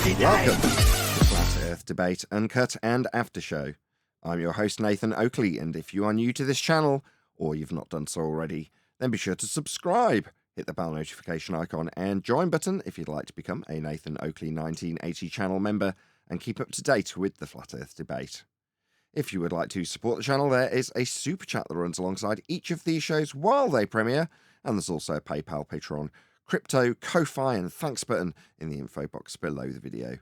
Welcome to Flat Earth Debate, Uncut and After Show. I'm your host Nathan Oakley, and if you are new to this channel, or you've not done so already, then be sure to subscribe, hit the bell notification icon and join button if you'd like to become a Nathan Oakley 1980 channel member and keep up to date with the Flat Earth Debate. If you would like to support the channel, there is a super chat that runs alongside each of these shows while they premiere, and there's also a PayPal, Patreon, crypto, Ko-Fi and thanks button in the info box below the video.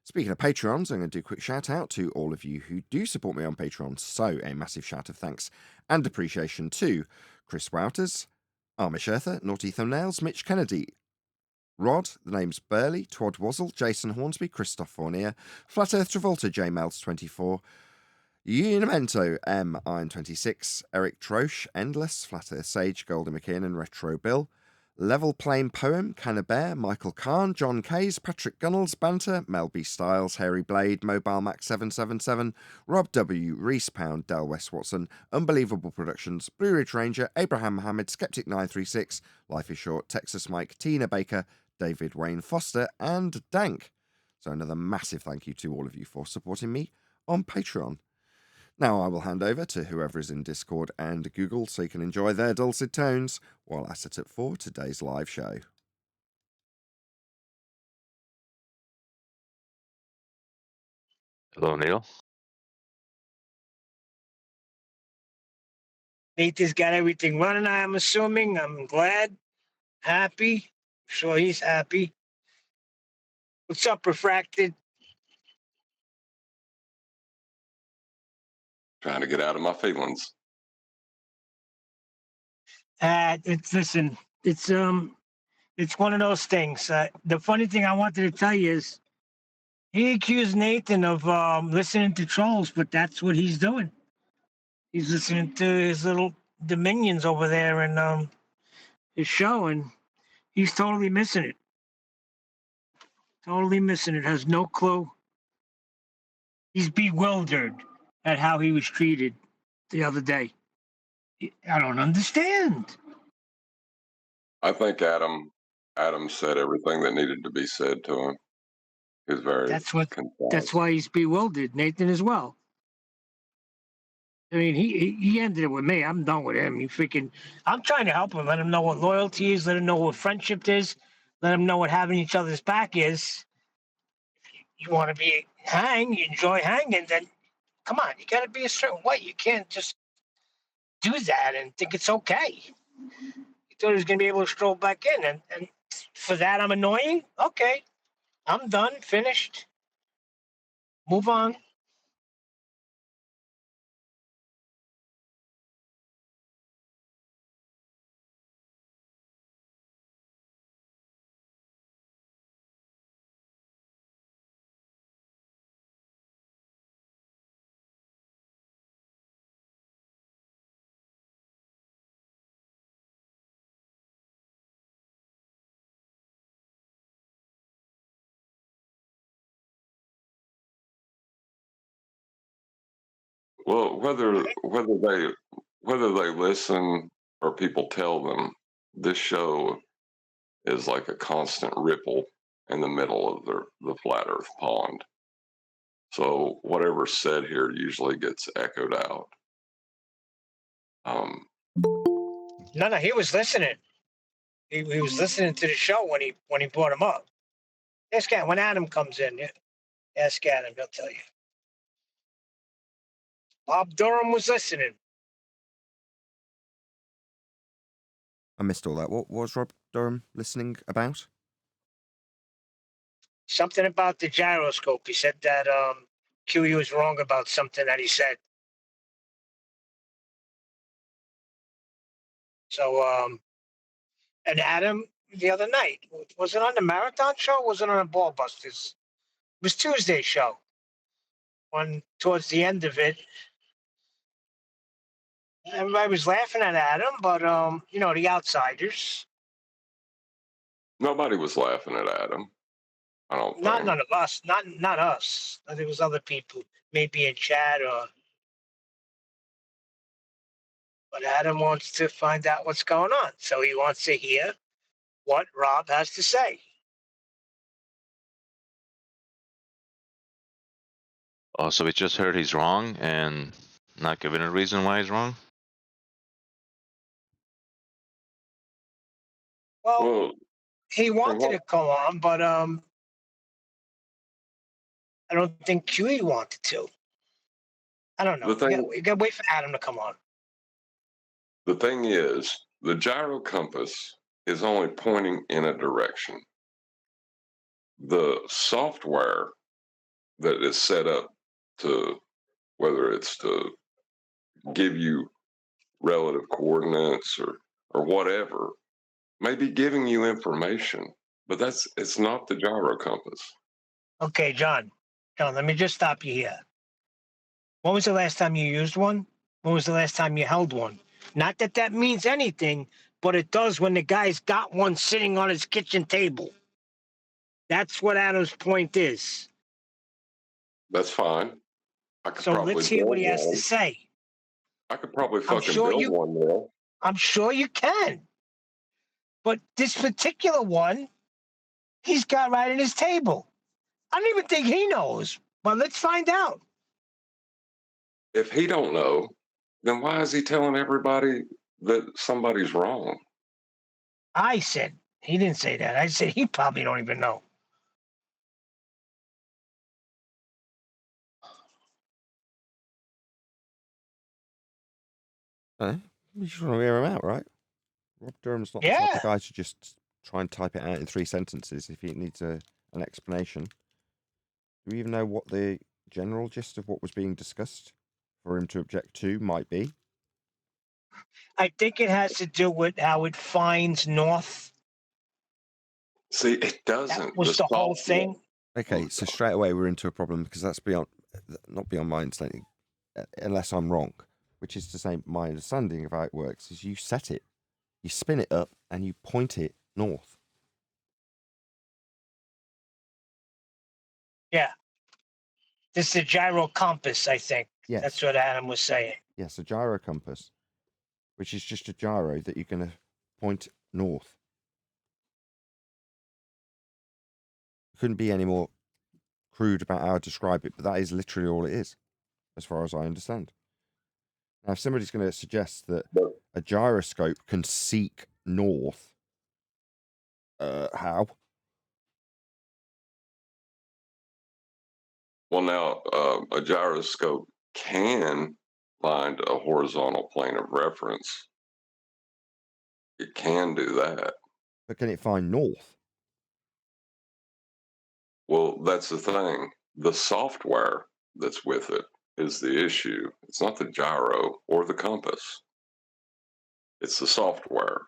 Speaking of Patreons, I'm going to do a quick shout out to all of you who do support me on Patreon, so a massive shout of thanks and appreciation to Chris Wouters, Amish Earther, Naughty Thumbnails, Mitch Kennedy, Rod, the name's Burley, Twad Wazzle, Jason Hornsby, Christoph Fournier, Flat Earth Travolta, J Melts 24, Unimento, M Iron 26, Eric Troche, Endless, Flat Earth Sage, Golden McKeegan, Retro Bill, Level Plain Poem, Cannabear, Michael Kahn, John Kays, Patrick Gunnels, Banter, Mel B. Styles, Hairy Blade, Mobile Max 777, Rob W, Reese Pound, Del West Watson, Unbelievable Productions, Blue Ridge Ranger, Abraham Mohammed, Skeptic 936, Life is Short, Texas Mike, Tina Baker, David Wayne Foster, and Dank. So another massive thank you to all of you for supporting me on Patreon. Now I will hand over to whoever is in Discord and Google so you can enjoy their dulcet tones while I set up for today's live show. Hello, Neil. Nathan's got everything running, I'm assuming. I'm glad, happy. Sure he's happy. What's up, Refracted? Trying to get out of my feelings. It's one of those things. The funny thing I wanted to tell you is he accused Nathan of listening to trolls, but that's what he's doing. He's listening to his little dominions over there and his show, and he's totally missing it. Totally missing it. Has no clue. He's bewildered at how he was treated the other day. I don't understand. I think Adam said everything that needed to be said to him. He was very concise. That's why he's bewildered. Nathan as well. I mean, he ended it with me. I'm done with him. I'm trying to help him. Let him know what loyalty is. Let him know what friendship is. Let him know what having each other's back is. You want to you enjoy hanging, then come on. You got to be a certain way. You can't just do that and think it's okay. You thought he was going to be able to stroll back in. And for that, I'm annoying? Okay. I'm done. Finished. Move on. Well, whether they listen or people tell them, this show is like a constant ripple in the middle of the flat Earth pond. So whatever's said here usually gets echoed out. No, he was listening. He was listening to the show when he brought him up. When Adam comes in, ask Adam, he'll tell you. Bob Durham was listening. I missed all that. What was Rob Durham listening about? Something about the gyroscope. He said that QE was wrong about something that he said. So, and Adam, the other night, was it on the Marathon show or was it on a Ball Busters? It was Tuesday's show. Towards the end of it, everybody was laughing at Adam, but, the outsiders. Nobody was laughing at Adam. I don't think. Not none of us. Not us. There was other people, maybe in chat or. But Adam wants to find out what's going on, so he wants to hear what Rob has to say. Oh, so we just heard he's wrong and not given a reason why he's wrong? Well, Well, he from wanted what to come on, but I don't think QE wanted to. I don't know. the thing We got to wait for Adam to come on. the thing is, the gyro compass is only pointing in a direction. The software that is set up to, whether it's to give you relative coordinates or whatever, may be giving you information, but it's not the gyro compass. Okay, John, let me just stop you here. When was the last time you used one? When was the last time you held one? Not that that means anything, but it does when the guy's got one sitting on his kitchen table. That's what Adam's point is. That's fine. I could So probably let's hear what build he has to one. say. I could probably I'm fucking sure build you one now. I'm sure you can. But this particular one, he's got right in his table. I don't even think he knows, but let's find out. If he don't know, then why is he telling everybody that somebody's wrong? I said, he didn't say that. I said he probably don't even know. You just want to hear him out, right? Rob Durham's not the type Yeah. of guy to just try and type it out in 3 sentences if he needs an explanation. Do we even know what the general gist of what was being discussed for him to object to might be? I think it has to do with how it finds north. See, it That doesn't. was the whole software- thing. Okay, so straight away we're into a problem because that's not beyond my understanding, unless I'm wrong, which is to say my understanding of how it works is you set it, you spin it up, and you point it north. Yeah. This is a gyro compass, I think. Yes. That's what Adam was saying. Yes, a gyro compass, which is just a gyro that you're going to point north. Couldn't be any more crude about how to describe it, but that is literally all it is, as far as I understand. Now, if somebody's going to suggest that a gyroscope can seek north, how? Well, now a gyroscope can find a horizontal plane of reference. It can do that. But can it find north? Well, that's the thing. The software that's with it is the issue. It's not the gyro or the compass. It's the software.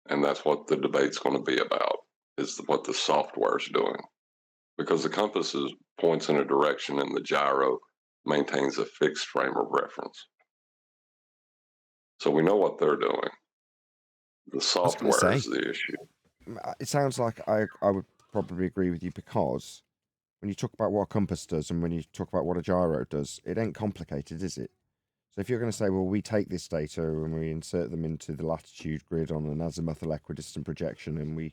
And that's what the debate's going to be about, is what the software is doing. Because the compass points in a direction and the gyro maintains a fixed frame of reference. So we know what they're doing. The software is the issue. It sounds like I would probably agree with you, because when you talk about what a compass does and when you talk about what a gyro does, it ain't complicated, is it? So if you're going to say, well, we take this data and we insert them into the latitude grid on an azimuthal equidistant projection, and we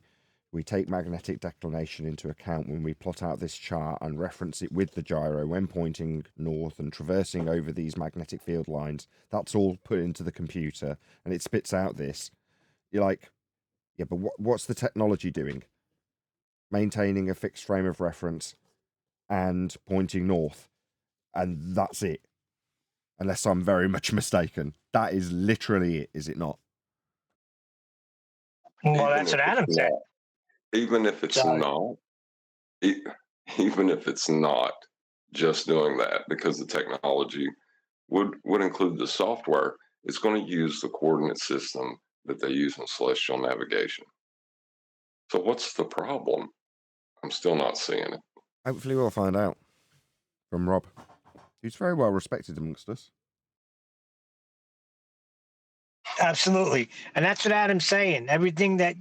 take magnetic declination into account when we plot out this chart and reference it with the gyro when pointing north and traversing over these magnetic field lines, that's all put into the computer and it spits out this. You're like, yeah, but what's the technology doing? Maintaining a fixed frame of reference and pointing north, and that's it. Unless I'm very much mistaken. That is literally it, is it not? Well, that's what Adam said. Even if it's not, even if it's not just doing that, because the technology would include the software, it's going to use the coordinate system that they use in celestial navigation. So what's the problem? I'm still not seeing it. Hopefully we'll find out from Rob, who's very well respected amongst us. Absolutely. And that's what Adam's saying. Everything that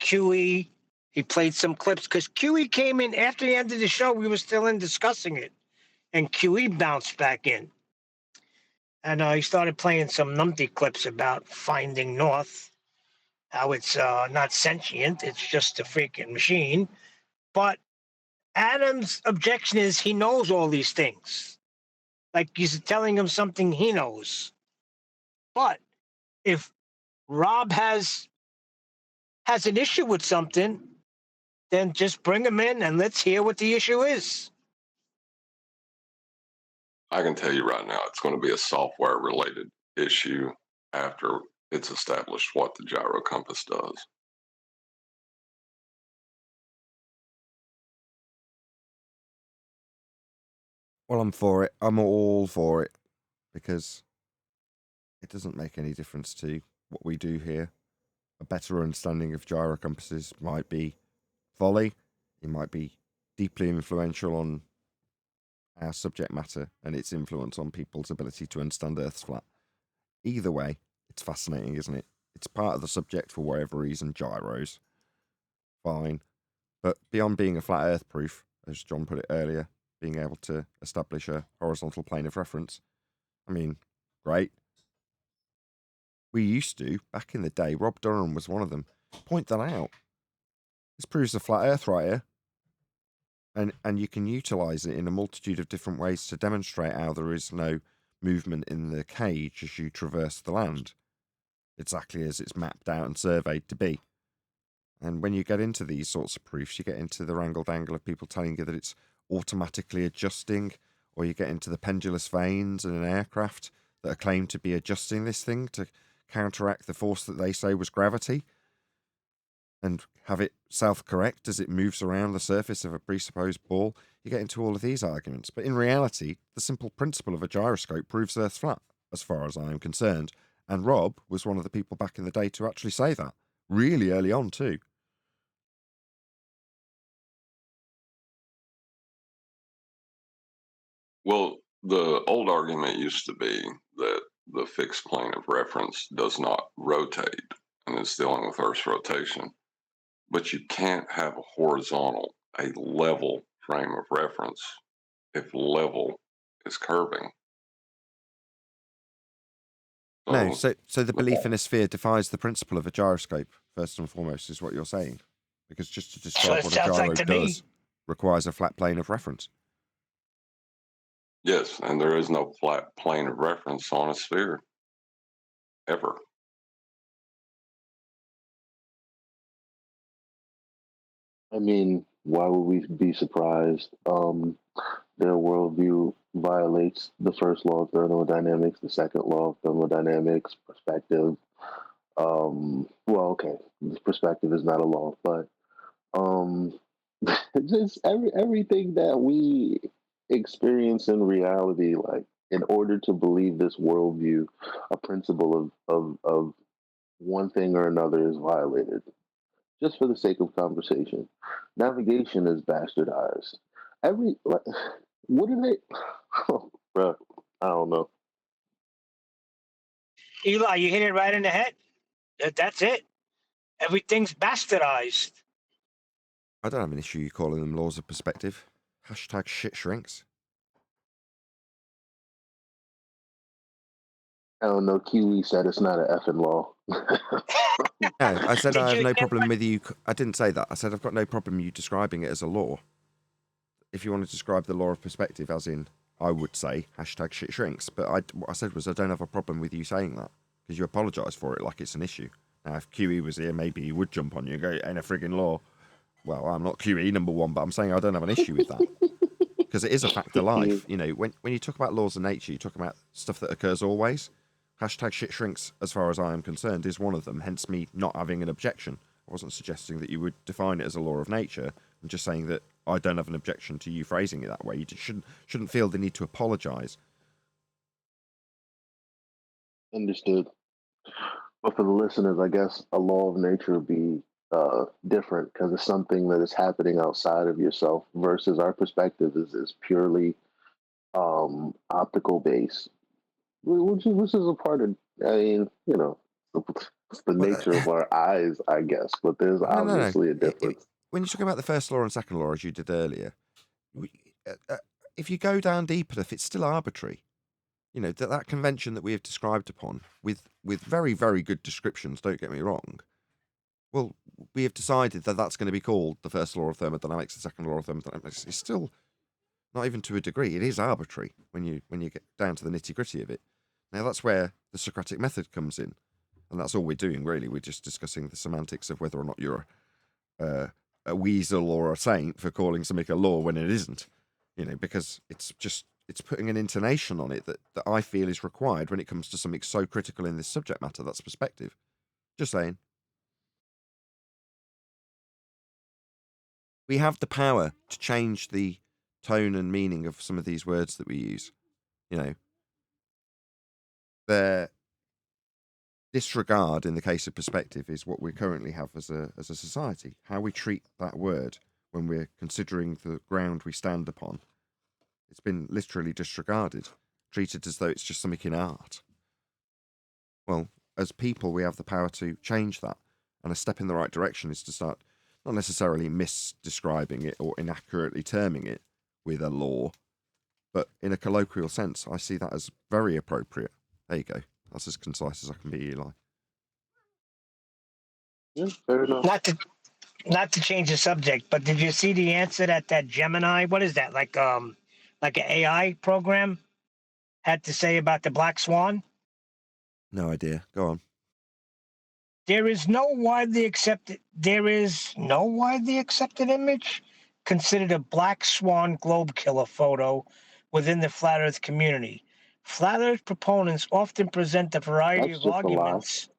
QE, he played some clips because QE came in after the end of the show. We were still in discussing it. And QE bounced back in. And he started playing some numpty clips about finding north, how it's not sentient, it's just a freaking machine. But Adam's objection is he knows all these things. Like he's telling him something he knows. But if Rob has an issue with something, then just bring him in and let's hear what the issue is. I can tell you right now, it's going to be a software related issue after it's established what the gyro compass does. Well, I'm for it. I'm all for it because it doesn't make any difference to what we do here. A better understanding of gyro compasses might be folly. It might be deeply influential on our subject matter and its influence on people's ability to understand Earth's flat. Either way, it's fascinating, isn't it? It's part of the subject for whatever reason, gyros. Fine. But beyond being a flat Earth proof, as John put it earlier, being able to establish a horizontal plane of reference, I mean, great. We used to, back in the day, Rob Durham was one of them, point that out. This proves a flat Earth right here. And you can utilise it in a multitude of different ways to demonstrate how there is no movement in the cage as you traverse the land, exactly as it's mapped out and surveyed to be. And when you get into these sorts of proofs, you get into the wrangle-dangle of people telling you that it's automatically adjusting, or you get into the pendulous vanes in an aircraft that are claimed to be adjusting this thing to counteract the force that they say was gravity, and have it self-correct as it moves around the surface of a presupposed ball. You get into all of these arguments. But in reality, the simple principle of a gyroscope proves Earth's flat, as far as I am concerned. And Rob was one of the people back in the day to actually say that, really early on too. Well, the old argument used to be that the fixed plane of reference does not rotate and is dealing with Earth's rotation. But you can't have a horizontal, a level frame of reference if level is curving. No, so the belief in a sphere defies the principle of a gyroscope, first and foremost, is what you're saying. Because just to describe what a gyro does requires a flat plane of reference. Yes, and there is no flat plane of reference on a sphere, ever. I mean, why would we be surprised? Their worldview violates the first law of thermodynamics, the second law of thermodynamics, perspective. Well, okay, this perspective is not a law, but just everything that we experience in reality, like in order to believe this worldview, a principle of one thing or another is violated just for the sake of conversation. Navigation is bastardized. Every like, what are they? Oh, bro, I don't know. Eli, you hit it right in the head. That's it. Everything's bastardized. I don't have an issue you calling them laws of perspective. Hashtag shit shrinks. I don't know. Kiwi said it's not an effing law. No, I said I have no problem what? with you. I didn't say that. I said I've got no problem you describing it as a law. If you want to describe the law of perspective, as in, I would say hashtag shit shrinks. But what I said was I don't have a problem with you saying that because you apologise for it like it's an issue. Now, if QE was here, maybe he would jump on you and go, ain't a frigging law. Well, I'm not QE number one, but I'm saying I don't have an issue with that. Because it is a fact of life. You know, when you talk about laws of nature, you talk about stuff that occurs always. Hashtag shit shrinks, as far as I am concerned, is one of them, hence me not having an objection. I wasn't suggesting that you would define it as a law of nature. I'm just saying that I don't have an objection to you phrasing it that way. You just shouldn't feel the need to apologise. Understood. But for the listeners, I guess a law of nature would be different because it's something that is happening outside of yourself versus our perspective is purely optical based, which is a part of, I mean, you know, it's the nature of our eyes, I guess, but there's obviously a difference. When you talk about the first law and second law, as you did earlier, if you go down deep enough, it's still arbitrary. You know, that convention that we have described upon, with very, very good descriptions, don't get me wrong, will we have decided that that's going to be called the first law of thermodynamics, the second law of thermodynamics. It's still not even to a degree. It is arbitrary when you get down to the nitty gritty of it. Now that's where the Socratic method comes in, and that's all we're doing really. We're just discussing the semantics of whether or not you're a weasel or a saint for calling something a law when it isn't. Because it's putting an intonation on it that I feel is required when it comes to something so critical in this subject matter. That's perspective. Just saying. We have the power to change the tone and meaning of some of these words that we use. Their disregard in the case of perspective is what we currently have as a society. How we treat that word when we're considering the ground we stand upon. It's been literally disregarded, treated as though it's just something in art. Well, as people, we have the power to change that. And a step in the right direction is to start not necessarily misdescribing it or inaccurately terming it with a law, but in a colloquial sense, I see that as very appropriate. There you go. That's as concise as I can be, Eli. Yeah, fair enough. Not to change the subject, but did you see the answer that Gemini, what is that, like an AI program, had to say about the black swan? No idea. Go on. There is no widely accepted image considered a black swan globe killer photo within the flat Earth community. Flat Earth proponents often present a variety That's of just a lie. arguments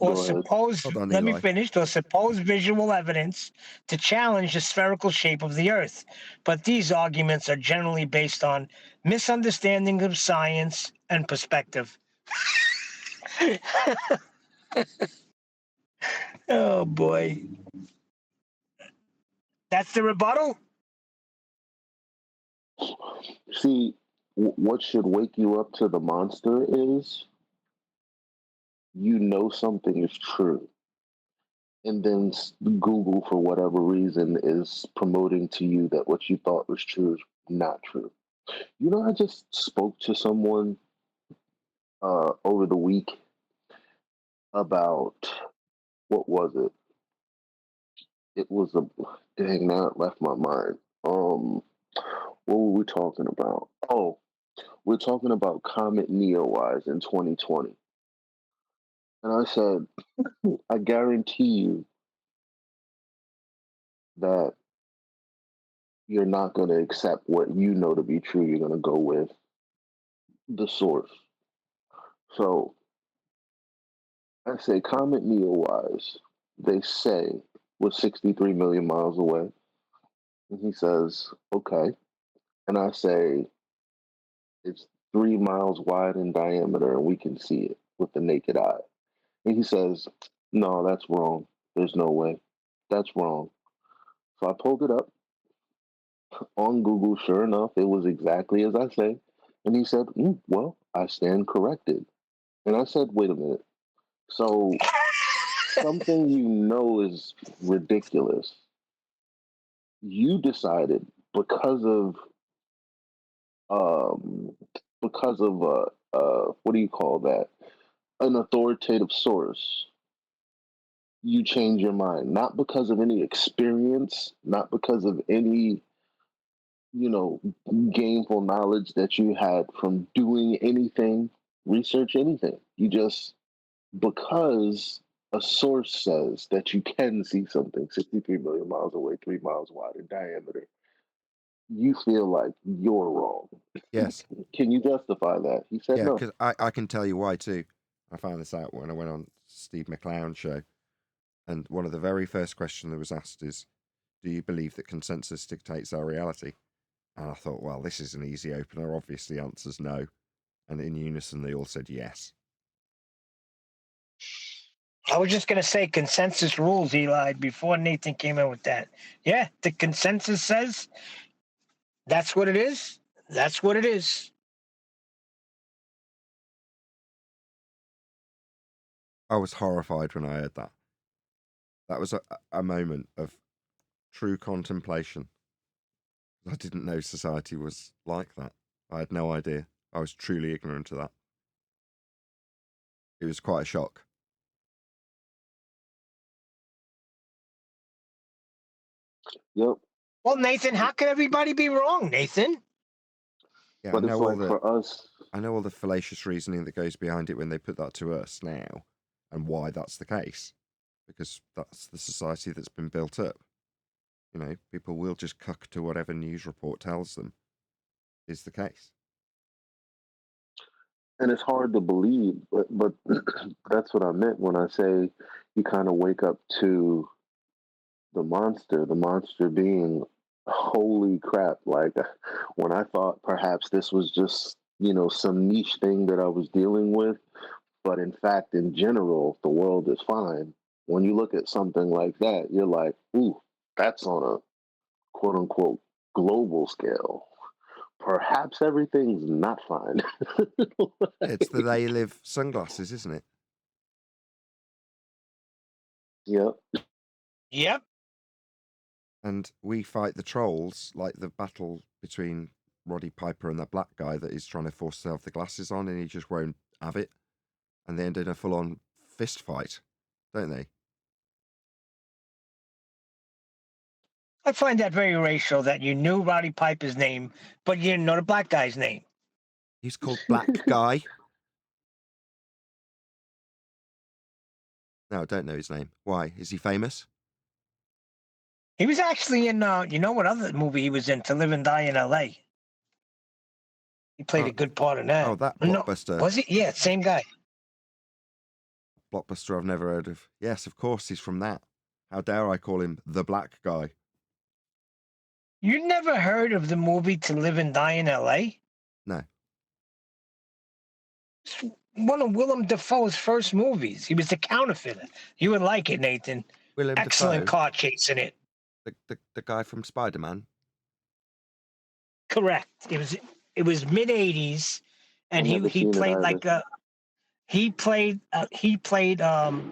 or Go ahead. Hold on, let me Eli. finish, or supposed visual evidence to challenge the spherical shape of the Earth. But these arguments are generally based on misunderstanding of science and perspective. Oh boy. That's the rebuttal? See, what should wake you up to the monster is something is true. And then Google, for whatever reason, is promoting to you that what you thought was true is not true. I just spoke to someone over the week about, what was it? It was dang, now it left my mind. What were we talking about? Oh, we're talking about Comet Neowise in 2020. And I said, I guarantee you that you're not going to accept what you know to be true. You're going to go with the source. So I say, Comet Neowise, they say, was 63 million miles away. And he says, okay. And I say, it's 3 miles wide in diameter and we can see it with the naked eye. And he says, no, that's wrong. There's no way. That's wrong. So I pulled it up on Google. Sure enough, it was exactly as I say. And he said, well, I stand corrected. And I said, wait a minute. So something is ridiculous. You decided because of what do you call that? An authoritative source. You change your mind, not because of any experience, not because of any, gainful knowledge that you had from doing anything, research anything. You just, because a source says that you can see something 63 million miles away, 3 miles wide in diameter, you feel like you're wrong. Yes. Can you justify that? He said Yeah, no. because I can tell you why too. I found this out when I went on Steve McClown's show. And one of the very first questions that was asked is, do you believe that consensus dictates our reality? And I thought, well, this is an easy opener. Obviously, answers no. And in unison, they all said yes. I was just going to say consensus rules, Eli, before Nathan came in with that. Yeah, the consensus says that's what it is. That's what it is. I was horrified when I heard that. That was a moment of true contemplation. I didn't know society was like that. I had no idea. I was truly ignorant of that. It was quite a shock. Yep. Well, Nathan, how can everybody be wrong, Nathan? Yeah, But it's like for us, I know all the fallacious reasoning that goes behind it when they put that to us now, and why that's the case, because that's the society that's been built up. You know, people will just cuck to whatever news report tells them is the case. and it's hard to believe, but that's what I meant when I say you kind of wake up to the monster being, holy crap, like when I thought perhaps this was just, some niche thing that I was dealing with, but in fact, in general, the world is fine. When you look at something like that, you're like, ooh, that's on a quote unquote global scale. Perhaps everything's not fine. It's the they live sunglasses, isn't it? Yep. Yep. And we fight the trolls, like the battle between Roddy Piper and the black guy that is trying to force to have the glasses on, and he just won't have it. And they end in a full-on fist fight, don't they? I find that very racial that you knew Roddy Piper's name, but you didn't know the black guy's name. He's called Black Guy. No, I don't know his name. Why? Is he famous? He was actually in, you know what other movie he was in? To Live and Die in L.A. He played a good part in that. Oh, that No, blockbuster. was he? Yeah, same guy. Blockbuster I've never heard of. Yes, of course, he's from that. How dare I call him the Black Guy? You never heard of the movie To Live and Die in L.A.? No. It's one of Willem Dafoe's first movies. He was the counterfeiter. You would like it, Nathan. Willem Excellent Dafoe, car chase in it. the guy from Spider-Man. Correct. It was mid '80s, and I've never he seen it played either. like a he played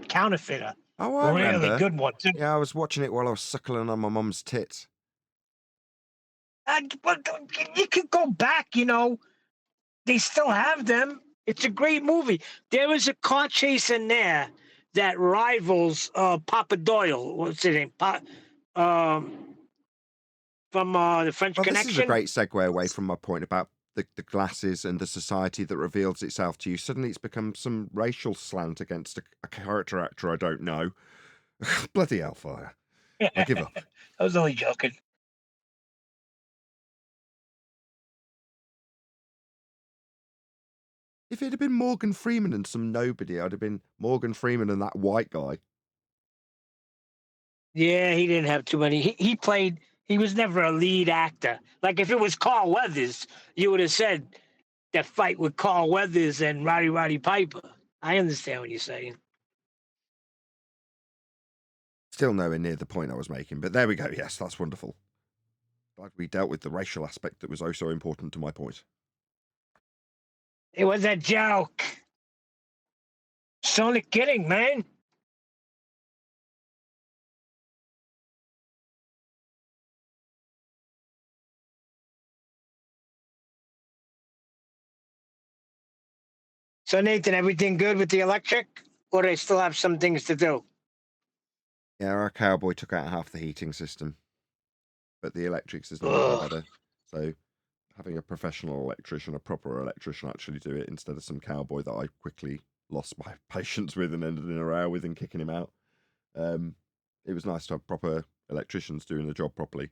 counterfeiter. Oh, I Really remember. good one too. Yeah, I was watching it while I was suckling on my mum's tits. But you could go back. They still have them. It's a great movie. There is a car chase in there that rivals Papa Doyle. What's his name? From the French Well, Connection. this is a great segue away from my point about the glasses and the society that reveals itself to you. Suddenly it's become some racial slant against a character actor I don't know. Bloody hellfire. I give up. I was only joking. If it had been Morgan Freeman and some nobody, I'd have been Morgan Freeman and that white guy. Yeah, he didn't have too many. He was never a lead actor. Like if it was Carl Weathers, you would have said that fight with Carl Weathers and Roddy Piper. I understand what you're saying. Still nowhere near the point I was making, but there we go. Yes, that's wonderful. Glad we dealt with the racial aspect that was oh so important to my point. It was a joke. It's only kidding, man. So Nathan, everything good with the electric, or they still have some things to do? Yeah, our cowboy took out half the heating system, but the electrics is not getting better. So having a professional electrician, a proper electrician actually do it instead of some cowboy that I quickly lost my patience with and ended in a row with and kicking him out. It was nice to have proper electricians doing the job properly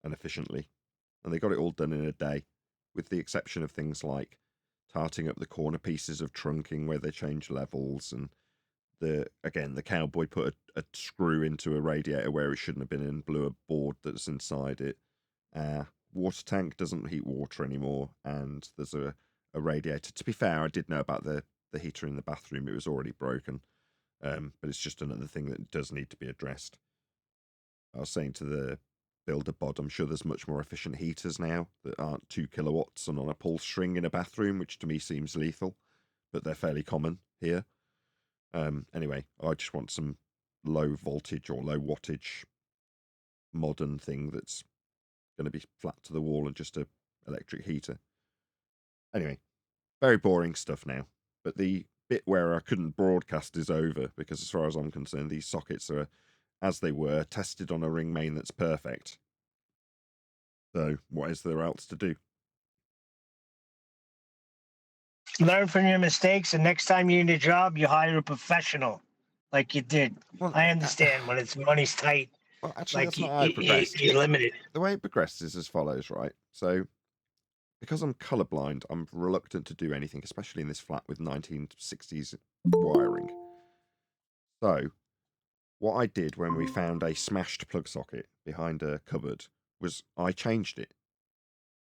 and efficiently. And they got it all done in a day, with the exception of things like tarting up the corner pieces of trunking where they change levels, and the cowboy put a screw into a radiator where it shouldn't have been and blew a board that's inside it. Water tank doesn't heat water anymore, and there's a radiator. To be fair, I did know about the heater in the bathroom. It was already broken, but it's just another thing that does need to be addressed. I was saying to the builder bod, I'm sure there's much more efficient heaters now that aren't 2 kilowatts and on a pull string in a bathroom, which to me seems lethal, but they're fairly common here. Anyway, I just want some low voltage or low wattage modern thing that's going to be flat to the wall and just a electric heater. Anyway, very boring stuff now, but the bit where I couldn't broadcast is over, because as far as I'm concerned, these sockets are as they were, tested on a ring main that's perfect. So what is there else to do? Learn from your mistakes, and next time you need a job, you hire a professional, like you did. Well, I understand when it's money's tight, well, actually, like that's not how it progressed. you're limited. The way it progressed is as follows, right? So, because I'm colorblind, I'm reluctant to do anything, especially in this flat with 1960s wiring. So, what I did when we found a smashed plug socket behind a cupboard was I changed it.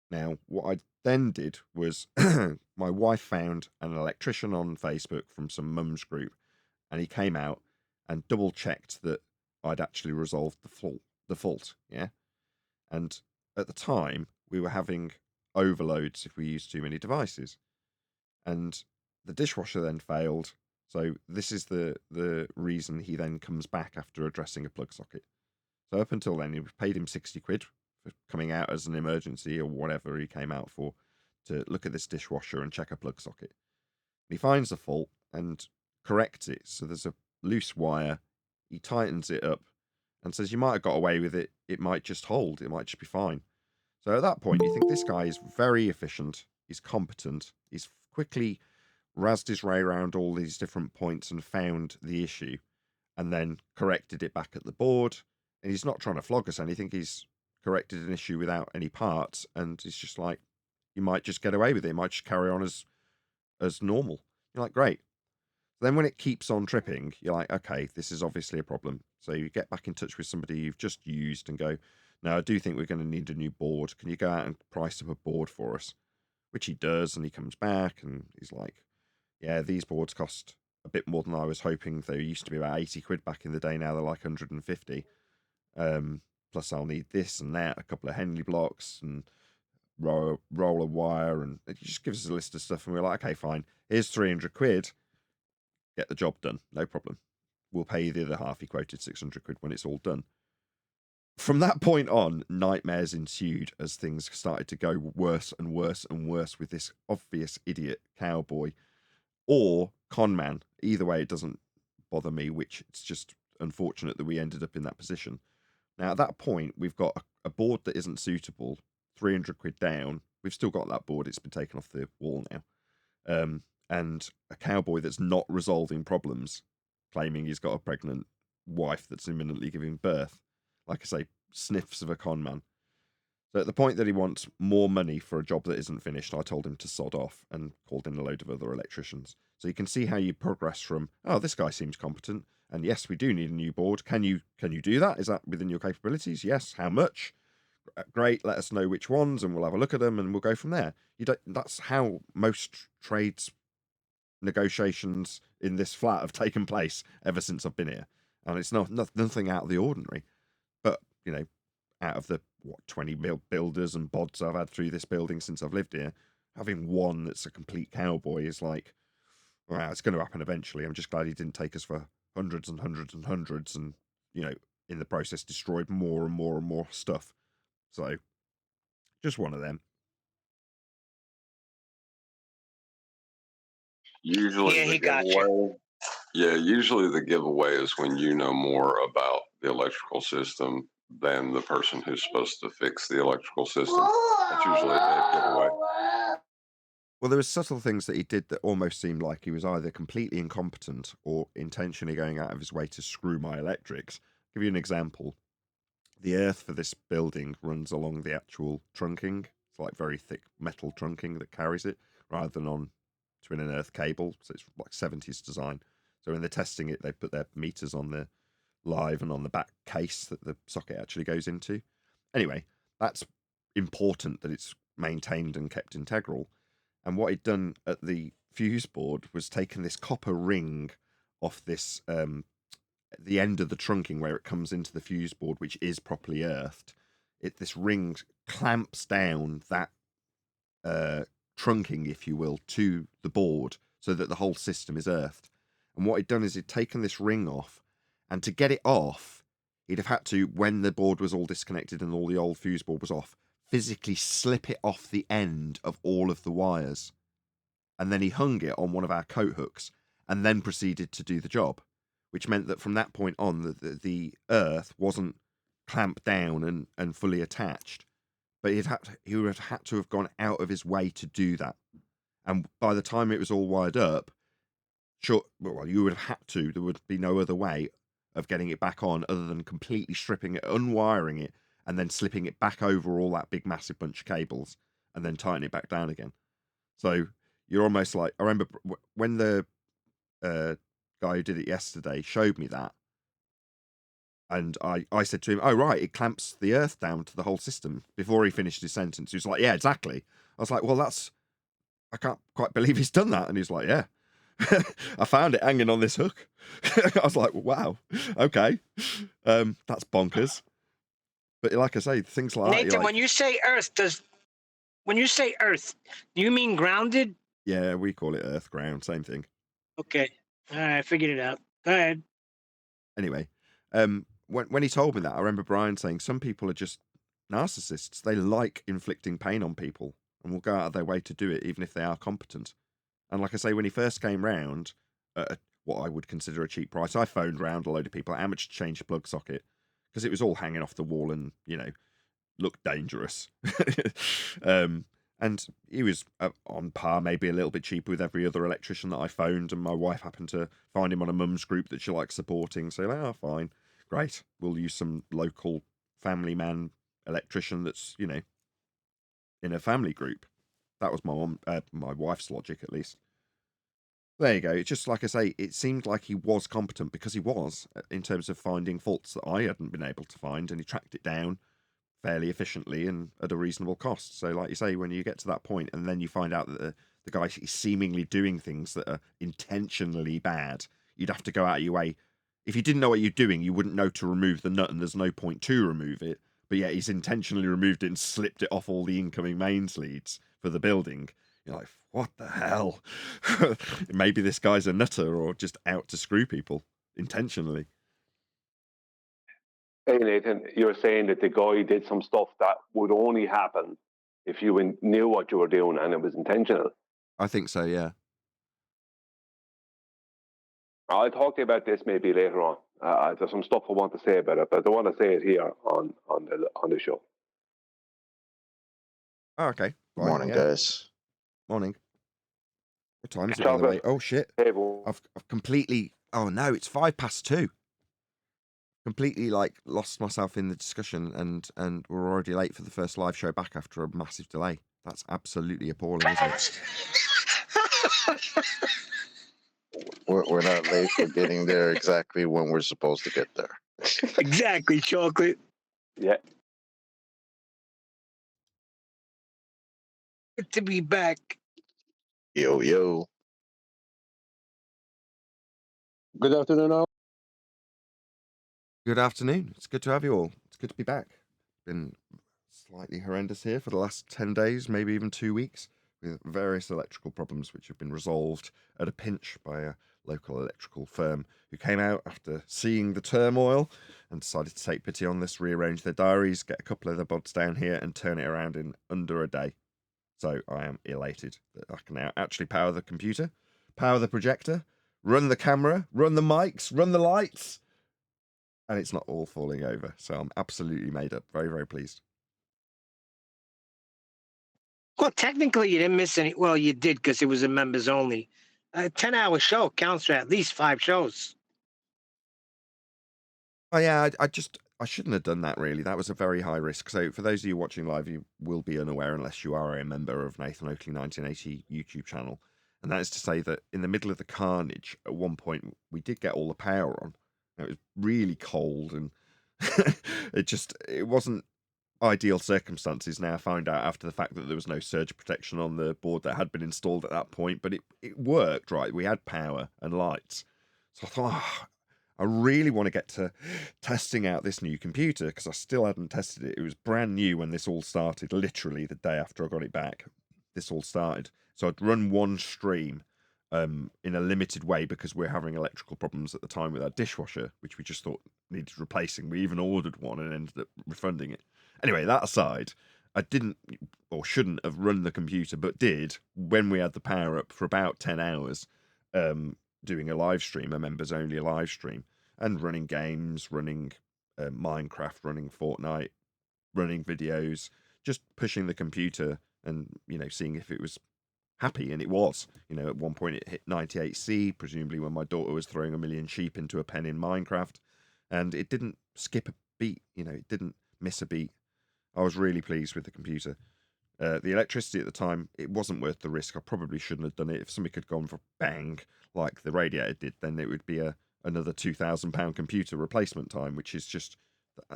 Now, what I then did was my wife found an electrician on Facebook from some mum's group, and he came out and double checked that I'd actually resolved the fault, yeah? And at the time, we were having overloads if we used too many devices. And the dishwasher then failed. So this is the reason he then comes back after addressing a plug socket. So up until then, we paid him 60 quid for coming out as an emergency or whatever he came out for to look at this dishwasher and check a plug socket. He finds the fault and corrects it. So there's a loose wire. He tightens it up and says, you might have got away with it. It might just hold. It might just be fine. So at that point, you think this guy is very efficient. He's competent. He's quickly razzed his way around all these different points and found the issue and then corrected it back at the board. And he's not trying to flog us anything. He's corrected an issue without any parts. And it's just like, you might just get away with it. It might just carry on as normal. You're like, great. Then when it keeps on tripping, you're like, okay, this is obviously a problem. So you get back in touch with somebody you've just used and go, no, I do think we're going to need a new board. Can you go out and price up a board for us? Which he does, and he comes back and he's like, yeah, these boards cost a bit more than I was hoping. They used to be about 80 quid back in the day. Now they're like 150. Plus I'll need this and that, a couple of Henley blocks and roller wire. And it just gives us a list of stuff. And we're like, okay, fine. Here's 300 quid. Get the job done. No problem. We'll pay you the other half. He quoted 600 quid when it's all done. From that point on, nightmares ensued as things started to go worse and worse and worse with this obvious idiot cowboy or con man. Either way, it doesn't bother me, which it's just unfortunate that we ended up in that position. Now, at that point, we've got a board that isn't suitable, 300 quid down. We've still got that board. It's been taken off the wall now. And a cowboy that's not resolving problems, claiming he's got a pregnant wife that's imminently giving birth. Like I say, sniffs of a con man. So at the point that he wants more money for a job that isn't finished, I told him to sod off and called in a load of other electricians. So you can see how you progress from, oh, this guy seems competent, and yes, we do need a new board. Can you do that? Is that within your capabilities? Yes. How much? Great. Let us know which ones, and we'll have a look at them, and we'll go from there. That's how most trades negotiations in this flat have taken place ever since I've been here, and it's nothing out of the ordinary. But out of the 20 builders and bods I've had through this building since I've lived here, having one that's a complete cowboy is like, well, it's going to happen eventually. I'm just glad he didn't take us for hundreds and hundreds and hundreds, and in the process destroyed more and more and more stuff. So just one of them. Usually Yeah, the he got you. giveaway. Yeah, usually the giveaway is when you know more about the electrical system than the person who's supposed to fix the electrical system. That's usually a dead giveaway. Well, there was subtle things that he did that almost seemed like he was either completely incompetent or intentionally going out of his way to screw my electrics. I'll give you an example. The earth for this building runs along the actual trunking. It's like very thick metal trunking that carries it, rather than on twin and earth cable. So it's like 70s design. So when they're testing it, they put their meters on the live and on the back case that the socket actually goes into. Anyway, that's important that it's maintained and kept integral. And what he'd done at the fuse board was taken this copper ring off this the end of the trunking where it comes into the fuse board, which is properly earthed. This ring clamps down that trunking, if you will, to the board so that the whole system is earthed. And what he'd done is he'd taken this ring off, and to get it off, he'd have had to, when the board was all disconnected and all the old fuse board was off, physically slip it off the end of all of the wires. And then he hung it on one of our coat hooks and then proceeded to do the job, which meant that from that point on, the Earth wasn't clamped down and fully attached. But he would have had to have gone out of his way to do that. And by the time it was all wired up, sure, well, you would have had to. There would be no other way of getting it back on other than completely stripping it, unwiring it, and then slipping it back over all that big, massive bunch of cables, and then tightening it back down again. So you're almost like, I remember when the guy who did it yesterday showed me that, and I said to him, "Oh, right, it clamps the Earth down to the whole system." Before he finished his sentence, he was like, "Yeah, exactly." I was like, "Well, I can't quite believe he's done that." And he's like, "Yeah, I found it hanging on this hook." I was like, "Wow, okay, that's bonkers." But like I say, things like Nathan, that, like, when you say Earth, do you mean grounded? yeah, we call it Earth ground, same thing. Okay, all right, I figured it out. Go ahead. Anyway, when he told me that, I remember Brian saying some people are just narcissists. They like inflicting pain on people and will go out of their way to do it, even if they are competent. And like I say, when he first came round at what I would consider a cheap price, I phoned round a load of people how much to change the plug socket, because it was all hanging off the wall and, looked dangerous. And he was on par, maybe a little bit cheaper with every other electrician that I phoned. And my wife happened to find him on a mum's group that she likes supporting. So, like, oh, fine, great. We'll use some local family man electrician that's, in a family group. That was my wife's logic, at least. There you go. It's just like I say, it seemed like he was competent because he was, in terms of finding faults that I hadn't been able to find, and he tracked it down fairly efficiently and at a reasonable cost. So, like you say, when you get to that point and then you find out that the guy is seemingly doing things that are intentionally bad, you'd have to go out of your way. If you didn't know what you're doing, you wouldn't know to remove the nut, and there's no point to remove it. But yeah, he's intentionally removed it and slipped it off all the incoming mains leads for the building. You're like, what the hell? Maybe this guy's a nutter or just out to screw people intentionally. Hey Nathan, you're saying that the guy did some stuff that would only happen if you knew what you were doing and it was intentional. I think so, yeah. I'll talk to you about this maybe later on. There's some stuff I want to say about it, but I don't want to say it here on the show. Oh, okay. Fine, Morning, yeah. guys. Morning. What time is it, by the way? Oh, shit. Hey, well, I've completely... Oh, no, it's 2:05. Completely, lost myself in the discussion, and we're already late for the first live show back after a massive delay. That's absolutely appalling, isn't it? We're not late for getting there exactly when we're supposed to get there. Exactly, chocolate. yeah. Good to be back. Yo. Good afternoon, all. Good afternoon. It's good to have you all. It's good to be back. Been slightly horrendous here for the last 10 days, maybe even 2 weeks, with various electrical problems which have been resolved at a pinch by a local electrical firm who came out after seeing the turmoil and decided to take pity on this, rearrange their diaries, get a couple of the bods down here and turn it around in under a day. So I am elated that I can now actually power the computer, power the projector, run the camera, run the mics, run the lights, and it's not all falling over. So I'm absolutely made up. Very, very pleased. Well, technically, you didn't miss any. Well, you did because it was a members only. A 10-hour show counts for at least 5 shows. Oh yeah, I shouldn't have done that really. That was a very high risk. So for those of you watching live, you will be unaware unless you are a member of Nathan Oakley 1980 YouTube channel. And that is to say that in the middle of the carnage, at one point, we did get all the power on. It was really cold and it wasn't ideal circumstances. Now I found out after the fact that there was no surge protection on the board that had been installed at that point, but it worked, right? We had power and lights. So I thought, I really want to get to testing out this new computer because I still hadn't tested it. It was brand new when this all started, literally the day after I got it back. This all started. So I'd run one stream in a limited way because we're having electrical problems at the time with our dishwasher, which we just thought needed replacing. We even ordered one and ended up refunding it. Anyway, that aside, I didn't or shouldn't have run the computer, but did when we had the power up for about 10 hours. doing a live stream, a members only live stream, and running games, running Minecraft, running Fortnite, running videos, just pushing the computer and, you know, seeing if it was happy. And it was. You know, at one point it hit 98C, presumably when my daughter was throwing a million sheep into a pen in Minecraft, and it didn't skip a beat. You know, it didn't miss a beat. I was really pleased with the computer. The electricity at the time, it wasn't worth the risk. I probably shouldn't have done it. If somebody had gone for bang like the radiator did, then it would be another £2,000 computer replacement time, which is just,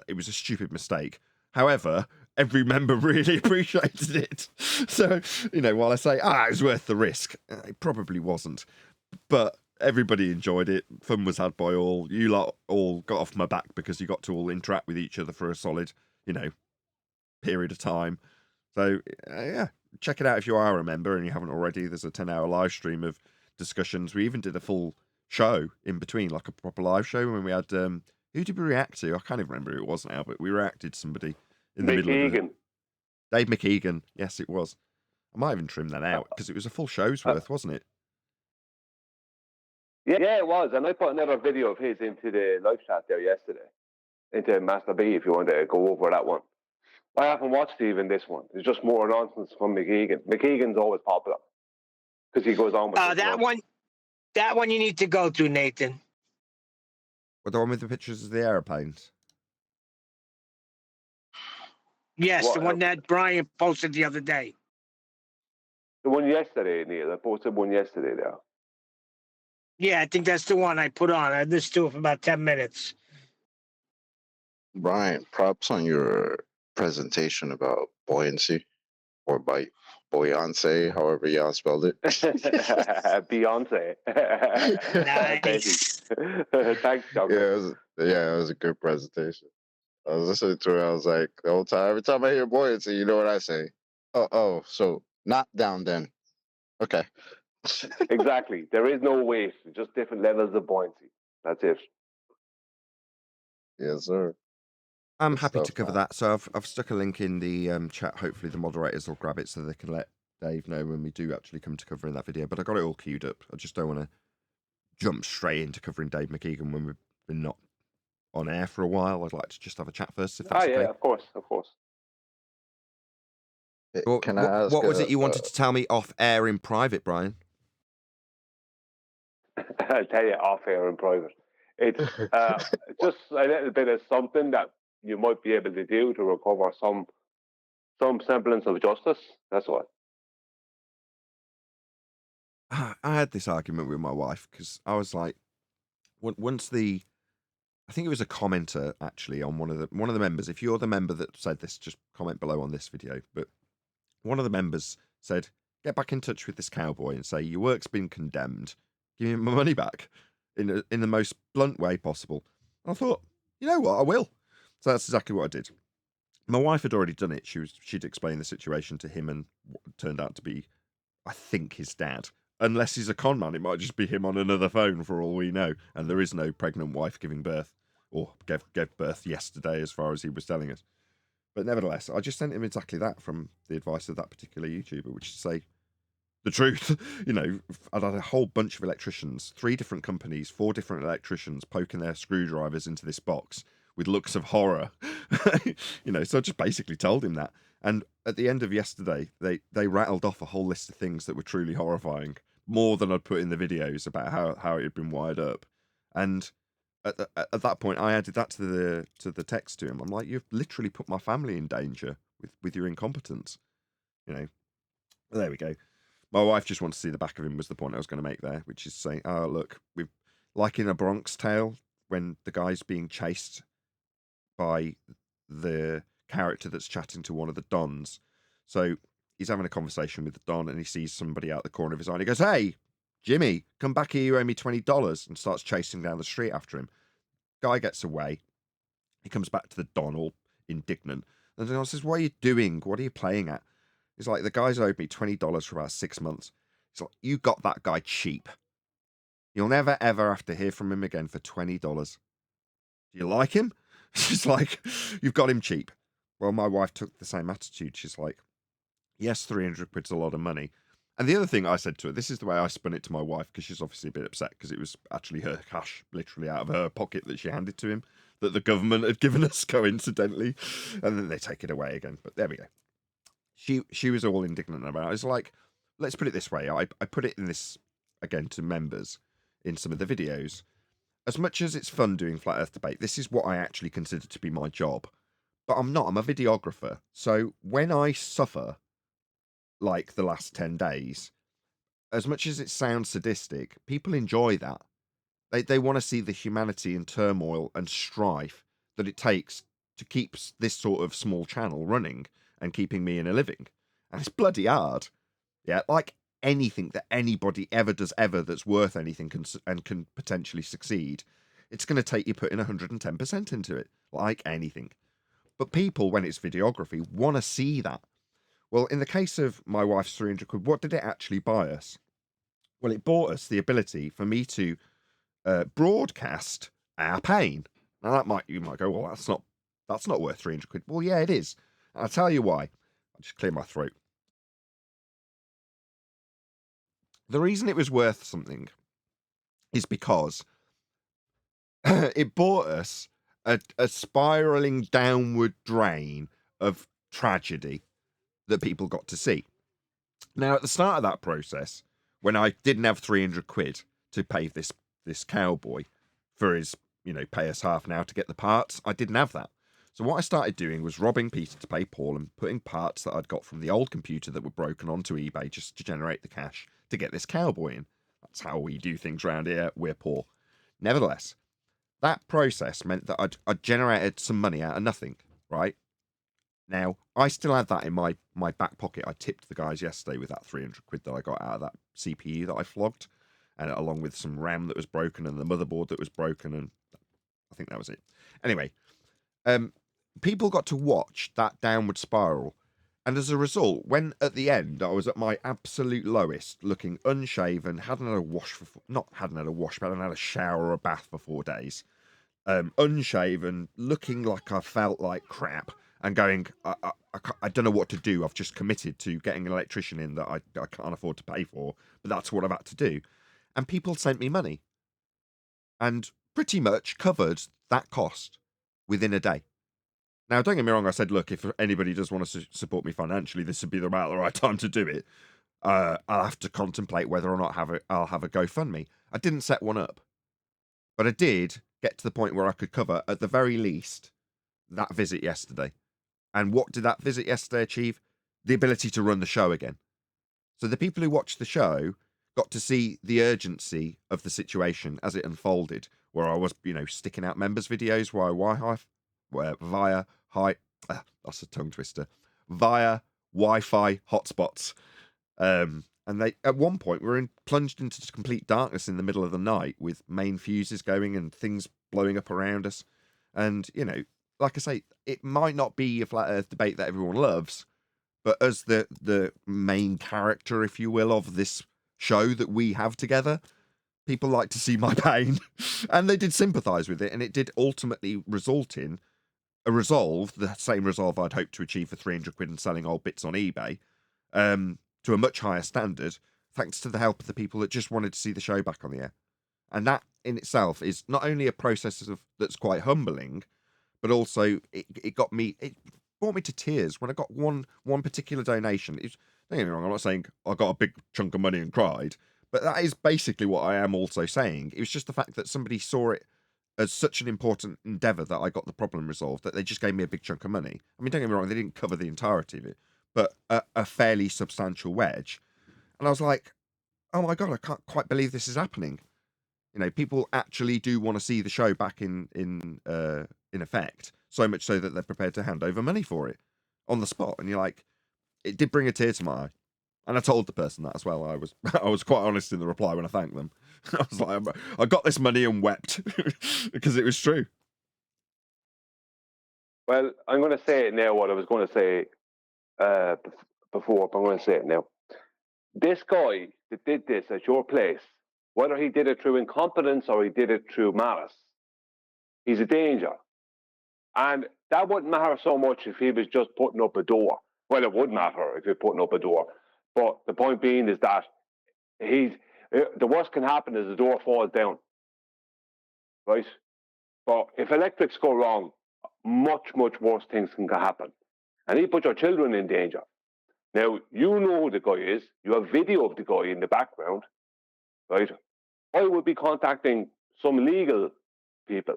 it was a stupid mistake. However, every member really appreciated it. So, you know, while I say, it was worth the risk, it probably wasn't. But everybody enjoyed it. Fun was had by all. You lot all got off my back because you got to all interact with each other for a solid, you know, period of time. So, yeah, check it out if you are a member and you haven't already. There's a 10-hour live stream of discussions. We even did a full show in between, like a proper live show, when we had, who did we react to? I can't even remember who it was now, but we reacted to somebody in the middle of it. Dave McKeegan. Yes, it was. I might even trim that out because it was a full show's worth, wasn't it? Yeah, it was. And I put another video of his into the live chat there yesterday, into Master B, if you want to go over that one. I haven't watched even this one. It's just more nonsense from McKeegan. McKeegan's always popular because he goes on with that one. That one you need to go to, Nathan. Well, the one with the pictures of the aeroplanes. Yes, the one that Brian posted the other day. The one yesterday, Neil. I posted one yesterday there. Yeah, I think that's the one I put on. I listened to it for about 10 minutes. Brian, props on your presentation about buoyancy, or by buoyancy, however y'all spelled it. Beyonce. Nice. Thanks, Douglas. Yeah, it was a good presentation. I was listening to it. I was like, the whole time, every time I hear buoyancy, you know what I say? So not down then. Okay. Exactly. There is no weight, just different levels of buoyancy. That's it. Yes, sir. I'm Good happy to stuff, cover man. that. So I've stuck a link in the chat. Hopefully the moderators will grab it so they can let Dave know when we do actually come to covering that video. But I got it all queued up. I just don't want to jump straight into covering Dave McKeegan when we've been not on air for a while. I'd like to just have a chat first, if that's okay. Of course. Well, Can I ask? What was it you wanted to tell me off air in private, Brian? I'll tell you off air in private. It's just a little bit of something that you might be able to do to recover some semblance of justice. That's all. I had this argument with my wife because I was like, once I think it was a commenter actually on one of the members. If you're the member that said this, just comment below on this video. But one of the members said, "Get back in touch with this cowboy and say your work's been condemned. Give me my money back in the most blunt way possible." And I thought, you know what, I will. So that's exactly what I did. My wife had already done it. She'd explained the situation to him, and what turned out to be, I think, his dad. Unless he's a con man, it might just be him on another phone for all we know. And there is no pregnant wife giving birth, or gave birth yesterday, as far as he was telling us. But nevertheless, I just sent him exactly that from the advice of that particular YouTuber, which is to say the truth. You know, I'd had a whole bunch of electricians, 3 different companies, 4 different electricians poking their screwdrivers into this box with looks of horror. You know, so I just basically told him that. And at the end of yesterday, they rattled off a whole list of things that were truly horrifying, more than I'd put in the videos about how it had been wired up. And at that point, I added that to the text to him. I'm like, you've literally put my family in danger with your incompetence. You know, there we go. My wife just wanted to see the back of him was the point I was going to make there, which is saying, oh, look, we've, like in A Bronx Tale, when the guy's being chased by the character that's chatting to one of the dons. So he's having a conversation with the don and he sees somebody out the corner of his eye and he goes, "Hey, Jimmy, come back here, you owe me $20, and starts chasing down the street after him. Guy gets away. He comes back to the don all indignant. And the don says, "What are you doing? What are you playing at?" He's like, "The guy's owed me $20 for about 6 months. He's like, "You got that guy cheap. You'll never, ever have to hear from him again for $20. Do you like him?" She's like, "You've got him cheap." Well, my wife took the same attitude. She's like, "Yes, 300 quid's a lot of money. And the other thing I said to her, this is the way I spun it to my wife, because she's obviously a bit upset because it was actually her cash, literally out of her pocket, that she handed to him, that the government had given us coincidentally, and then they take it away again. But there we go. She was all indignant about it. It's like, let's put it this way. I put it in this, again, to members in some of the videos. As much as it's fun doing Flat Earth debate, this is what I actually consider to be my job. But I'm not. I'm a videographer. So when I suffer, like the last 10 days, as much as it sounds sadistic, people enjoy that. They want to see the humanity and turmoil and strife that it takes to keep this sort of small channel running and keeping me in a living. And it's bloody hard. Yeah, like anything that anybody ever does ever that's worth anything and can potentially succeed, it's going to take you putting 110% into it, like anything. But people, when it's videography, want to see that. Well, in the case of my wife's 300 quid, what did it actually buy us? Well, it bought us the ability for me to broadcast our pain. Now you might go, well, that's not worth 300 quid. Well, yeah, it is. And I'll tell you why. I'll just clear my throat. The reason it was worth something is because it bought us a spiraling downward drain of tragedy that people got to see. Now, at the start of that process, when I didn't have 300 quid to pay this cowboy for his, pay us half now to get the parts, I didn't have that. So what I started doing was robbing Peter to pay Paul and putting parts that I'd got from the old computer that were broken onto eBay just to generate the cash to get this cowboy in. That's how we do things around here. We're poor. Nevertheless, that process meant that I'd generated some money out of nothing, right? Now, I still had that in my back pocket. I tipped the guys yesterday with that 300 quid that I got out of that CPU that I flogged, and along with some RAM that was broken and the motherboard that was broken, and I think that was it. Anyway, people got to watch that downward spiral, and as a result, when at the end I was at my absolute lowest, looking unshaven, hadn't had a wash but hadn't had a shower or a bath for 4 days, unshaven, looking like I felt like crap, and going, I don't know what to do. I've just committed to getting an electrician in that I can't afford to pay for, but that's what I've had to do. And people sent me money and pretty much covered that cost within a day. Now, don't get me wrong. I said, look, if anybody does want to support me financially, this would be about the right time to do it. I'll have to contemplate whether or not I'll have a GoFundMe. I didn't set one up, but I did get to the point where I could cover, at the very least, that visit yesterday. And what did that visit yesterday achieve? The ability to run the show again. So the people who watched the show got to see the urgency of the situation as it unfolded, where I was, sticking out members' videos that's a tongue twister, via Wi-Fi hotspots. And they, at one point, were plunged into complete darkness in the middle of the night with main fuses going and things blowing up around us. And, like I say, it might not be a flat earth debate that everyone loves, but as the main character, if you will, of this show that we have together, people like to see my pain, and they did sympathise with it, and it did ultimately result in a resolve, the same resolve I'd hoped to achieve for 300 quid and selling old bits on eBay, to a much higher standard, thanks to the help of the people that just wanted to see the show back on the air. And that in itself is not only a process that's quite humbling, but also it brought me to tears when I got one particular donation. Don't get me wrong, I'm not saying I got a big chunk of money and cried, but that is basically what I am also saying. It was just the fact that somebody saw it as such an important endeavour that I got the problem resolved, that they just gave me a big chunk of money. I mean, don't get me wrong, they didn't cover the entirety of it, but a fairly substantial wedge. And I was like, oh my God, I can't quite believe this is happening. People actually do want to see the show back in effect, so much so that they're prepared to hand over money for it on the spot. And you're like, it did bring a tear to my eye. And I told the person that as well. I was quite honest in the reply when I thanked them. I was like, I got this money and wept because it was true. Well, I'm going to say it now, what I was going to say before, but I'm going to say it now. This guy that did this at your place, whether he did it through incompetence or he did it through malice, he's a danger. And that wouldn't matter so much if he was just putting up a door. Well, it would matter if you're putting up a door. But the point being is that the worst can happen is the door falls down, right? But if electrics go wrong, much, much worse things can happen. And he put your children in danger. Now, you know who the guy is. You have video of the guy in the background, right? I would be contacting some legal people.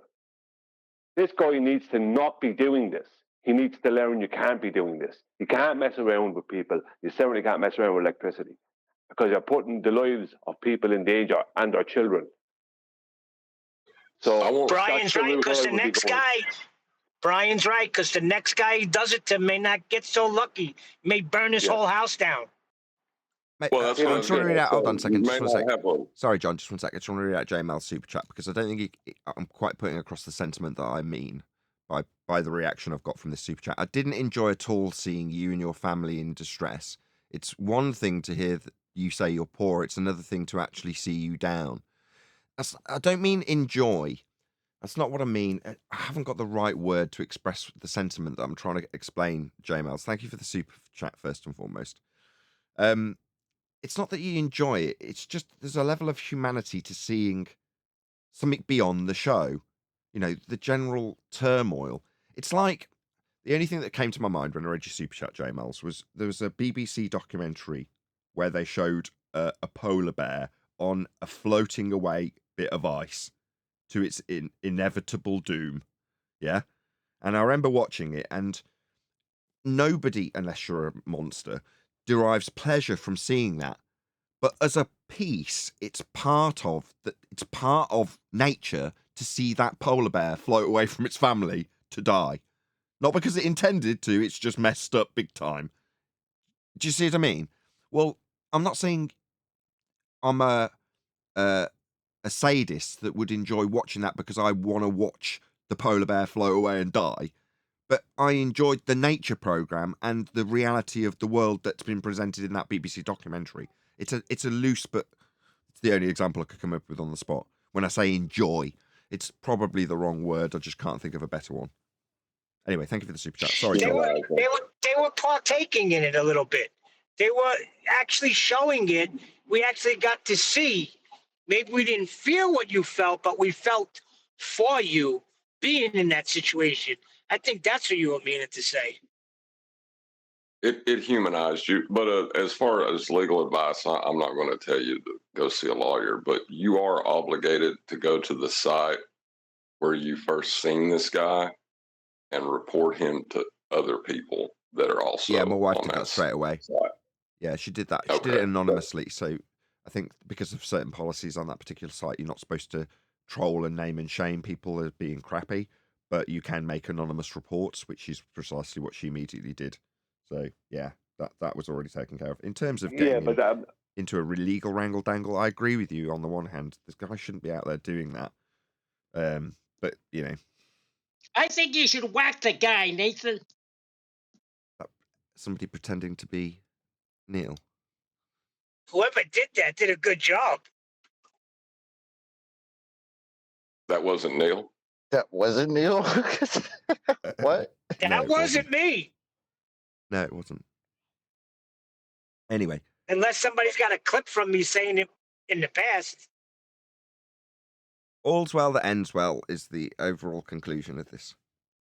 This guy needs to not be doing this. He needs to learn you can't be doing this. You can't mess around with people. You certainly can't mess around with electricity because you're putting the lives of people in danger and their children. So Brian's right, because the next guy, Brian's right, because the next guy who does it to may not get so lucky. May burn his whole house down. Mate, Well, that's I what I just was want to read gonna out. Hold say. on a second. You Just may one not sec. have a- Sorry, John. Just one second. I just want to read out JML's super chat because I don't think I'm quite putting across the sentiment that I mean by the reaction I've got from this super chat. I didn't enjoy at all seeing you and your family in distress. It's one thing to hear that you say you're poor. It's another thing to actually see you down. I don't mean enjoy. That's not what I mean. I haven't got the right word to express the sentiment that I'm trying to explain, JMLs. Thank you for the super chat, first and foremost. It's not that you enjoy it. It's just there's a level of humanity to seeing something beyond the show. You know, the general turmoil. It's like the only thing that came to my mind when I read your super chat, JMLs, was there was a BBC documentary where they showed a polar bear on a floating away bit of ice to its inevitable doom. Yeah. And I remember watching it, and nobody, unless you're a monster, derives pleasure from seeing that. But as a piece, it's part of nature to see that polar bear float away from its family to die. Not because it intended to, it's just messed up big time. Do you see what I mean? Well, I'm not saying I'm a sadist that would enjoy watching that because I want to watch the polar bear float away and die. But I enjoyed the nature program and the reality of the world that's been presented in that BBC documentary. It's a loose, but it's the only example I could come up with on the spot. When I say enjoy, it's probably the wrong word. I just can't think of a better one. Anyway, thank you for the super chat. Sorry, John. They were partaking in it a little bit. They were actually showing it. We actually got to see. Maybe we didn't feel what you felt, but we felt for you being in that situation. I think that's what you were meaning to say. It humanized you. But as far as legal advice, I'm not going to tell you to go see a lawyer, but you are obligated to go to the site where you first seen this guy and report him to other people that are also. Yeah, my wife on did that straight away. site. Yeah, she did that. She did it anonymously. So I think because of certain policies on that particular site, you're not supposed to troll and name and shame people as being crappy, but you can make anonymous reports, which is precisely what she immediately did. So yeah, that was already taken care of. In terms of getting into a legal wrangle dangle, I agree with you on the one hand. This guy shouldn't be out there doing that. But you know, I think you should whack the guy, Nathan. somebody pretending to be Neil. Whoever did that did a good job. That wasn't Neil. That wasn't Neil. What? That wasn't me. No, it wasn't. Anyway. Unless somebody's got a clip from me saying it in the past. All's well that ends well is the overall conclusion of this.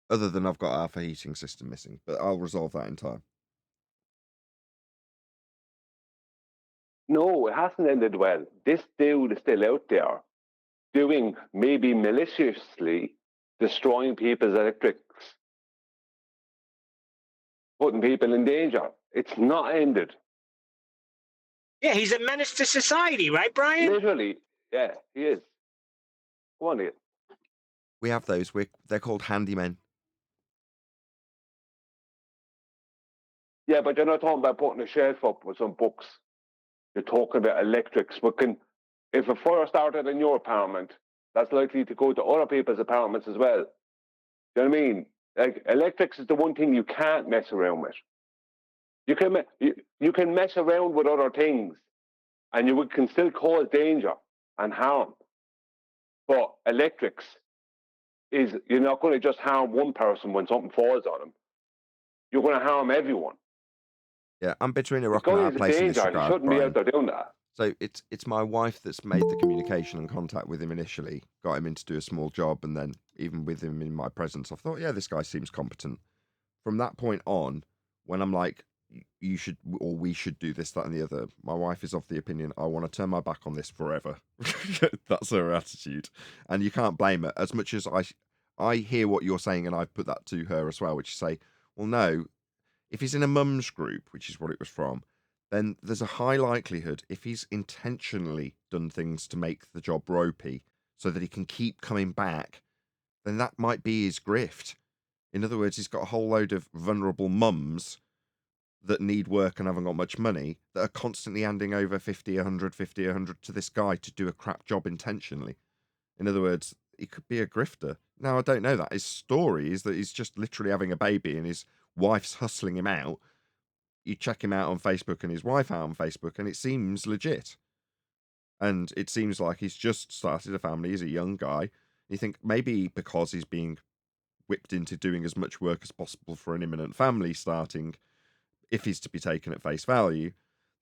Other than I've got half a heating system missing, but I'll resolve that in time. No, it hasn't ended well. This dude is still out there doing, maybe maliciously, destroying people's electrics, putting people in danger. It's not ended. Yeah, he's a menace to society, right, Brian? Literally, yeah, he is. Go on, Ian. We have those. They're called handymen. Yeah, but you're not talking about putting a shelf up with some books. You're talking about electrics. But if a fire started in your apartment, that's likely to go to other people's apartments as well. Do you know what I mean? Like, electrics is the one thing you can't mess around with. You can mess around with other things, and you can still cause danger and harm. But electrics is, you're not going to just harm one person when something falls on them. You're going to harm everyone. Yeah, I'm between a The rock and a guy hard is a place in this danger and he regard, shouldn't be Brian. out there doing that. So it's my wife that's made the communication and contact with him initially, got him in to do a small job, and then even with him in my presence, I thought, yeah, this guy seems competent. From that point on, when I'm like, you should or we should do this, that, and the other, my wife is of the opinion I want to turn my back on this forever. That's her attitude, and you can't blame her. As much as I hear what you're saying, and I put that to her as well, which is say, well, no, if he's in a mum's group, which is what it was from, then there's a high likelihood if he's intentionally done things to make the job ropey so that he can keep coming back, then that might be his grift. In other words, he's got a whole load of vulnerable mums that need work and haven't got much money that are constantly handing over 50, 100, 50, 100 to this guy to do a crap job intentionally. In other words, he could be a grifter. Now, I don't know that. His story is that he's just literally having a baby and his wife's hustling him out. You check him out on Facebook and his wife out on Facebook, and it seems legit. And it seems like he's just started a family. He's a young guy. You think maybe because he's being whipped into doing as much work as possible for an imminent family starting, if he's to be taken at face value,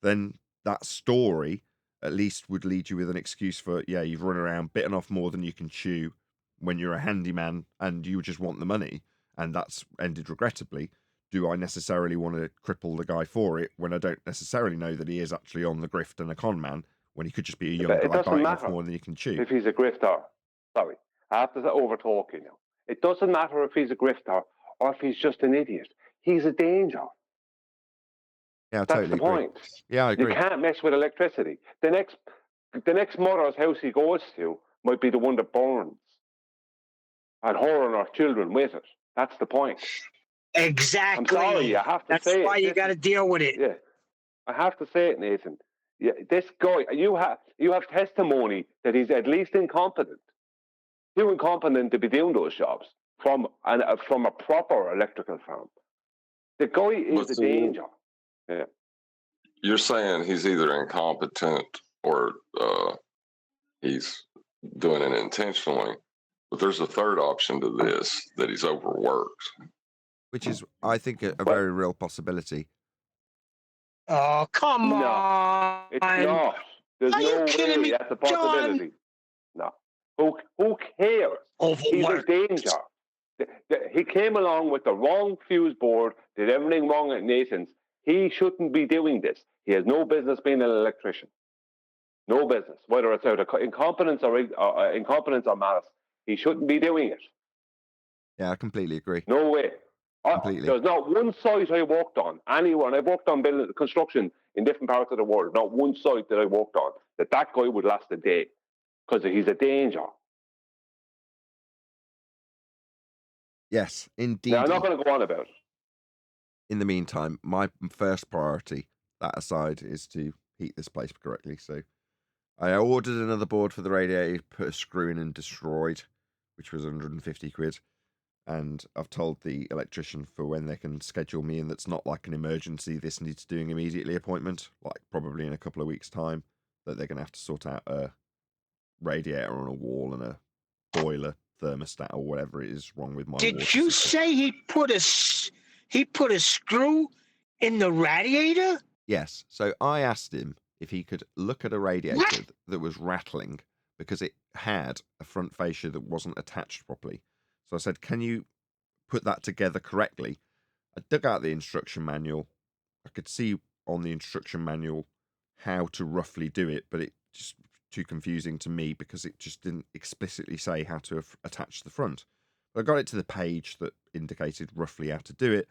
then that story at least would lead you with an excuse for, yeah, you've run around bitten off more than you can chew when you're a handyman and you just want the money, and that's ended regrettably. Do I necessarily want to cripple the guy for it when I don't necessarily know that he is actually on the grift and a con man, when he could just be a young But it guy doesn't biting off matter more than he can chew? if he's a grifter. Sorry, I have to overtalk you now. It doesn't matter if he's a grifter or if he's just an idiot. He's a danger. Yeah, I That's totally the agree. point. Yeah, I You agree. can't mess with electricity. The next mother's house he goes to might be the one that burns, and her and her children with it. That's the point. Exactly. I'm sorry, I have to That's say why it. you got to deal with it. Yeah, I have to say it, Nathan. Yeah, this guy, you have testimony that he's at least incompetent. Too incompetent to be doing those jobs from a proper electrical firm. The guy is a danger. Yeah. You're saying he's either incompetent or he's doing it intentionally. But there's a third option to this, that he's overworked. Which is, I think, a Well- very real possibility. Oh, come No, on. It's not. There's Are you no kidding way me, that's a possibility. No. Who cares? He's a Overworked. danger. He came along with the wrong fuse board, did everything wrong at Nathan's. He shouldn't be doing this. He has no business being an electrician. No business, whether it's out of incompetence or malice. He shouldn't be doing it. Yeah, I completely agree. No way. Completely. There's not one site I worked on anywhere, and I've worked on building construction in different parts of the world. Not one site that I worked on that guy would last a day, because he's a danger. Yes, indeed. Now, I'm not going to go on about it. In the meantime, my first priority, that aside, is to heat this place correctly. So I ordered another board for the radiator, put a screw in and destroyed, which was 150 quid. And I've told the electrician for when they can schedule me in, that's not like an emergency, this needs doing immediately appointment, like probably in a couple of weeks' time, that they're going to have to sort out a radiator on a wall and a boiler thermostat or whatever it is wrong with my water Did you system. say he put a screw in the radiator? Yes. So I asked him if he could look at a radiator that was rattling because it had a front fascia that wasn't attached properly. So I said, can you put that together correctly? I dug out the instruction manual. I could see on the instruction manual how to roughly do it, but it just too confusing to me because it just didn't explicitly say how to attach the front. But I got it to the page that indicated roughly how to do it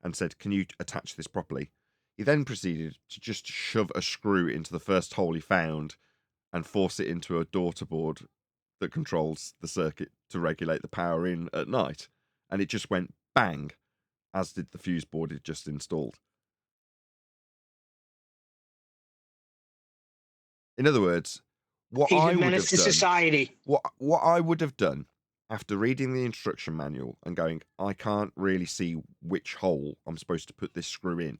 and said, can you attach this properly? He then proceeded to just shove a screw into the first hole he found and force it into a daughter board that controls the circuit to regulate the power in at night. And it just went bang, as did the fuse board it just installed. In other words, what He's I a would have menace to done, society. what I would have done after reading the instruction manual and going, I can't really see which hole I'm supposed to put this screw in.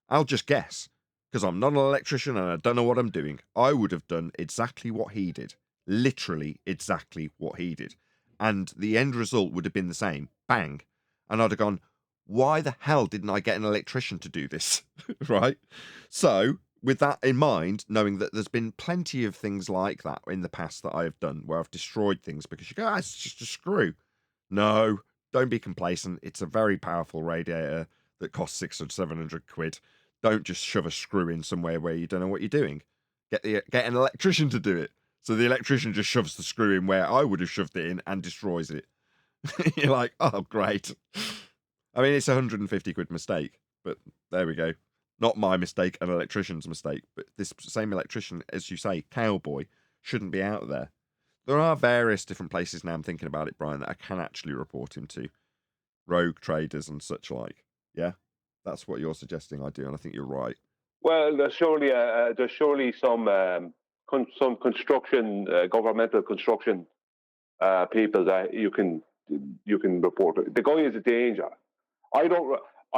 I'll just guess, because I'm not an electrician and I don't know what I'm doing. I would have done exactly what he did. Literally exactly what he did. And the end result would have been the same. Bang. And I'd have gone, why the hell didn't I get an electrician to do this? Right? So, with that in mind, knowing that there's been plenty of things like that in the past that I've done where I've destroyed things because you go, it's just a screw. No, don't be complacent. It's a very powerful radiator that costs 600, 700 quid. Don't just shove a screw in somewhere where you don't know what you're doing. Get an electrician to do it. So the electrician just shoves the screw in where I would have shoved it in and destroys it. You're like, oh, great. I mean, it's a 150 quid mistake, but there we go. Not my mistake, an electrician's mistake. But this same electrician, as you say, cowboy, shouldn't be out there. There are various different places now I'm thinking about it, Brian, that I can actually report him to. Rogue traders and such like. Yeah? That's what you're suggesting I do, and I think you're right. Well, there's surely some construction, governmental construction people that you can report. The guy is a danger. I'm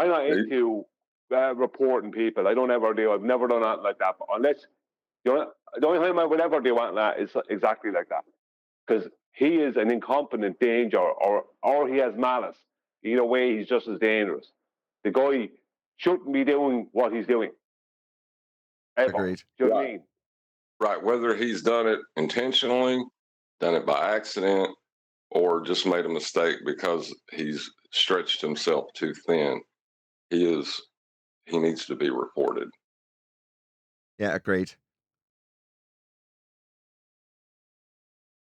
not into reporting people. I don't ever do. I've never done that like that. But unless the only time I will ever do that is exactly like that, because he is an incompetent danger, or he has malice. Either way, he's just as dangerous. The guy shouldn't be doing what he's doing. Ever. Agreed. Do you know what I mean? Right. Whether he's done it intentionally, done it by accident, or just made a mistake because he's stretched himself too thin, he needs to be reported. Yeah, agreed.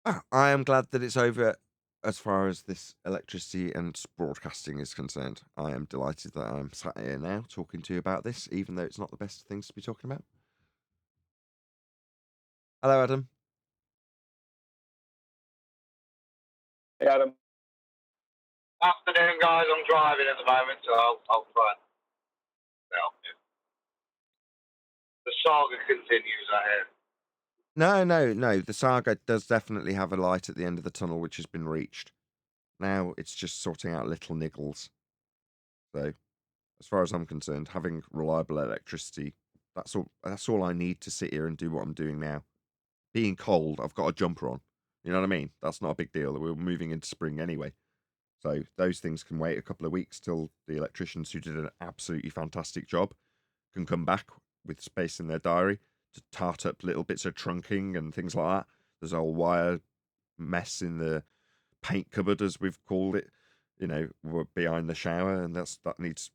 I am glad that it's over as far as this electricity and broadcasting is concerned. I am delighted that I'm sat here now talking to you about this, even though it's not the best things to be talking about. Hello, Adam. Hey, Adam. Afternoon, guys. I'm driving at the moment, so I'll try and help you. The saga continues, I hear. No. The saga does definitely have a light at the end of the tunnel, which has been reached. Now it's just sorting out little niggles. So, as far as I'm concerned, having reliable electricity, that's all I need to sit here and do what I'm doing now. Being cold, I've got a jumper on. You know what I mean? That's not a big deal. We're moving into spring anyway. So those things can wait a couple of weeks till the electricians who did an absolutely fantastic job can come back with space in their diary to tart up little bits of trunking and things like that. There's a whole wire mess in the paint cupboard, as we've called it, we're behind the shower, and that needs,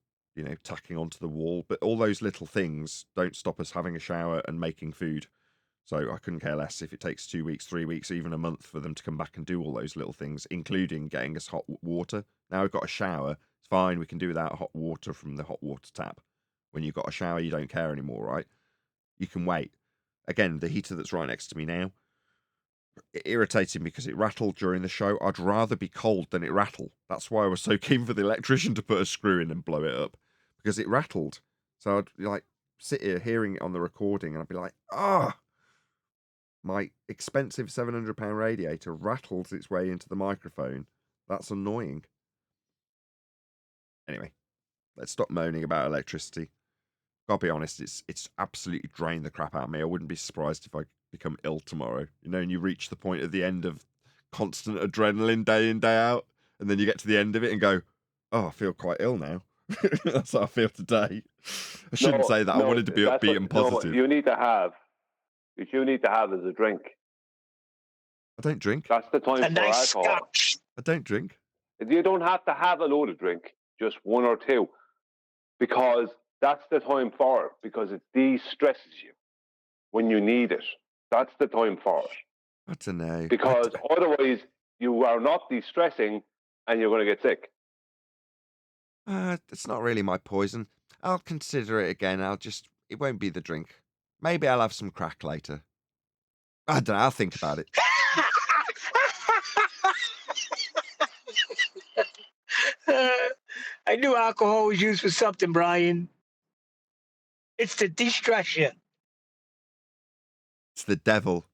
tacking onto the wall. But all those little things don't stop us having a shower and making food. So I couldn't care less if it takes 2 weeks, 3 weeks, even a month for them to come back and do all those little things, including getting us hot water. Now we've got a shower. It's fine. We can do without hot water from the hot water tap. When you've got a shower, you don't care anymore, right? You can wait. Again, the heater that's right next to me now, it irritated me because it rattled during the show. I'd rather be cold than it rattle. That's why I was so keen for the electrician to put a screw in and blow it up, because it rattled. So I'd sit here hearing it on the recording, and I'd be like, my expensive £700 radiator rattles its way into the microphone. That's annoying. Anyway, let's stop moaning about electricity. Gotta be honest, it's absolutely drained the crap out of me. I wouldn't be surprised if I become ill tomorrow. And you reach the point at the end of constant adrenaline day in, day out, and then you get to the end of it and go, oh, I feel quite ill now. That's how I feel today. I shouldn't say that. I wanted to be upbeat and positive. What you need to have is a drink. I don't drink. That's the time for alcohol. Scotch. I don't drink. You don't have to have a load of drink, just one or two, because that's the time for it, because it de-stresses you when you need it. That's the time for it. I don't know. Because otherwise you are not de-stressing and you're going to get sick. It's not really my poison. I'll consider it again. It won't be the drink. Maybe I'll have some crack later. I don't know. I'll think about it. I knew alcohol was used for something, Brian. It's to de-stress you. It's the devil.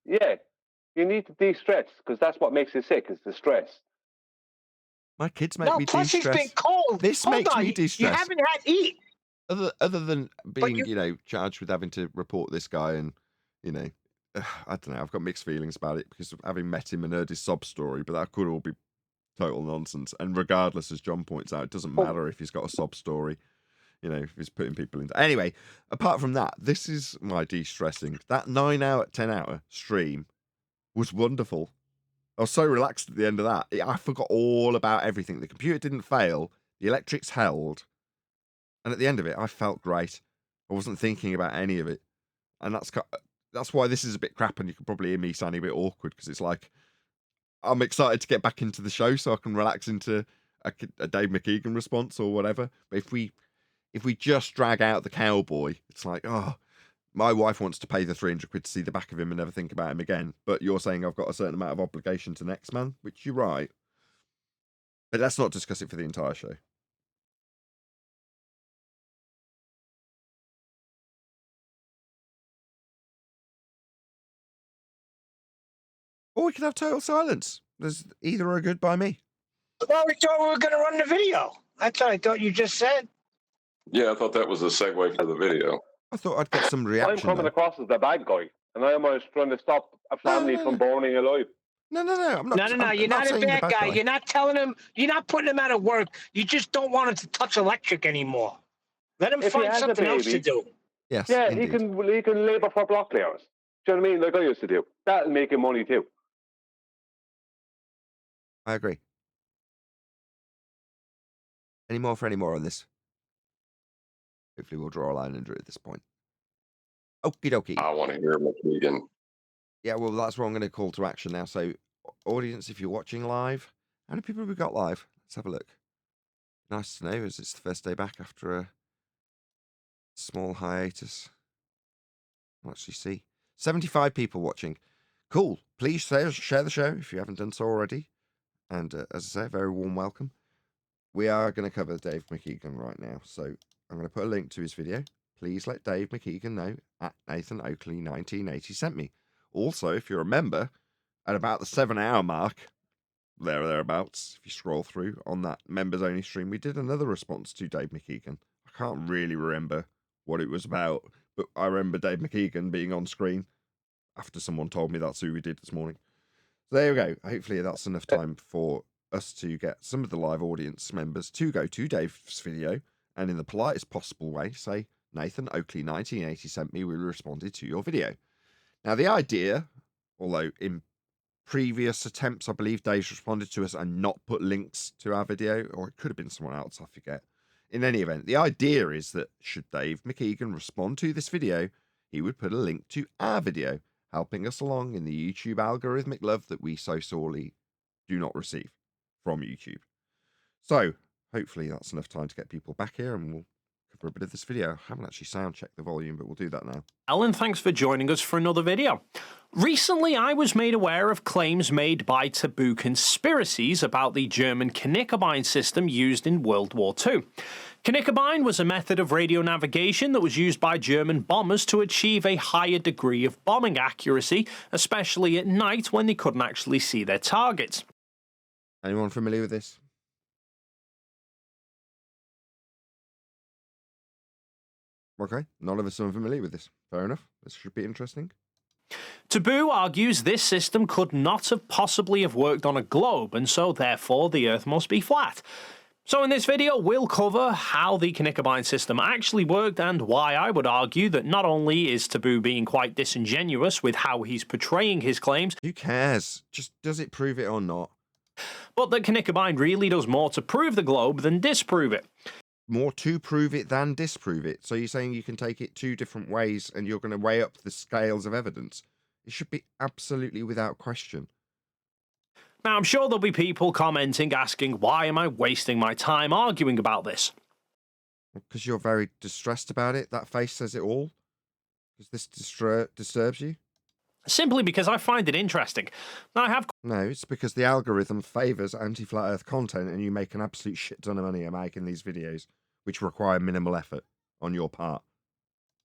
Yeah, you need to de-stress, because that's what makes you sick, is the stress. My kids make me plus de-stress. it's been cold. This Hold makes on, me de-stress. You haven't had eat. Other than being, charged with having to report this guy, and, I don't know. I've got mixed feelings about it because of having met him and heard his sob story, but that could all be total nonsense. And regardless, as John points out, it doesn't matter if he's got a sob story, you know, if he's putting people into. Anyway, apart from that, this is my de-stressing. That 9-hour, 10-hour stream was wonderful. I was so relaxed at the end of that. I forgot all about everything. The computer didn't fail. The electrics held. And at the end of it, I felt great. I wasn't thinking about any of it. And that's why this is a bit crap, and you can probably hear me sounding a bit awkward, because it's like I'm excited to get back into the show so I can relax into a Dave McKeegan response or whatever. But if we just drag out the cowboy, it's like, oh, my wife wants to pay the 300 quid to see the back of him and never think about him again. But you're saying I've got a certain amount of obligation to next man, which you're right. But let's not discuss it for the entire show. Or we could have total silence. There's either are good by me. Well, we thought we were going to run the video. That's what I thought you just said. Yeah, I thought that was a segue for the video. I thought I'd get some reaction. I'm coming across as the bad guy, and I'm almost trying to stop a family from burning alive. No, I'm not. No. You're not a bad guy. You're not telling him. You're not putting him out of work. You just don't want him to touch electric anymore. Let him find something else to do. Yes. Yeah, indeed. he can labour for block layers. Do you know what I mean? Like I used to do. That'll make him money too. I agree. Any more on this? Hopefully we'll draw a line under it at this point. Okie dokie. I want to hear McKeegan. Yeah, well, that's what I'm going to call to action now. So, audience, if you're watching live, how many people have we got live? Let's have a look. Nice to know, as it's the first day back after a small hiatus. I'll actually see. 75 people watching. Cool. Please share the show if you haven't done so already. And as I say, a very warm welcome. We are going to cover Dave McKeegan right now. So I'm going to put a link to his video. Please let Dave McKeegan know at Nathan Oakley 1980 sent me. Also, if you remember, at about the 7-hour mark, there or thereabouts, if you scroll through on that members-only stream, we did another response to Dave McKeegan. I can't really remember what it was about, but I remember Dave McKeegan being on screen after someone told me that's who we did this morning. So there we go. Hopefully that's enough time for us to get some of the live audience members to go to Dave's video and in the politest possible way say, Nathan Oakley 1980 sent me, we responded to your video. Now the idea, although in previous attempts I believe Dave's responded to us and not put links to our video, or it could have been someone else, I forget. In any event, the idea is that should Dave McKeegan respond to this video, he would put a link to our video, helping us along in the YouTube algorithmic love that we so sorely do not receive from YouTube. So, hopefully that's enough time to get people back here, and we'll cover a bit of this video. I haven't actually sound checked the volume, but we'll do that now. Alan, thanks for joining us for another video. Recently, I was made aware of claims made by taboo conspiracies about the German Knickerbein system used in World War II. Knickerbein was a method of radio navigation that was used by German bombers to achieve a higher degree of bombing accuracy, especially at night when they couldn't actually see their targets. Anyone familiar with this? Okay, none of us are familiar with this. Fair enough. This should be interesting. Taboo argues this system could not have possibly have worked on a globe, and so therefore the Earth must be flat. So in this video, we'll cover how the Knickerbein system actually worked and why I would argue that not only is Taboo being quite disingenuous with how he's portraying his claims, who cares? Just does it prove it or not? But that Knickerbein really does more to prove the globe than disprove it. More to prove it than disprove it. So you're saying you can take it two different ways and you're going to weigh up the scales of evidence. It should be absolutely without question. Now, I'm sure there'll be people commenting, asking, why am I wasting my time arguing about this? Because you're very distressed about it. That face says it all. Because this disturbs you. Simply because I find it interesting. No, it's because the algorithm favours anti-flat earth content and you make an absolute shit ton of money at making these videos, which require minimal effort on your part.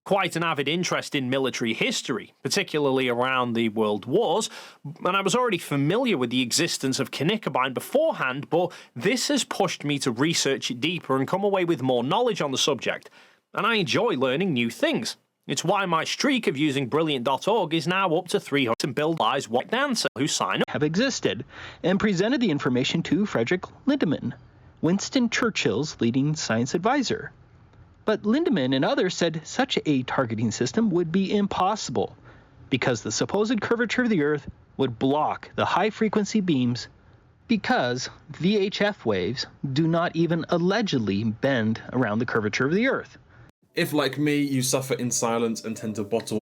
Quite an avid interest in military history, particularly around the World Wars, and I was already familiar with the existence of Knickerbein beforehand, but this has pushed me to research it deeper and come away with more knowledge on the subject, and I enjoy learning new things. It's why my streak of using Brilliant.org is now up to 300 and Bill buys what answer who sign up. Have existed, and presented the information to Frederick Lindemann, Winston Churchill's leading science advisor. But Lindemann and others said such a targeting system would be impossible because the supposed curvature of the Earth would block the high-frequency beams because VHF waves do not even allegedly bend around the curvature of the Earth. If, like me, you suffer in silence and tend to bottle.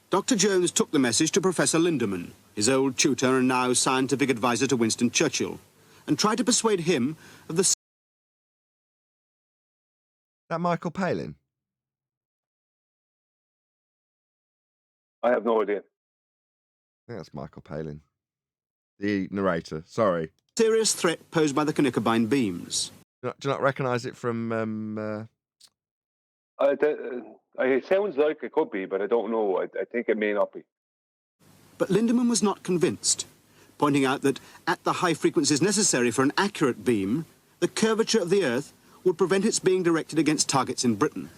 Dr. Jones took the message to Professor Lindemann, his old tutor and now scientific advisor to Winston Churchill, and tried to persuade him of the... That Michael Palin? I have no idea. I think that's Michael Palin. The narrator, sorry. serious threat posed by the Knickerbein beams. Do you not recognise it from... It sounds like it could be, but I don't know. I think it may not be. But Lindemann was not convinced, pointing out that at the high frequencies necessary for an accurate beam, the curvature of the Earth would prevent its being directed against targets in Britain.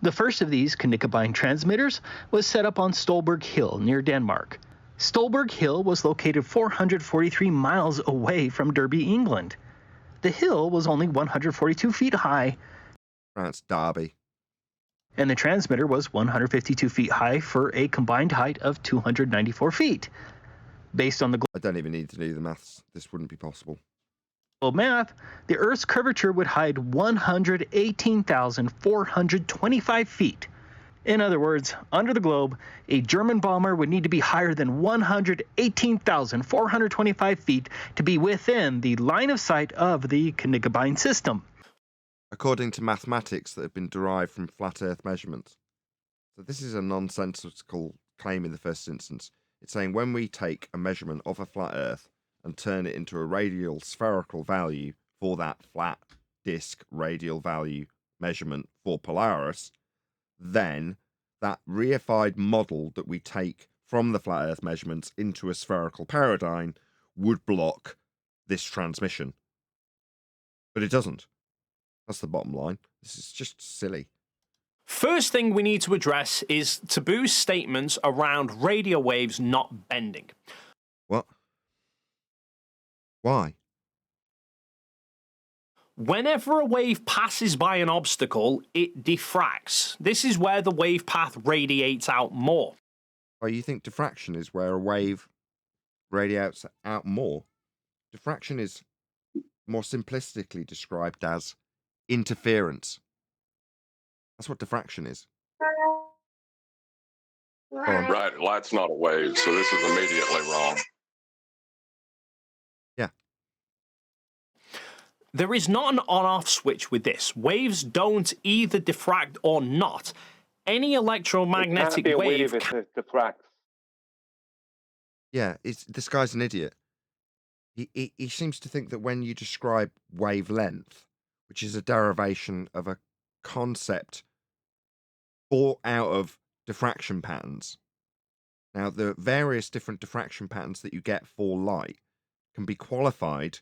The first of these Knickerbein transmitters was set up on Stolberg Hill near Denmark. Stolberg Hill was located 443 miles away from Derby, England. The hill was only 142 feet high. That's Derby. And the transmitter was 152 feet high for a combined height of 294 feet. Based on the I don't even need to do the maths. This wouldn't be possible. global math, the Earth's curvature would hide 118,425 feet. In other words, under the globe, a German bomber would need to be higher than 118,425 feet to be within the line of sight of the Knickerbein system. According to mathematics that have been derived from flat Earth measurements. So this is a nonsensical claim in the first instance. It's saying when we take a measurement of a flat Earth and turn it into a radial spherical value for that flat disk radial value measurement for Polaris, then that reified model that we take from the flat Earth measurements into a spherical paradigm would block this transmission. But it doesn't. That's the bottom line. This is just silly. First thing we need to address is Taboo's statements around radio waves not bending. What? Why? Whenever a wave passes by an obstacle, it diffracts. This is where the wave path radiates out more. Oh, you think diffraction is where a wave radiates out more? Diffraction is more simplistically described as interference. That's what diffraction is. Right, light's not a wave, so this is immediately wrong. Yeah. There is not an on-off switch with this. Waves don't either diffract or not. Any electromagnetic it can't be a wave if it diffracts. Yeah, this guy's an idiot. He seems to think that when you describe wavelength, which is a derivation of a concept brought out of diffraction patterns. Now, the various different diffraction patterns that you get for light can be qualified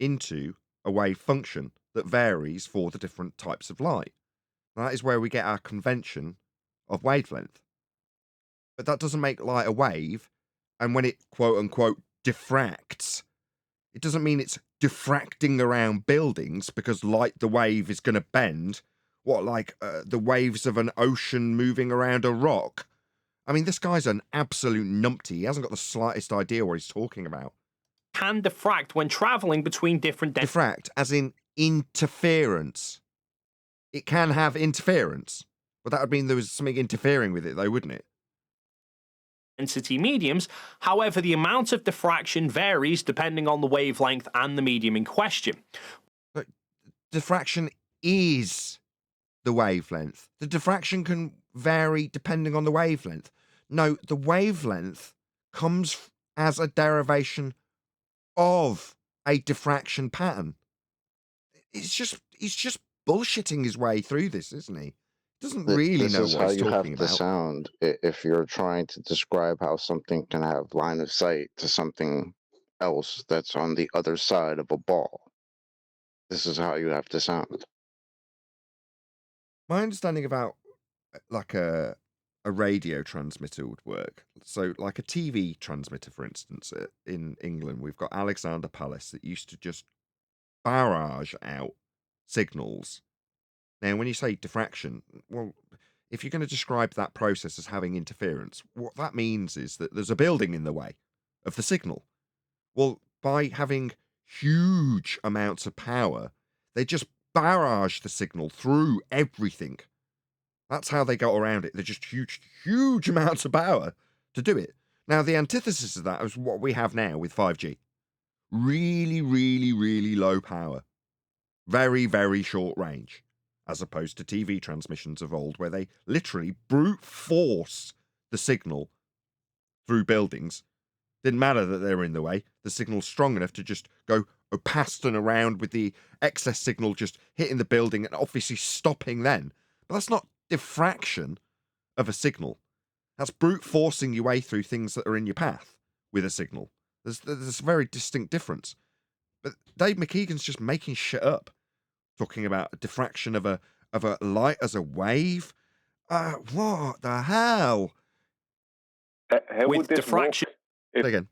into a wave function that varies for the different types of light. That is where we get our convention of wavelength. But that doesn't make light a wave, and when it quote-unquote diffracts, it doesn't mean it's diffracting around buildings because light, the wave, is going to bend. What, like the waves of an ocean moving around a rock? I mean, this guy's an absolute numpty. He hasn't got the slightest idea what he's talking about. Can diffract when traveling between different diffract, as in interference. It can have interference, but that would mean there was something interfering with it, though, wouldn't it? Density mediums. However, the amount of diffraction varies depending on the wavelength and the medium in question. But diffraction is the wavelength. The diffraction can vary depending on the wavelength. No, the wavelength comes as a derivation of a diffraction pattern. He's just bullshitting his way through this, isn't he? He doesn't really know what he's talking about. This is how you have to sound if you're trying to describe how something can have line of sight to something else that's on the other side of a ball. This is how you have to sound. My understanding about like a radio transmitter would work. So, like a TV transmitter, for instance, in England, we've got Alexander Palace that used to just barrage out signals. Now, when you say diffraction, well, if you're going to describe that process as having interference, what that means is that there's a building in the way of the signal. Well, by having huge amounts of power, they just barrage the signal through everything. That's how they got around it. They're just huge amounts of power to do it. Now, the antithesis of that is what we have now with 5G. Really, really, really low power. Very, very short range. As opposed to TV transmissions of old, where they literally brute force the signal through buildings. Didn't matter that they were in the way. The signal's strong enough to just go past and around with the excess signal just hitting the building and obviously stopping then. But that's not diffraction of a signal. That's brute forcing your way through things that are in your path with a signal. There's a very distinct difference. But Dave McKeegan's just making shit up, talking about diffraction of a light as a wave. What the hell? How With would this diffraction. work if, Again.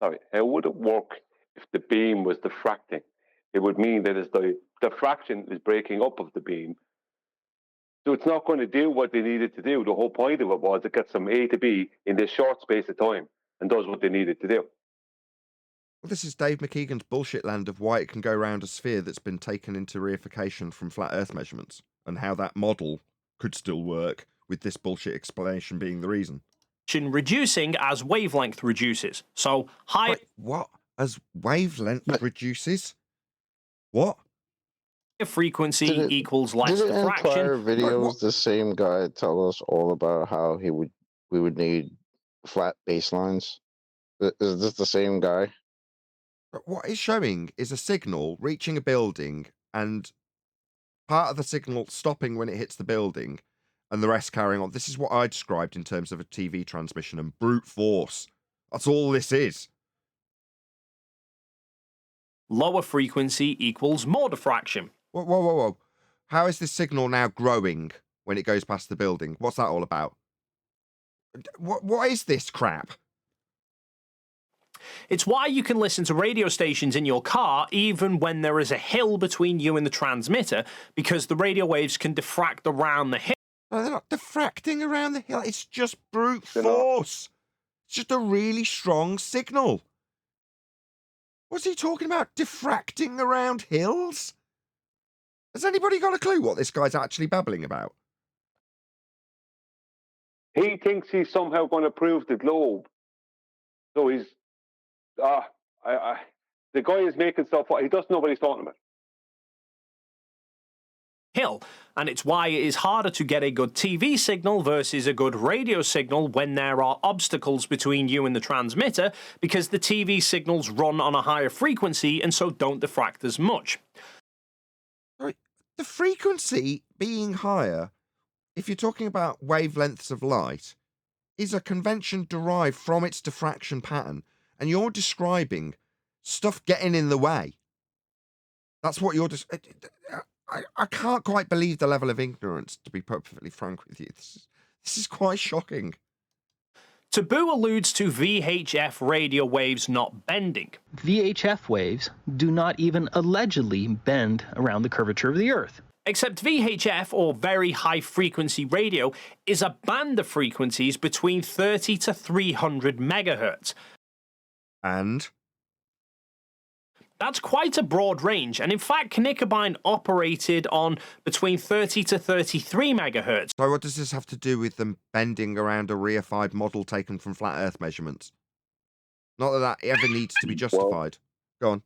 Sorry, how would it work if the beam was diffracting? It would mean that as the diffraction is breaking up of the beam, so it's not going to do what they needed to do. The whole point of it was it gets from A to B in this short space of time and does what they needed to do. Well, this is Dave McKeegan's bullshit land of why it can go around a sphere that's been taken into reification from flat Earth measurements, and how that model could still work with this bullshit explanation being the reason. Reducing as wavelength reduces. So high. Wait, what? As wavelength reduces? What? Frequency equals less Did in diffraction. prior videos the same guy tell us all about how we would need flat baselines? Is this the same guy? But what it's showing is a signal reaching a building and part of the signal stopping when it hits the building and the rest carrying on. This is what I described in terms of a TV transmission and brute force. That's all this is. Lower frequency equals more diffraction. Whoa. How is this signal now growing when it goes past the building? What's that all about? What is this crap? It's why you can listen to radio stations in your car even when there is a hill between you and the transmitter, because the radio waves can diffract around the hill. No, they're not diffracting around the hill. It's just brute force. It's just a really strong signal. What's he talking about? Diffracting around hills? Has anybody got a clue what this guy's actually babbling about? He thinks he's somehow going to prove the globe. So he's... the guy is making stuff up. He doesn't know what he's talking about. Hill, and it's why it is harder to get a good TV signal versus a good radio signal when there are obstacles between you and the transmitter, because the TV signals run on a higher frequency and so don't diffract as much. Right. The frequency being higher, if you're talking about wavelengths of light, is a convention derived from its diffraction pattern, and you're describing stuff getting in the way. That's what you're I can't quite believe the level of ignorance, to be perfectly frank with you. This is quite shocking. Taboo alludes to VHF radio waves not bending. VHF waves do not even allegedly bend around the curvature of the Earth. Except VHF, or very high frequency radio, is a band of frequencies between 30 to 300 megahertz. And? That's quite a broad range, and in fact, Knickerbein operated on between 30 to 33 megahertz. So what does this have to do with them bending around a reified model taken from flat Earth measurements? Not that that ever needs to be justified. Go on.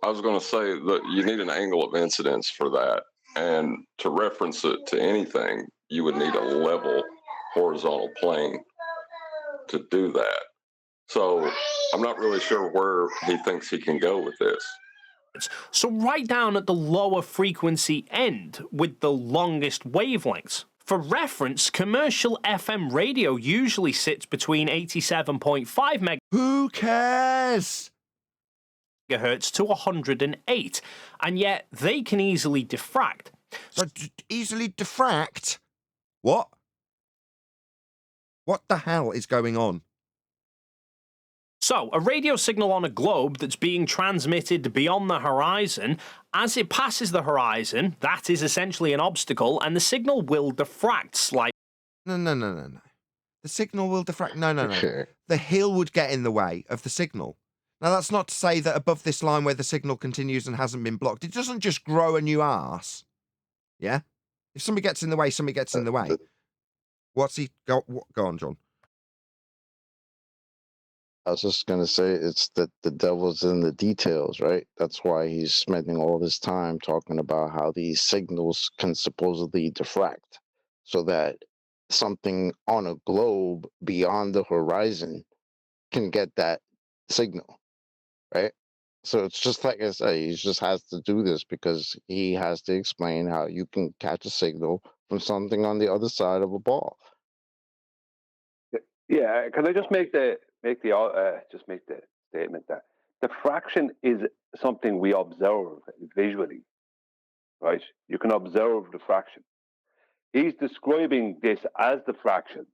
I was going to say that you need an angle of incidence for that. And to reference it to anything, you would need a level horizontal plane to do that. So I'm not really sure where he thinks he can go with this. So right down at the lower frequency end with the longest wavelengths. For reference, commercial FM radio usually sits between 87.5 Who cares? megahertz to 108, and yet they can easily diffract. So easily diffract? What? What the hell is going on? So, a radio signal on a globe that's being transmitted beyond the horizon, as it passes the horizon, that is essentially an obstacle, and the signal will diffract slightly. No. The signal will diffract. No. The hill would get in the way of the signal. Now, that's not to say that above this line where the signal continues and hasn't been blocked, it doesn't just grow a new arse. Yeah? If somebody gets in the way, somebody gets in the way. What's he... Go on, John. I was just gonna say it's that the devil's in the details, right? That's why he's spending all this time talking about how these signals can supposedly diffract, so that something on a globe beyond the horizon can get that signal, right? So it's just like I say, he just has to do this because he has to explain how you can catch a signal from something on the other side of a ball. Yeah, can I just make the statement that diffraction is something we observe visually, right? You can observe diffraction. He's describing this as diffraction,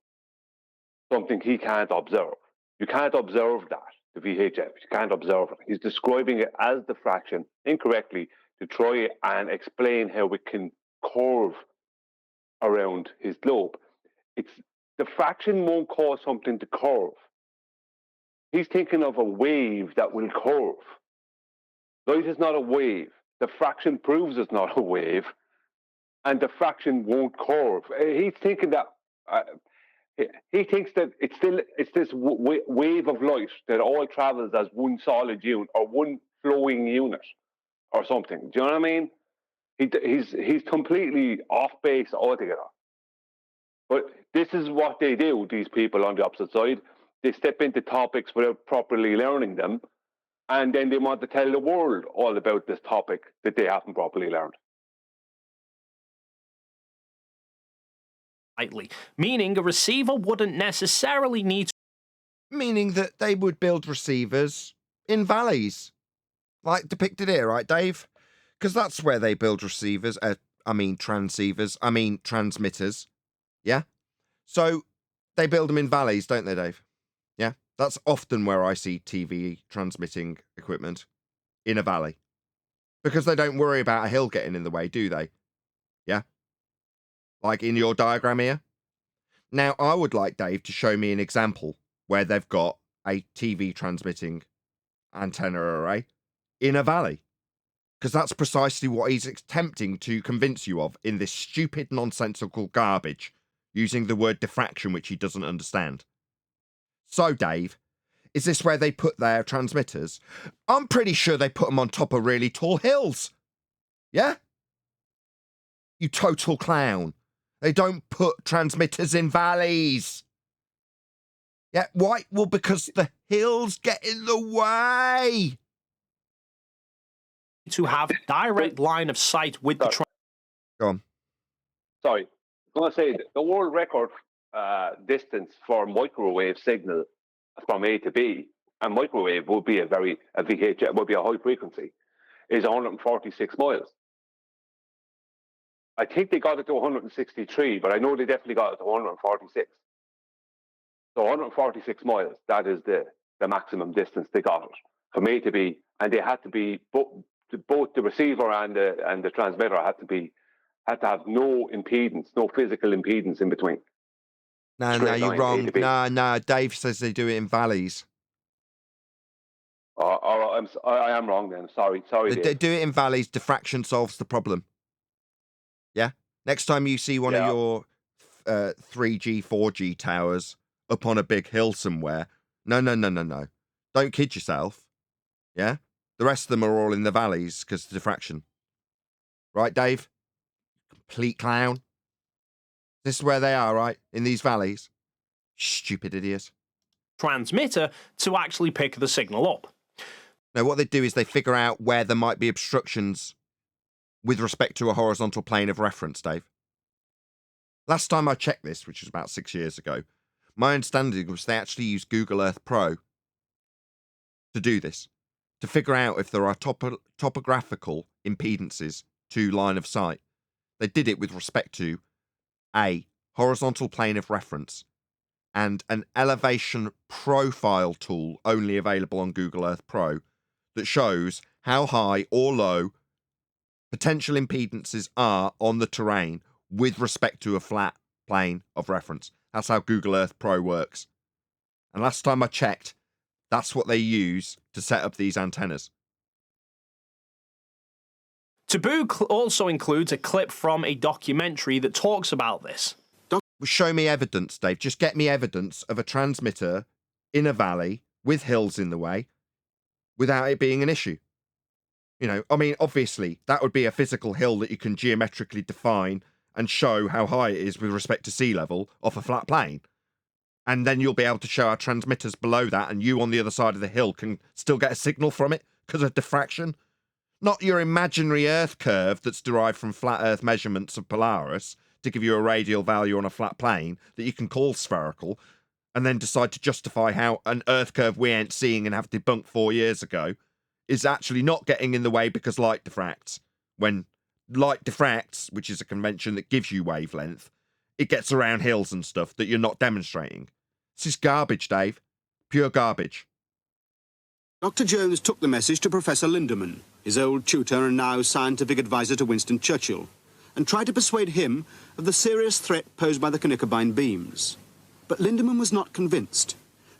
something he can't observe. You can't observe that, the VHF. You can't observe it. He's describing it as diffraction incorrectly to try and explain how it can curve around his globe. Diffraction won't cause something to curve. He's thinking of a wave that will curve. Light is not a wave. Diffraction proves it's not a wave, and diffraction won't curve. He's thinking that he thinks that it's this wave of light that all travels as one solid unit or one flowing unit or something. Do you know what I mean? He's completely off base altogether. But this is what they do, these people on the opposite side. They step into topics without properly learning them, and then they want to tell the world all about this topic that they haven't properly learned. Meaning a receiver wouldn't necessarily need to... Meaning that they would build receivers in valleys, like depicted here, right, Dave? Because that's where they build receivers, transmitters, yeah? So they build them in valleys, don't they, Dave? Yeah? That's often where I see TV transmitting equipment, in a valley. Because they don't worry about a hill getting in the way, do they? Yeah? Like in your diagram here? Now, I would like Dave to show me an example where they've got a TV transmitting antenna array in a valley. Because that's precisely what he's attempting to convince you of in this stupid, nonsensical garbage, using the word diffraction, which he doesn't understand. So, Dave, is this where they put their transmitters? I'm pretty sure they put them on top of really tall hills. Yeah? You total clown. They don't put transmitters in valleys. Yeah, why? Well, because the hills get in the way. To have direct line of sight with the... Go on. Sorry. I was going to say, the world record distance for microwave signal from A to B, and microwave would be VHF, would be a high frequency, is 146 miles. I think they got it to 163, but I know they definitely got it to 146. So 146 miles, that is the maximum distance they got it from A to B, and they had to be both the receiver and the transmitter had to have no impedance, no physical impedance in between. No, you're wrong. No, Dave says they do it in valleys. I am wrong then. Sorry. They do it in valleys. Diffraction solves the problem. Yeah? Next time you see one of your 3G, 4G towers up on a big hill somewhere, no. Don't kid yourself. Yeah? The rest of them are all in the valleys because of diffraction. Right, Dave? Complete clown. This is where they are, right? In these valleys. Stupid idiots. Transmitter to actually pick the signal up. Now, what they do is they figure out where there might be obstructions with respect to a horizontal plane of reference, Dave. Last time I checked this, which was about 6 years ago, my understanding was they actually use Google Earth Pro to do this, to figure out if there are topographical impedances to line of sight. They did it with respect to a horizontal plane of reference and an elevation profile tool only available on Google Earth Pro that shows how high or low potential impedances are on the terrain with respect to a flat plane of reference. That's how Google Earth Pro works. And last time I checked, that's what they use to set up these antennas. Taboo also includes a clip from a documentary that talks about this. Show me evidence, Dave. Just get me evidence of a transmitter in a valley with hills in the way without it being an issue. You know, I mean, obviously, that would be a physical hill that you can geometrically define and show how high it is with respect to sea level off a flat plane. And then you'll be able to show our transmitters below that, and you on the other side of the hill can still get a signal from it because of diffraction. Not your imaginary Earth curve that's derived from flat Earth measurements of Polaris to give you a radial value on a flat plane that you can call spherical, and then decide to justify how an Earth curve we ain't seeing and have debunked 4 years ago is actually not getting in the way because light diffracts. When light diffracts, which is a convention that gives you wavelength, it gets around hills and stuff that you're not demonstrating. This is garbage, Dave. Pure garbage. Dr. Jones took the message to Professor Lindemann, his old tutor and now scientific advisor to Winston Churchill, and tried to persuade him of the serious threat posed by the Knickerbein beams. But Lindemann was not convinced,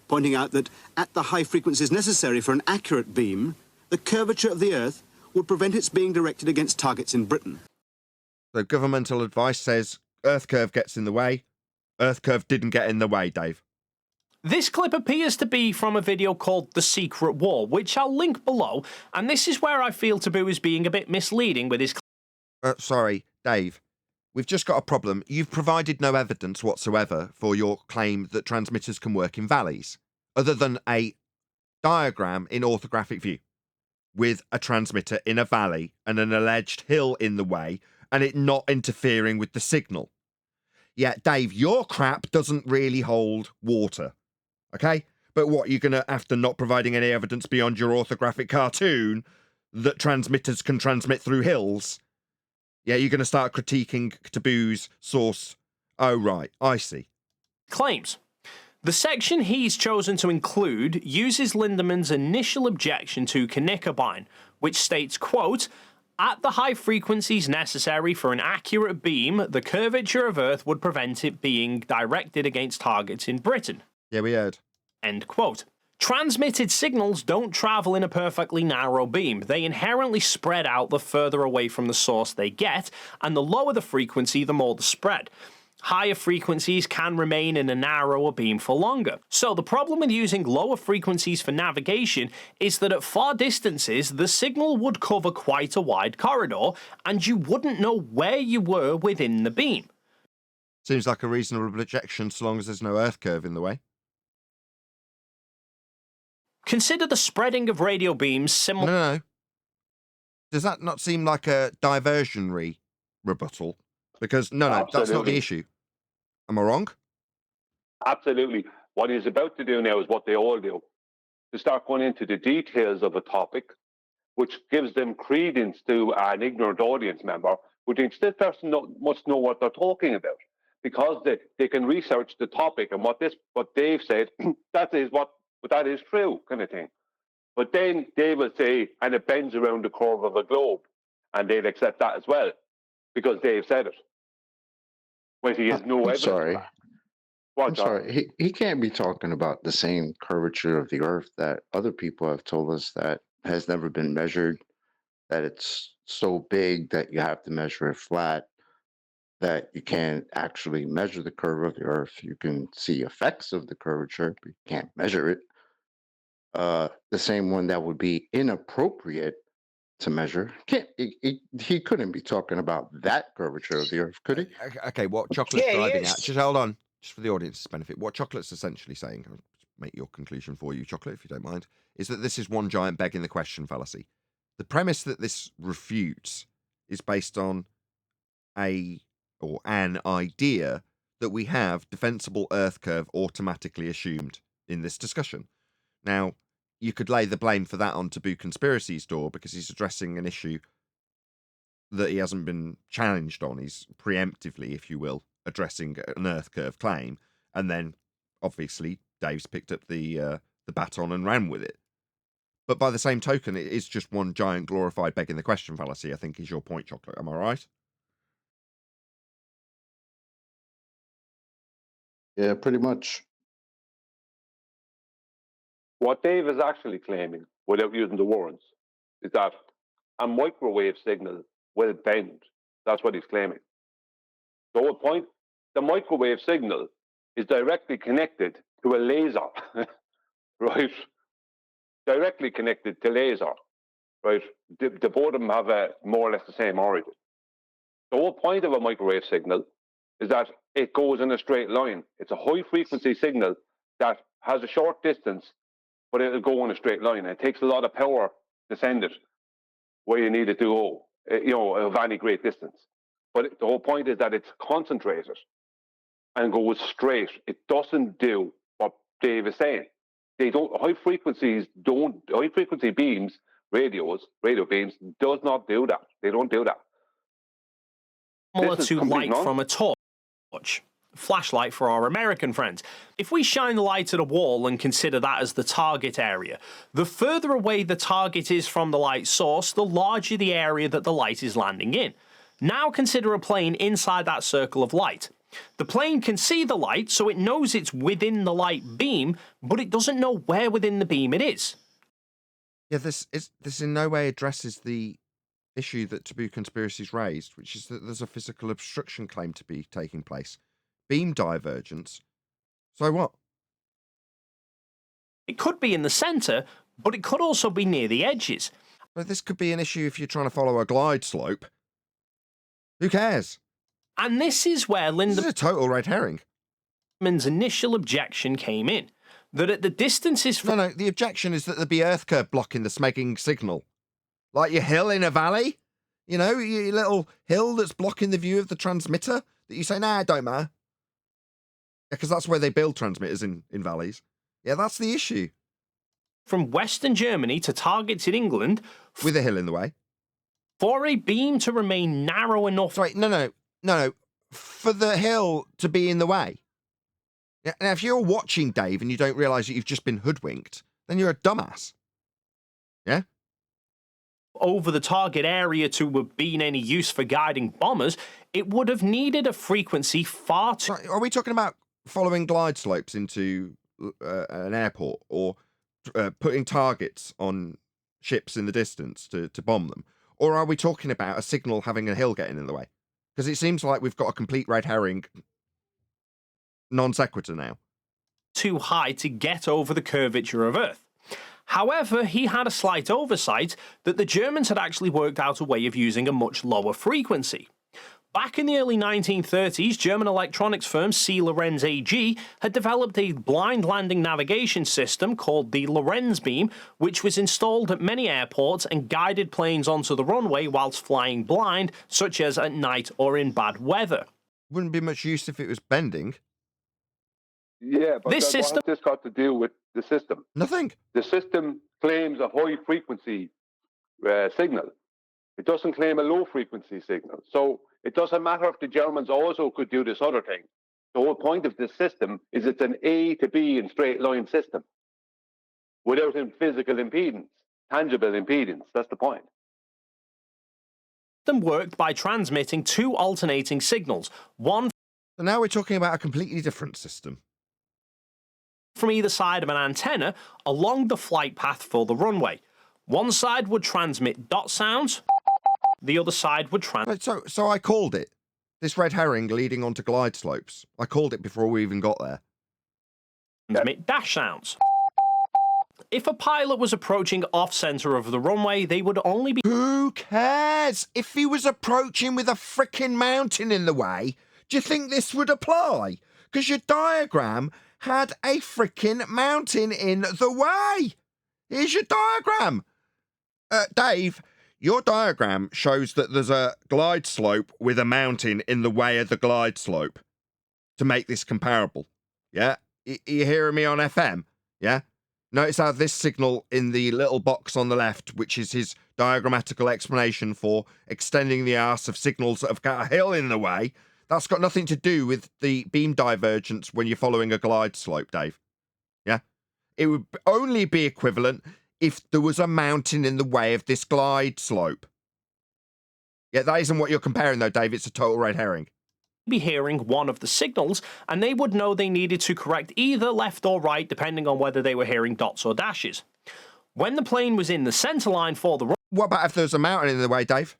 pointing out that at the high frequencies necessary for an accurate beam, the curvature of the Earth would prevent its being directed against targets in Britain. So governmental advice says Earth curve gets in the way. Earth curve didn't get in the way, Dave. This clip appears to be from a video called The Secret War, which I'll link below, and this is where I feel Taboo is being a bit misleading with his Sorry, Dave. We've just got a problem. You've provided no evidence whatsoever for your claim that transmitters can work in valleys, other than a diagram in orthographic view with a transmitter in a valley and an alleged hill in the way and it not interfering with the signal. Yeah, Dave, your crap doesn't really hold water, okay? But what, you're going to, after not providing any evidence beyond your orthographic cartoon that transmitters can transmit through hills, yeah, you're going to start critiquing Taboo's source. Oh, right, I see. Claims. The section he's chosen to include uses Lindemann's initial objection to Knickerbein, which states, quote, "At the high frequencies necessary for an accurate beam, the curvature of Earth would prevent it being directed against targets in Britain." Yeah, we heard. End quote. Transmitted signals don't travel in a perfectly narrow beam. They inherently spread out the further away from the source they get, and the lower the frequency, the more the spread. Higher frequencies can remain in a narrower beam for longer. So the problem with using lower frequencies for navigation is that at far distances, the signal would cover quite a wide corridor, and you wouldn't know where you were within the beam. Seems like a reasonable objection so long as there's no Earth curve in the way. Consider the spreading of radio beams similar... No. Does that not seem like a diversionary rebuttal? Because, no, that's not the Absolutely. issue. Am I wrong? Absolutely. What he's about to do now is what they all do, to start going into the details of a topic, which gives them credence to an ignorant audience member who thinks this person must know what they're talking about, because they can research the topic and what Dave said, that is true, kind of thing. But then they will say, and it bends around the curve of a globe, and they'll accept that as well, because Dave said it. When he has no evidence. Sorry. What, John? Sorry, he can't be talking about the same curvature of the Earth that other people have told us that has never been measured, that it's so big that you have to measure it flat, that you can't actually measure the curve of the Earth. You can see effects of the curvature, but you can't measure it. The same one that would be inappropriate to measure. He couldn't be talking about that curvature of the Earth, could he? Okay, what Chocolate's Yeah, he driving is. at, just hold on, just for the audience's benefit, what Chocolate's essentially saying, I'll make your conclusion for you, Chocolate, if you don't mind, is that this is one giant begging the question fallacy. The premise that this refutes is based on an idea that we have defensible Earth curve automatically assumed in this discussion. Now, you could lay the blame for that on Taboo Conspiracy's door because he's addressing an issue that he hasn't been challenged on. He's preemptively, if you will, addressing an Earth curve claim, and then obviously Dave's picked up the baton and ran with it. But by the same token, it is just one giant glorified begging the question fallacy, I think, is your point, Chocolate. Am I right? Yeah, pretty much. What Dave is actually claiming, without using the words, is that a microwave signal will bend. That's what he's claiming. The whole point, the microwave signal is directly connected to a laser, right? Directly connected to laser, right? The both of them have more or less the same origin. The whole point of a microwave signal is that it goes in a straight line. It's a high frequency signal that has a short distance, but it'll go in a straight line. It takes a lot of power to send it where you need it to go, of any great distance. But the whole point is that it's concentrated and goes straight. It doesn't do what Dave is saying. They don't, high frequency beams, radio beams, does not do that. They don't do that. Similar to light from a torch. Flashlight for our American friends. If we shine the light at a wall and consider that as the target area, the further away the target is from the light source, the larger the area that the light is landing in. Now consider a plane inside that circle of light. The plane can see the light, so it knows it's within the light beam, but it doesn't know where within the beam it is. Yeah, this in no way addresses the issue that Taboo Conspiracies raised, which is that there's a physical obstruction claim to be taking place. Beam divergence. So what? It could be in the centre, but it could also be near the edges. But this could be an issue if you're trying to follow a glide slope. Who cares? And this is where This is a total red herring. Lindeman's initial objection came in, that at the distances from... No, the objection is that there'd be earth curve blocking the smegging signal. Like your hill in a valley. You know, your little hill that's blocking the view of the transmitter that you say, nah, it don't matter. Because that's where they build transmitters in valleys. Yeah, that's the issue. From Western Germany to targets in England... With a hill in the way. For a beam to remain narrow enough... Sorry, no. For the hill to be in the way. Yeah, now, if you're watching Dave and you don't realise that you've just been hoodwinked, then you're a dumbass. Yeah? Over the target area to have been any use for guiding bombers, it would have needed a frequency far too... Sorry, are we talking about following glide slopes into an airport, or putting targets on ships in the distance to bomb them? Or are we talking about a signal having a hill getting in the way? Because it seems like we've got a complete red herring non sequitur now. Too high to get over the curvature of Earth. However, he had a slight oversight that the Germans had actually worked out a way of using a much lower frequency. Back in the early 1930s, German electronics firm C. Lorenz AG had developed a blind landing navigation system called the Lorenz beam, which was installed at many airports and guided planes onto the runway whilst flying blind, such as at night or in bad weather. Wouldn't be much use if it was bending. Yeah, but this system... what has this got to do with the system? Nothing. The system claims a high frequency signal. It doesn't claim a low frequency signal. So it doesn't matter if the Germans also could do this other thing. The whole point of this system is it's an A to B in straight line system without physical impedance, tangible impedance. That's the point. Them worked by transmitting two alternating signals, one... So now we're talking about a completely different system. From either side of an antenna along the flight path for the runway. One side would transmit dot sounds, the other side would So I called it. This red herring leading onto glide slopes. I called it before we even got there. Transmit dash sounds. If a pilot was approaching off-center of the runway, they would only be... Who cares? If he was approaching with a frickin' mountain in the way, do you think this would apply? Because your diagram had a frickin' mountain in the way. Here's your diagram. Dave, your diagram shows that there's a glide slope with a mountain in the way of the glide slope to make this comparable. Yeah? You hearing me on FM? Yeah? Notice how this signal in the little box on the left, which is his diagrammatical explanation for extending the arse of signals that have got a hill in the way. That's got nothing to do with the beam divergence when you're following a glide slope, Dave. Yeah? It would only be equivalent if there was a mountain in the way of this glide slope. Yeah, that isn't what you're comparing, though, Dave. It's a total red herring. Be hearing one of the signals, and they would know they needed to correct either left or right, depending on whether they were hearing dots or dashes. When the plane was in the center line for the... What about if there was a mountain in the way, Dave?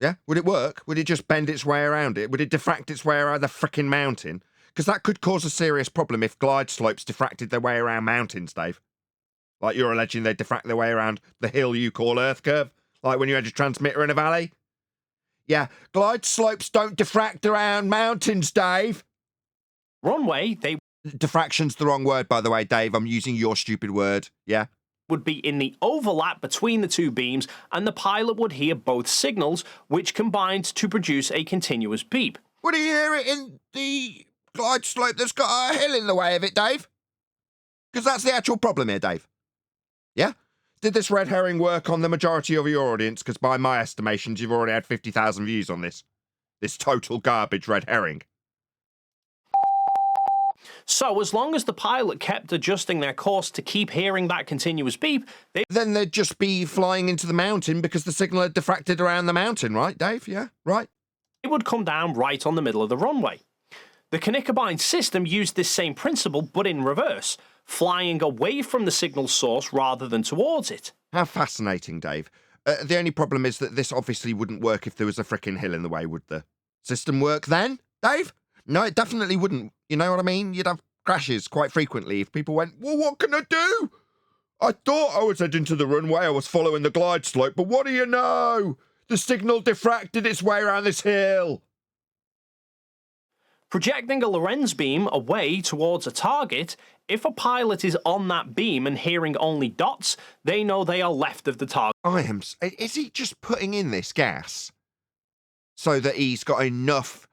Yeah? Would it work? Would it just bend its way around it? Would it diffract its way around the frickin' mountain? Because that could cause a serious problem if glide slopes diffracted their way around mountains, Dave. Like you're alleging they diffract their way around the hill you call Earth curve, like when you had your transmitter in a valley. Yeah, glide slopes don't diffract around mountains, Dave. Runway, they... Diffraction's the wrong word, by the way, Dave. I'm using your stupid word, yeah? Would be in the overlap between the two beams, and the pilot would hear both signals, which combined to produce a continuous beep. Would he hear it in the glide slope that's got a hill in the way of it, Dave? Because that's the actual problem here, Dave. Yeah? Did this red herring work on the majority of your audience? Because by my estimations, you've already had 50,000 views on this. This total garbage red herring. So, as long as the pilot kept adjusting their course to keep hearing that continuous beep, then they'd just be flying into the mountain because the signal had diffracted around the mountain, right, Dave? Yeah, right? It would come down right on the middle of the runway. The Knickerbein system used this same principle, but in reverse, flying away from the signal source rather than towards it. How fascinating, Dave. The only problem is that this obviously wouldn't work if there was a frickin' hill in the way, would the system work then, Dave? No, it definitely wouldn't. You know what I mean? You'd have crashes quite frequently if people went, well, what can I do? I thought I was heading to the runway, I was following the glide slope, but what do you know? The signal diffracted its way around this hill. Projecting a Lorentz beam away towards a target, if a pilot is on that beam and hearing only dots, they know they are left of the target. Is he just putting in this gas so that he's got enough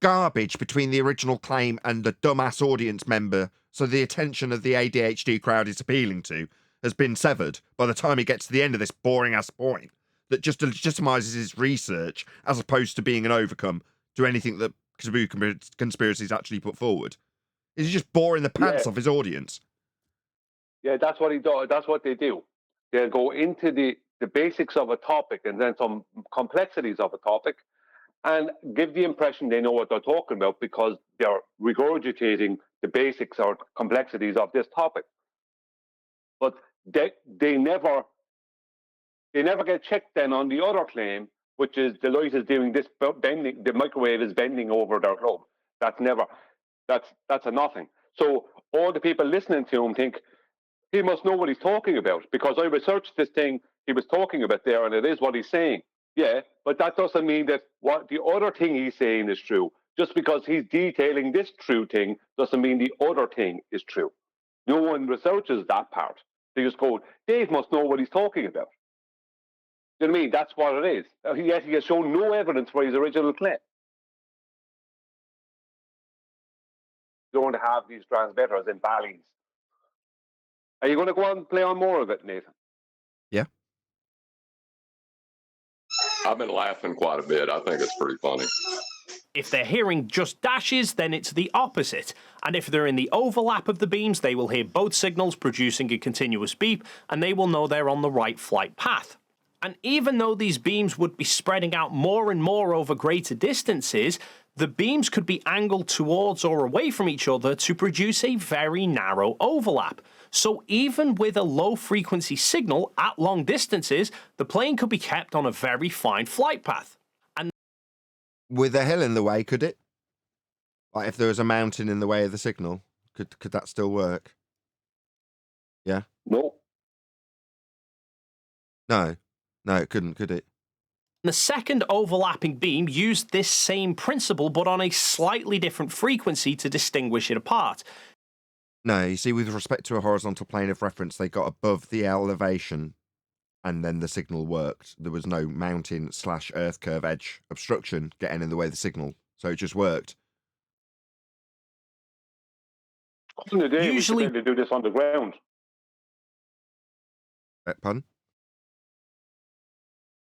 garbage between the original claim and the dumbass audience member so the attention of the ADHD crowd is appealing to has been severed by the time he gets to the end of this boring-ass point that just legitimizes his research as opposed to being an overcome to anything that Taboo Conspiracies actually put forward? Is he just boring the pants off his audience? Yeah, that's what he does. That's what they do. They'll go into the basics of a topic and then some complexities of a topic and give the impression they know what they're talking about because they're regurgitating the basics or complexities of this topic. But they never get checked then on the other claim, which is the light is doing this bending, the microwave is bending over their globe. That's a nothing. So all the people listening to him think he must know what he's talking about because I researched this thing he was talking about there and it is what he's saying. Yeah, but that doesn't mean that what the other thing he's saying is true. Just because he's detailing this true thing doesn't mean the other thing is true. No one researches that part. They just go, Dave must know what he's talking about. You know what I mean? That's what it is. Yet he has shown no evidence for his original claim. You're going to have these transmitters in valleys. Are you going to go on and play on more of it, Nathan? Yeah. I've been laughing quite a bit. I think it's pretty funny. If they're hearing just dashes, then it's the opposite. And if they're in the overlap of the beams, they will hear both signals producing a continuous beep, and they will know they're on the right flight path. And even though these beams would be spreading out more and more over greater distances, the beams could be angled towards or away from each other to produce a very narrow overlap. So even with a low-frequency signal at long distances, the plane could be kept on a very fine flight path. And with a hill in the way, could it? Like if there was a mountain in the way of the signal, could that still work? Yeah? No. No, it couldn't, could it? The second overlapping beam used this same principle, but on a slightly different frequency to distinguish it apart. No, you see, with respect to a horizontal plane of reference, they got above the elevation, and then the signal worked. There was no mountain/earth curve edge obstruction getting in the way of the signal, so it just worked. Usually, they do this on the ground. Pardon?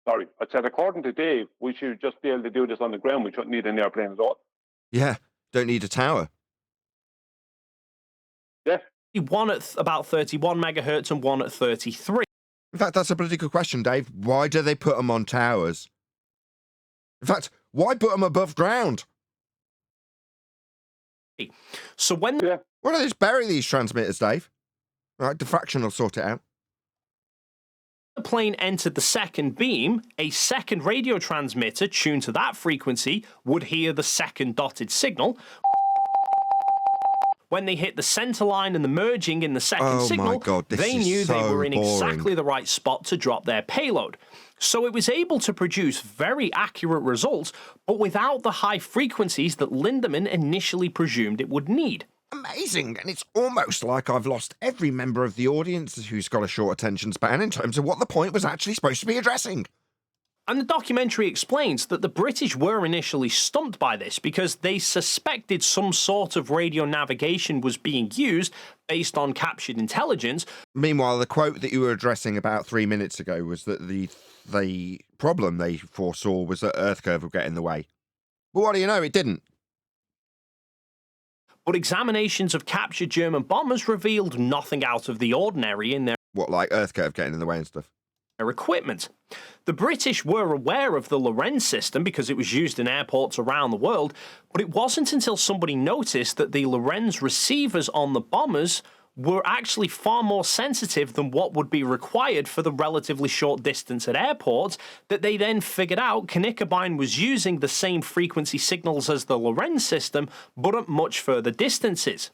Sorry, I said according to Dave, we should just be able to do this on the ground. We shouldn't need an airplane at all. Yeah, don't need a tower. Yeah. One at about 31 megahertz and one at 33. In fact, that's a bloody good question, Dave. Why do they put them on towers? In fact, why put them above ground? So when... Yeah. Why don't they just bury these transmitters, Dave? Right, diffraction will sort it out. The plane entered the second beam, a second radio transmitter tuned to that frequency would hear the second dotted signal. When they hit the center line and the merging in the second signal, they knew they were in exactly the right spot to drop their payload. So it was able to produce very accurate results, but without the high frequencies that Lindemann initially presumed it would need. Amazing, and it's almost like I've lost every member of the audience who's got a short attention span in terms of what the point was actually supposed to be addressing. And the documentary explains that the British were initially stumped by this because they suspected some sort of radio navigation was being used based on captured intelligence. Meanwhile, the quote that you were addressing about 3 minutes ago was that the problem they foresaw was that Earth curve would get in the way. But what do you know, it didn't. But examinations of captured German bombers revealed nothing out of the ordinary in their... What, like Earth curve getting in the way and stuff? ...their equipment. The British were aware of the Lorenz system because it was used in airports around the world, but it wasn't until somebody noticed that the Lorenz receivers on the bombers were actually far more sensitive than what would be required for the relatively short distance at airports that they then figured out Knickerbein was using the same frequency signals as the Lorenz system, but at much further distances.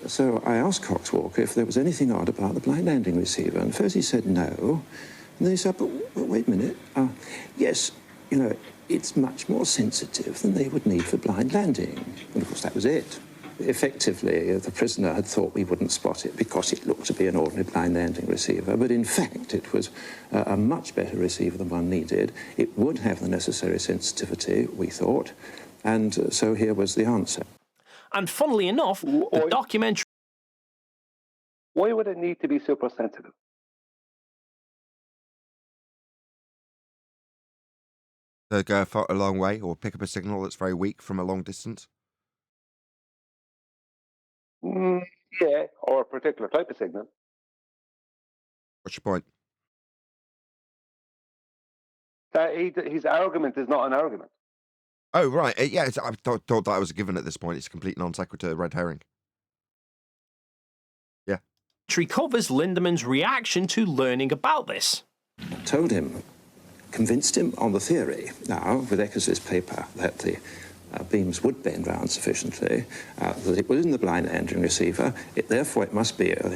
So I asked Coxwalker if there was anything odd about the blind landing receiver, and first he said no, and then he said, but wait a minute, yes, you know, it's much more sensitive than they would need for blind landing. And of course that was it. Effectively, the prisoner had thought we wouldn't spot it because it looked to be an ordinary blind landing receiver, but in fact it was a much better receiver than one needed. It would have the necessary sensitivity, we thought, and so here was the answer. And funnily enough, the documentary... Why would it need to be super sensitive? To go a long way or pick up a signal that's very weak from a long distance? Yeah, or a particular type of signal. What's your point? That his argument is not an argument. Oh, right. Yeah, I thought that was a given at this point. It's a complete non sequitur, red herring. Yeah. Covers Lindemann's reaction to learning about this. Told him, convinced him on the theory, now, with Eckers's paper, that the beams would bend round sufficiently, that it was in the blind landing receiver. Therefore, they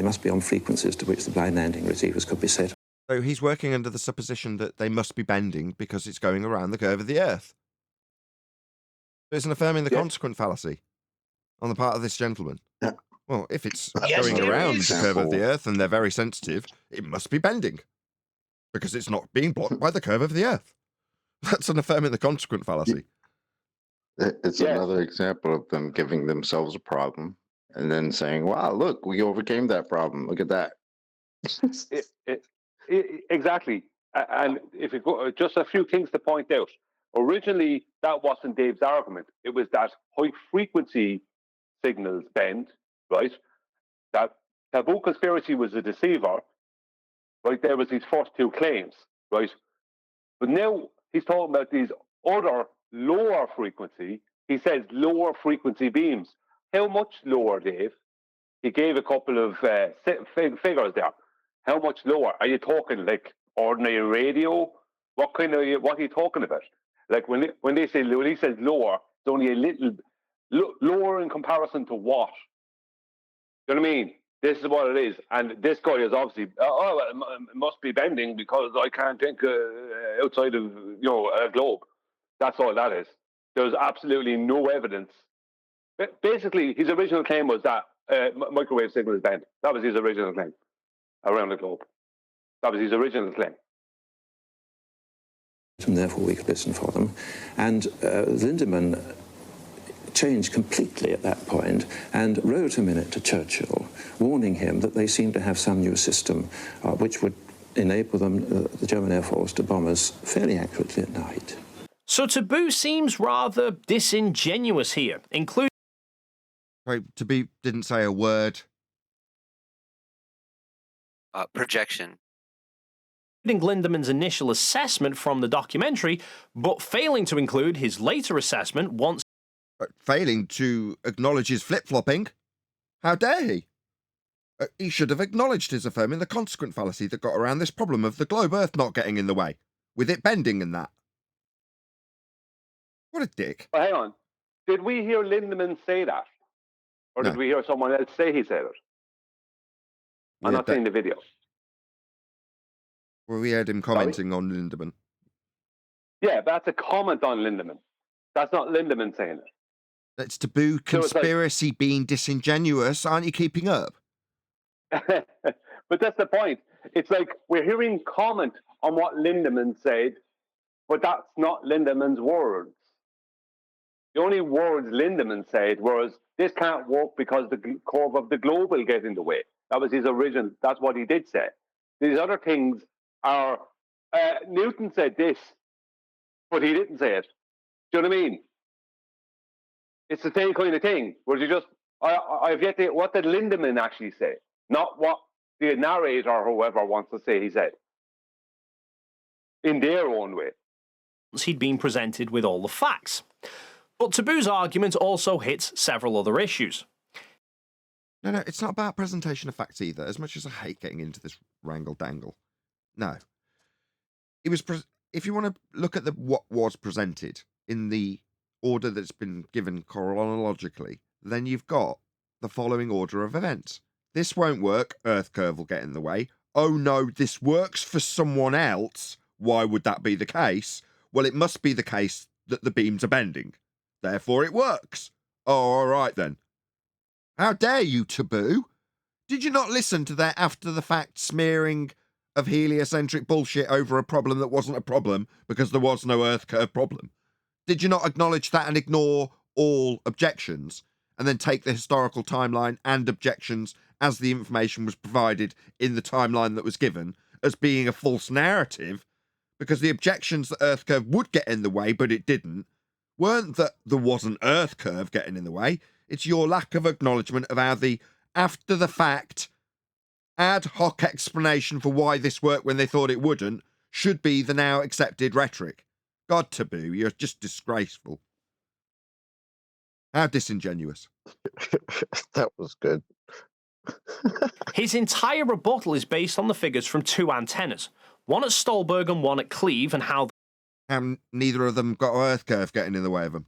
must be on frequencies to which the blind landing receivers could be set. So he's working under the supposition that they must be bending because it's going around the curve of the Earth. So it's affirming the consequent fallacy on the part of this gentleman. Yeah. Well, if it's going around the curve of the Earth and they're very sensitive, it must be bending because it's not being blocked by the curve of the Earth. That's an affirming the consequent fallacy. It's another example of them giving themselves a problem and then saying, wow, look, we overcame that problem. Look at that. Exactly. And if you go, just a few things to point out. Originally, that wasn't Dave's argument. It was that high frequency signals bend, right? That Taboo conspiracy was a deceiver, right? There was his first two claims, right? But now he's talking about these other lower frequency. He says lower frequency beams. How much lower, Dave? He gave a couple of figures there. How much lower? Are you talking like ordinary radio? What are you talking about? Like when he says lower, it's only a little lower in comparison to what? You know what I mean? This is what it is, and this guy is obviously it must be bending because I can't think outside of a globe. That's all that is. There's absolutely no evidence. Basically, his original claim was that microwave signals bend. That was his original claim around the globe. That was his original claim. And therefore we could listen for them. And Lindemann changed completely at that point and wrote a minute to Churchill, warning him that they seemed to have some new system which would enable them, the German Air Force, to bomb us fairly accurately at night. So Taboo seems rather disingenuous here, including... Right, Taboo didn't say a word. Projection. Lindemann's initial assessment from the documentary, but failing to include his later assessment once... Failing to acknowledge his flip-flopping? How dare he? He should have acknowledged his affirming the consequent fallacy that got around this problem of the globe Earth not getting in the way, with it bending and that. What a dick. But hang on. Did we hear Lindemann say that? Or did we hear someone else say he said it? I'm not seeing the video. Well, we heard him commenting on Lindemann. Yeah, but that's a comment on Lindemann. That's not Lindemann saying it. That's Taboo conspiracy being disingenuous. Aren't you keeping up? But that's the point. It's like we're hearing comment on what Lindemann said, but that's not Lindemann's words. The only words Lindemann said was, this can't work because the curve of the globe will get in the way. That was his original, that's what he did say. These other things are, Newton said this, but he didn't say it. Do you know what I mean? It's the same kind of thing, where you just, I've yet to, what did Lindemann actually say? Not what the narrator or whoever wants to say he said. In their own way. He'd been presented with all the facts. But Taboo's argument also hits several other issues. No, it's not about presentation of facts either, as much as I hate getting into this wrangle-dangle. No. It was, if you want to look at what was presented in the order that's been given chronologically, then you've got the following order of events. This won't work, Earth curve will get in the way. Oh no, this works for someone else. Why would that be the case? Well, it must be the case that the beams are bending. Therefore it works. Oh, all right then. How dare you, Taboo? Did you not listen to their after-the-fact smearing of heliocentric bullshit over a problem that wasn't a problem because there was no Earth curve problem? Did you not acknowledge that and ignore all objections and then take the historical timeline and objections as the information was provided in the timeline that was given as being a false narrative? Because the objections that Earth curve would get in the way, but it didn't, weren't that there was an Earth curve getting in the way. It's your lack of acknowledgement of how the after-the-fact ad hoc explanation for why this worked when they thought it wouldn't should be the now accepted rhetoric. God, Taboo, you're just disgraceful. How disingenuous. That was good. His entire rebuttal is based on the figures from two antennas, one at Stolberg and one at Cleve, and how neither of them got Earth curve getting in the way of them,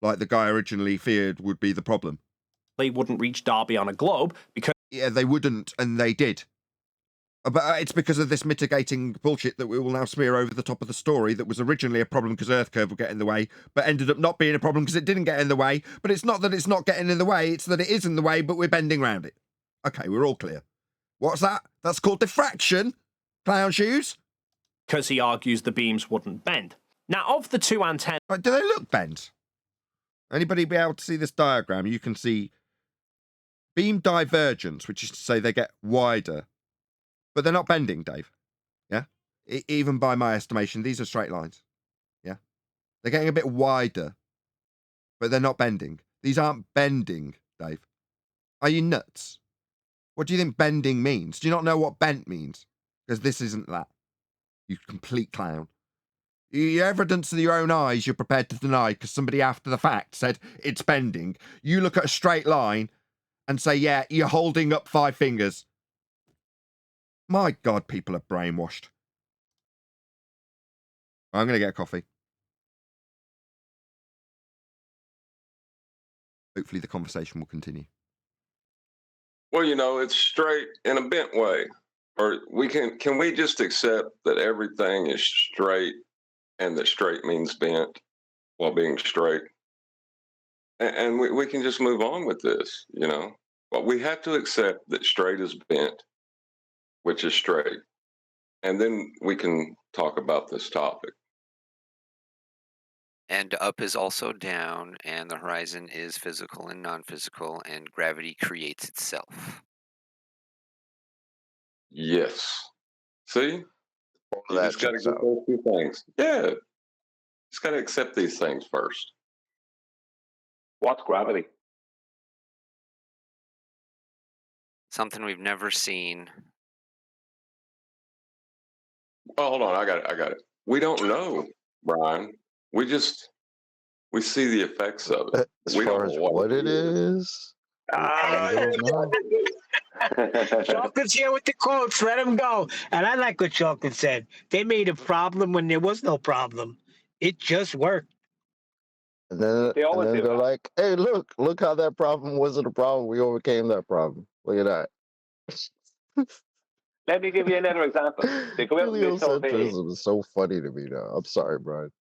like the guy originally feared would be the problem. They wouldn't reach Derby on a globe because... Yeah, they wouldn't, and they did. But it's because of this mitigating bullshit that we will now smear over the top of the story that was originally a problem because Earth curve will get in the way, but ended up not being a problem because it didn't get in the way. But it's not that it's not getting in the way, it's that it is in the way, but we're bending around it. Okay, we're all clear. What's that? That's called diffraction? Clown shoes? Because he argues the beams wouldn't bend. Now, of the two antennas... Do they look bent? Anybody be able to see this diagram? You can see beam divergence, which is to say they get wider. But they're not bending, Dave. Yeah? Even by my estimation, these are straight lines. Yeah? They're getting a bit wider. But they're not bending. These aren't bending, Dave. Are you nuts? What do you think bending means? Do you not know what bent means? Because this isn't that. You complete clown. Your evidence of your own eyes you're prepared to deny because somebody after the fact said it's bending. You look at a straight line and say, yeah, you're holding up 5 fingers. My God, people are brainwashed. I'm going to get a coffee. Hopefully the conversation will continue. Well, you know, it's straight in a bent way. Or can we just accept that everything is straight and that straight means bent while being straight? And we can just move on with this, you know. But we have to accept that straight is bent, which is straight. And then we can talk about this topic. And up is also down, and the horizon is physical and non-physical, and gravity creates itself. Yes. See? All You that just got to checks get out. those two things. Yeah. Just got to accept these things first. What's gravity? Something we've never seen. Oh, hold on. I got it. We don't know, Brian. We see the effects of it. As We far don't as know what it is, we don't know. Chocolate's here with the quotes. Let him go. And I like what Chocolate said. They made a problem when there was no problem. It just worked. And then, They always do they're that. like, "Hey, look how that problem wasn't a problem. We overcame that problem. Look at that." Let me give you another example. They go out and they survey. Heliocentrism is so funny to me now. I'm sorry, Brian.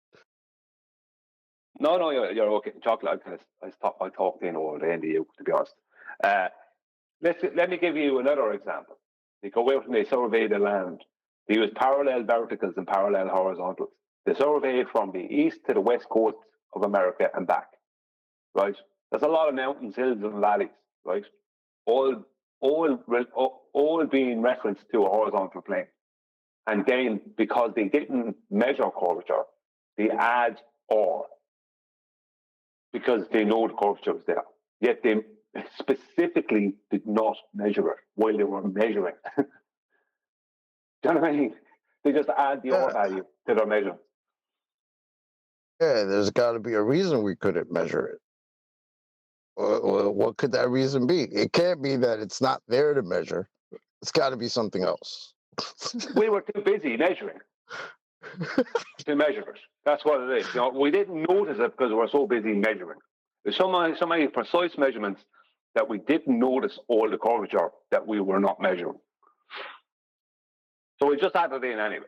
No, you're okay. Chocolate, I talked in all day into you, to be honest. Let me give you another example. They go out and they survey the land. They use parallel verticals and parallel horizontals. They survey from the east to the west coast of America and back. Right? There's a lot of mountains, hills, and valleys. Right? All being referenced to a horizontal plane. And then, because they didn't measure curvature, they add or. Because they know the curvature was there. Yet they specifically did not measure it while they were measuring. Do you know what I mean? They just add the or value to their measure. Yeah, there's got to be a reason we couldn't measure it. What could that reason be? It can't be that it's not there to measure. It's got to be something else. We were too busy measuring to measure it. That's what it is. You know, we didn't notice it because we were so busy measuring. There's so many precise measurements that we didn't notice all the curvature that we were not measuring. So we just added it in anyway,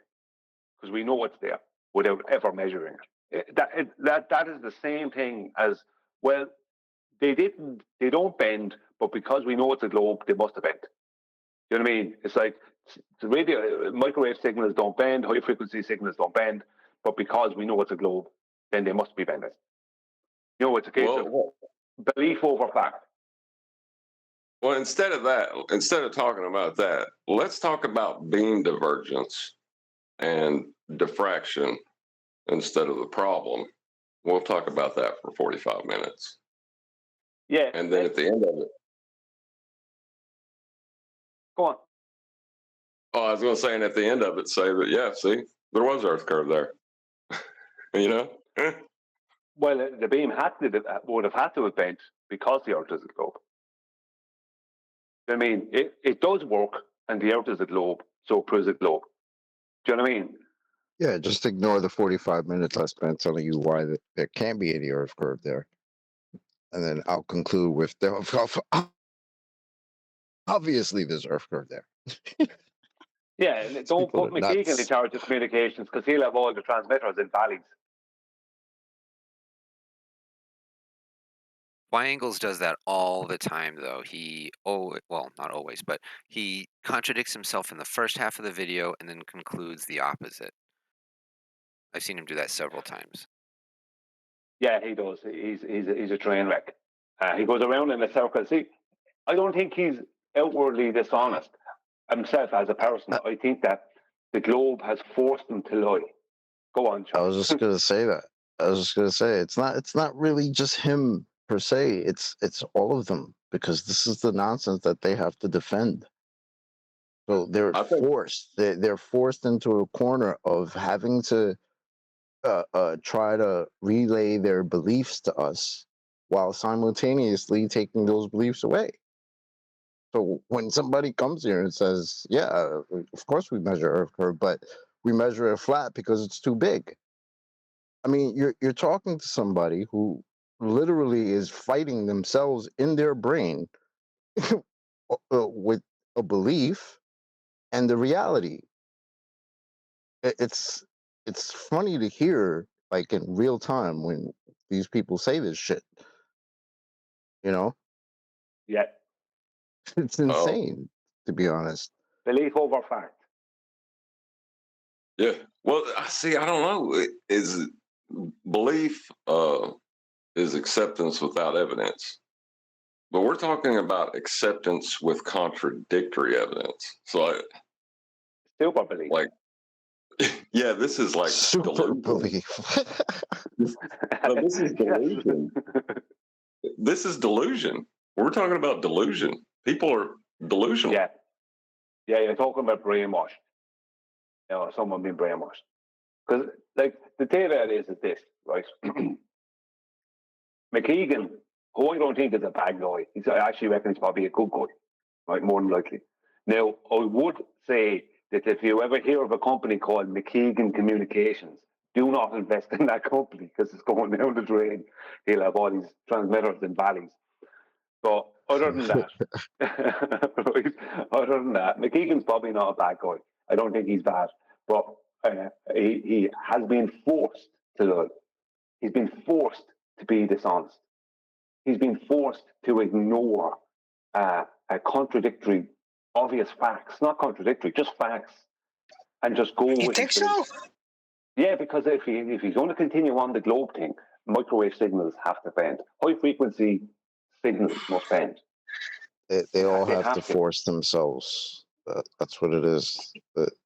because we know it's there without ever measuring it. That is the same thing as, well, they don't bend, but because we know it's a globe, they must have bent. You know what I mean? It's like the radio, microwave signals don't bend, high frequency signals don't bend, but because we know it's a globe, then they must be bending. You know, it's a case of belief over fact. Well, instead of talking about that, let's talk about beam divergence and diffraction instead of the problem. We'll talk about that for 45 minutes. Yeah. And then at the end of it. Go on. Oh, I was going to say, and at the end of it, say that, yeah, see, there was Earth curve there. You know? Well, the beam would have had to have bent because the Earth is a globe. I mean, it does work, and the Earth is a globe, so it proves a globe. Do you know what I mean? Yeah, just ignore the 45 minutes I spent telling you why there can't be any Earth curve there. And then I'll conclude with, obviously there's Earth curve there. Yeah, don't put McKeegan in charge of communications because he'll have all the transmitters in valleys. Triangles does that all the time, though. Not always, but he contradicts himself in the first half of the video and then concludes the opposite. I've seen him do that several times. Yeah, he does. He's a train wreck. He goes around in a circle. See, I don't think he's outwardly dishonest himself as a person. I think that the globe has forced him to lie. Go on, Charles. I was just gonna say that. I was just gonna say it's not really just him per se. It's all of them, because this is the nonsense that they have to defend. So they're forced. They're forced into a corner of having to try to relay their beliefs to us while simultaneously taking those beliefs away. So when somebody comes here and says, yeah, of course we measure Earth curve, but we measure it flat because it's too big. I mean, you're talking to somebody who literally is fighting themselves in their brain with a belief and the reality. It's funny to hear, like, in real time when these people say this shit. You know? Yeah. It's insane, to be honest. Belief over fact. Yeah. Well, see, I don't know. Is belief is acceptance without evidence. But we're talking about acceptance with contradictory evidence. So Super belief. Like, yeah, this is like Super belief. No, this is delusion. This is delusion. We're talking about delusion. People are delusional. Yeah. Yeah, you're talking about brainwash. You know, someone being brainwashed. Because, like, the thing about it is this, right? McKeegan, who I don't think is a bad guy, I actually reckon he's probably a good guy, right? More than likely. Now, I would say that if you ever hear of a company called McKeegan Communications, do not invest in that company because it's going down the drain. He'll have all these transmitters in valleys. But other than that, right, other than that, McKeegan's probably not a bad guy. I don't think he's bad. But he has been forced to lie. He's been forced to be dishonest. He's been forced to ignore a contradictory, obvious facts. Not contradictory, just facts. And just go with it. You think so? Yeah, because if he's going to continue on the globe thing, microwave signals have to bend. High frequency signals must bend. They all have to force themselves. That's what it is.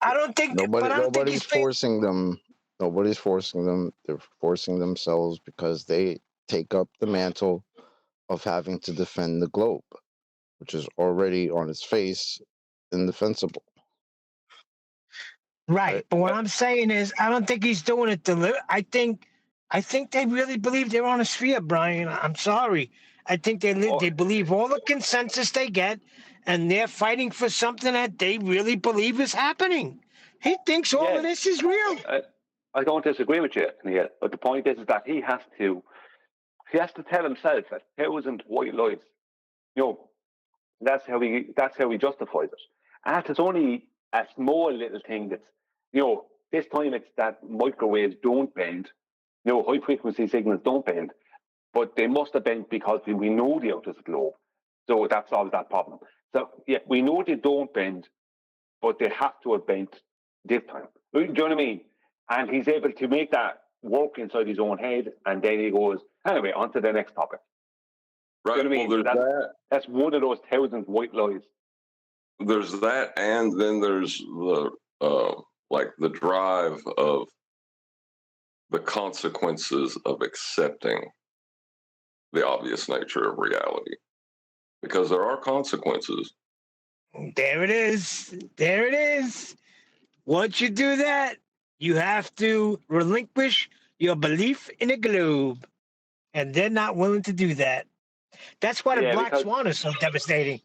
I don't think nobody's forcing them. Nobody's forcing them. They're forcing themselves because they take up the mantle of having to defend the globe, which is already on its face indefensible. Right, but what I'm saying is, I don't think he's doing it. I think they really believe they're on a sphere, Brian. I'm sorry. I think they believe all the consensus they get, and they're fighting for something that they really believe is happening. He thinks all of this is real. I don't disagree with you, Neil. But the point is that he has to tell himself that 1,000 white lies. You know, that's how he justifies it. And it's only a small little thing that's, you know, this time it's that microwaves don't bend. You know, high frequency signals don't bend, but they must have bent because we know the outer globe. So that solves that problem. So yeah, we know they don't bend, but they have to have bent this time. Do you know what I mean? And he's able to make that work inside his own head, and then he goes, anyway, on to the next topic. Right. You know what I mean? Well, that's one of those 1,000 white lies. There's that, and then there's the like the drive of the consequences of accepting the obvious nature of reality, because there are consequences. There it is. There it is. Once you do that, you have to relinquish your belief in a globe, and they're not willing to do that. That's why the Black Swan is so devastating.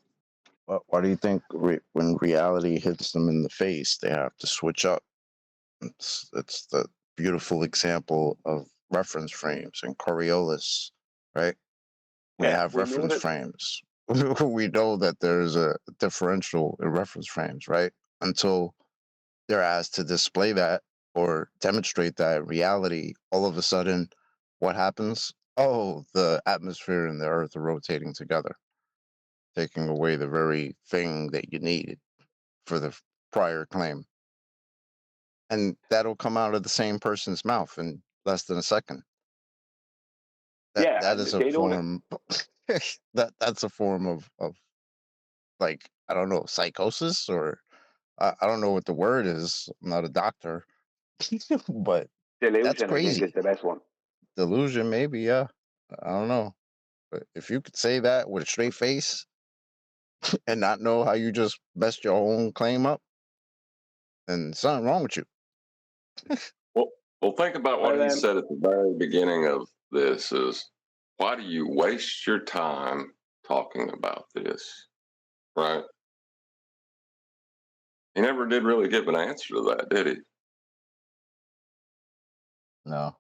Why do you think when reality hits them in the face, they have to switch up? It's the beautiful example of reference frames and Coriolis, right? We have reference frames. We know that there's a differential in reference frames, right? Until they're asked to display that or demonstrate that in reality, all of a sudden, what happens? Oh, the atmosphere and the earth are rotating together, taking away the very thing that you needed for the prior claim. And that'll come out of the same person's mouth in less than a second. That is a form. That's a form of like, I don't know, psychosis, or I don't know what the word is. I'm not a doctor, but delusion, that's crazy. I think is the best one. Delusion, maybe, yeah. I don't know, but if you could say that with a straight face and not know how you just messed your own claim up, then something wrong with you. Well, think about what he said at the very beginning of this is, why do you waste your time talking about this? Right? He never did really give an answer to that, did he? No.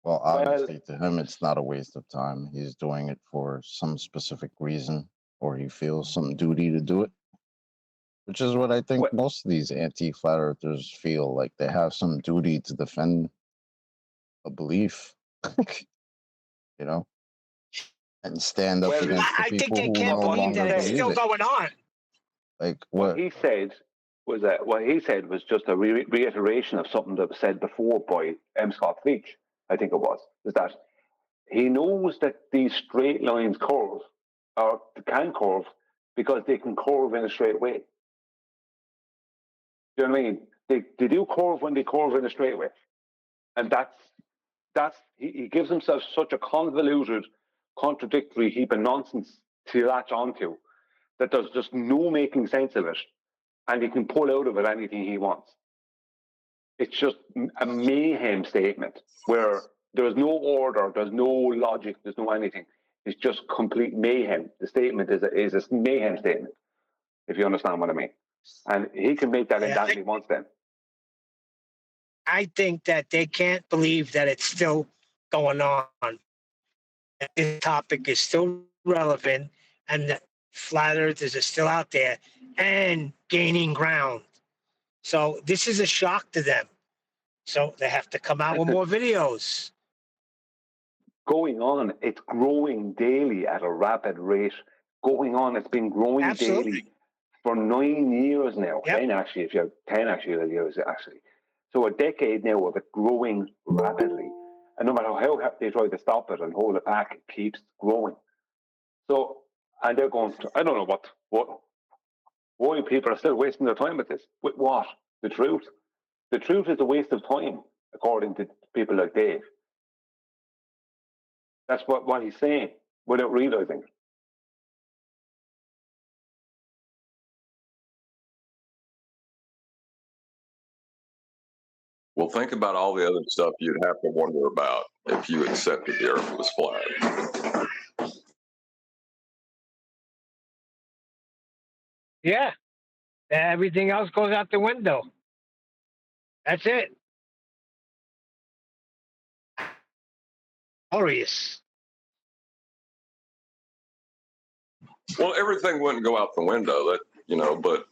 Well, obviously, to him, it's not a waste of time. He's doing it for some specific reason, or he feels some duty to do it, which is what I think most of these anti-flat earthers feel, like they have some duty to defend a belief, you know, and stand up against the people who no longer believe it. Going on. Like what he said was just a reiteration of something that was said before by M. Scott Leach, I think it was, is that he knows that these straight lines curve or can curve because they can curve in a straight way. Do you know what I mean? They do curve when they curve in a straight way. And that's he gives himself such a convoluted, contradictory heap of nonsense to latch onto that there's just no making sense of it. And he can pull out of it anything he wants. It's just a mayhem statement where there's no order, there's no logic, there's no anything. It's just complete mayhem. The statement is a mayhem statement, if you understand what I mean. And he can make that exactly once then. I think that they can't believe that it's still going on. That this topic is still relevant and that flat earthers are still out there and gaining ground. So this is a shock to them. So they have to come out with more videos. Going on, it's growing daily at a rapid rate. Going on, it's been growing daily for 9 years now. 10 actually, if you have 10 actually years actually. So a decade now of it growing rapidly. And no matter how they try to stop it and hold it back, it keeps growing. So, and they're going to, I don't know why people are still wasting their time with this. With what? The truth. The truth is a waste of time, according to people like Dave. That's what he's saying, without realizing it. Well, think about all the other stuff you'd have to wonder about if you accepted the Earth was flat. Yeah. Everything else goes out the window. That's it. Glorious. Well, everything wouldn't go out the window, but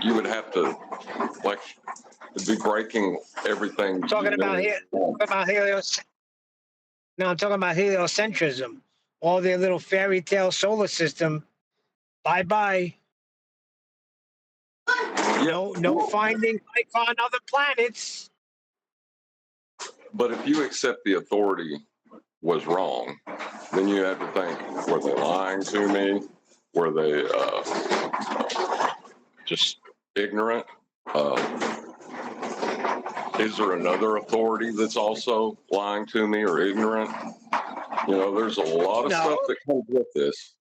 you would have to, be breaking everything. I'm talking about I'm talking about heliocentrism. All their little fairy tale solar system. Bye-bye. No finding life on other planets. But if you accept the authority was wrong, then you have to think, were they lying to me? Were they just ignorant? Is there another authority that's also lying to me or ignorant? There's a lot of stuff that comes with this.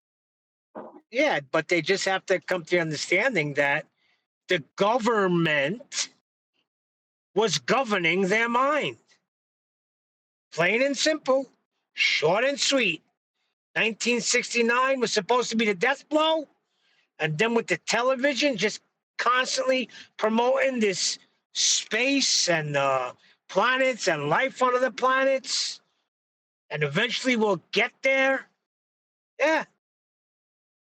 Yeah, but they just have to come to the understanding that the government was governing their mind. Plain and simple, short and sweet. 1969 was supposed to be the death blow, and then with the television just constantly promoting this space and planets and life on other planets, and eventually we'll get there. Yeah.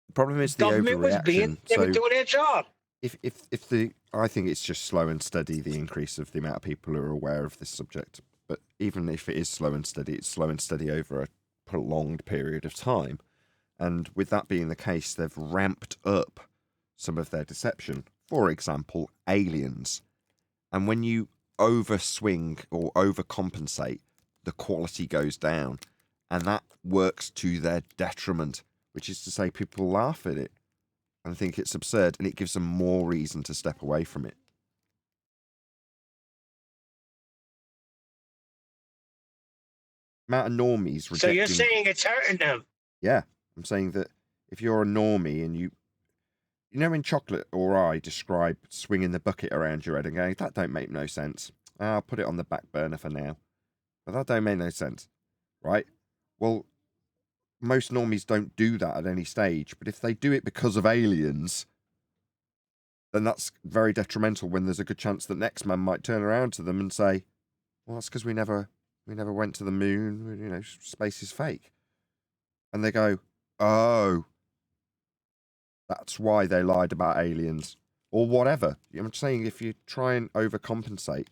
The problem is the Government was overreaction. they were doing their job. I think it's just slow and steady, the increase of the amount of people who are aware of this subject. But even if it is slow and steady, it's slow and steady over a prolonged period of time. And with that being the case, they've ramped up some of their deception. For example, aliens. And when you overswing or overcompensate, the quality goes down. And that works to their detriment, which is to say people laugh at it and think it's absurd, and it gives them more reason to step away from it. Amount of normies rejecting... So you're saying it's hurting them? Yeah, I'm saying that if you're a normie and you when Chocolate or I describe swinging the bucket around your head and going, that don't make no sense. I'll put it on the back burner for now. But that don't make no sense, right? Well, most normies don't do that at any stage, but if they do it because of aliens, then that's very detrimental when there's a good chance that next man might turn around to them and say, well, that's because we never went to the moon, space is fake. And they go, oh, that's why they lied about aliens or whatever. I'm saying if you try and overcompensate.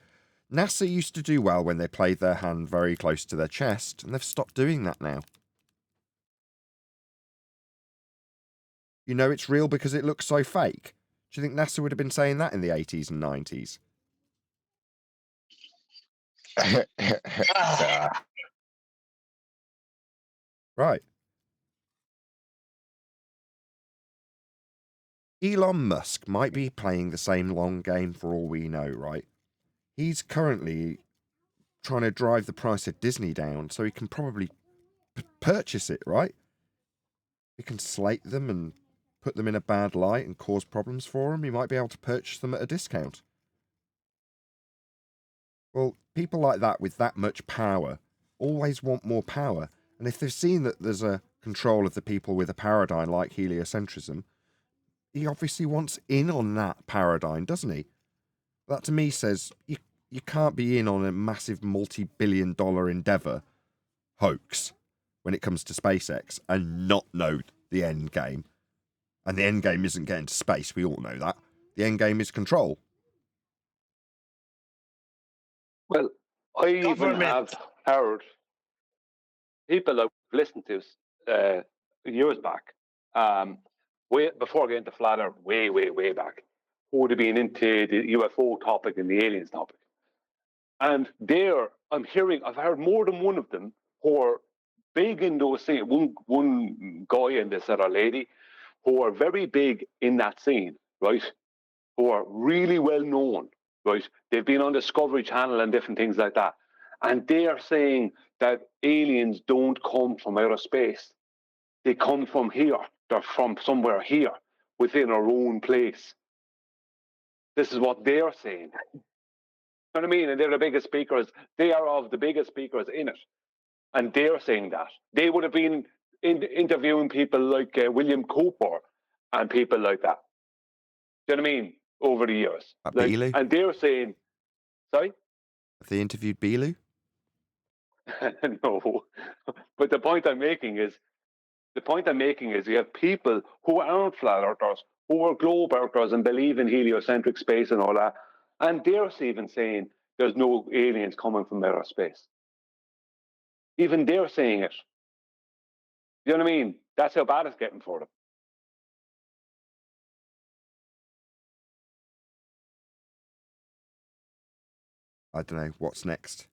NASA used to do well when they played their hand very close to their chest, and they've stopped doing that now. It's real because it looks so fake. Do you think NASA would have been saying that in the 80s and 90s? Right. Elon Musk might be playing the same long game for all we know, right? He's currently trying to drive the price of Disney down so he can probably purchase it, right? He can slate them and put them in a bad light and cause problems for him. He might be able to purchase them at a discount. Well, people like that with that much power always want more power. And if they've seen that there's a control of the people with a paradigm like heliocentrism, he obviously wants in on that paradigm, doesn't he? That to me says you can't be in on a massive multi-billion-dollar endeavour hoax when it comes to SpaceX and not know the end game. And the end game isn't getting to space, we all know that. The end game is control. Well, I even Government. have heard people I've listened to years back, way before getting to Flat Earth, way back, who would have been into the UFO topic and the aliens topic. And there, I've heard more than one of them who are big in those things. One guy and this other lady who are very big in that scene, right? Who are really well known, right? They've been on Discovery Channel and different things like that. And they are saying that aliens don't come from outer space. They come from here. They're from somewhere here within our own place. This is what they're saying. You know what I mean? And they're the biggest speakers. They are of the biggest speakers in it. And they're saying that. They would have been interviewing people like William Cooper and people like that. Do you know what I mean? Over the years. Beeley? And they're saying, sorry? Have they interviewed Beeley? No. But the point I'm making is you have people who aren't flat earthers, who are globe earthers and believe in heliocentric space and all that. And they're even saying there's no aliens coming from outer space. Even they're saying it. You know what I mean? That's how bad it's getting for them. I don't know. What's next?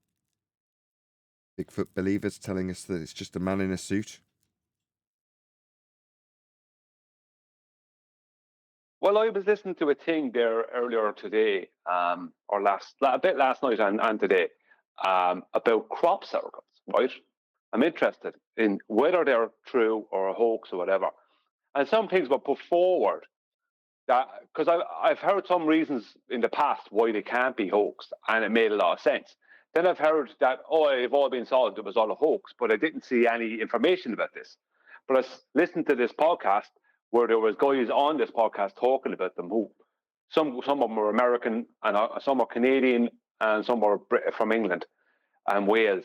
Bigfoot believers telling us that it's just a man in a suit? Well, I was listening to a thing there earlier today, or last night and today, about crop circles, right? I'm interested in whether they're true or a hoax or whatever. And some things were put forward that, because I've heard some reasons in the past why they can't be hoaxed, and it made a lot of sense. Then I've heard that, they've all been solved, it was all a hoax, but I didn't see any information about this. But I listened to this podcast where there was guys on this podcast talking about them who, some of them were American, and some are Canadian, and some were from England and Wales.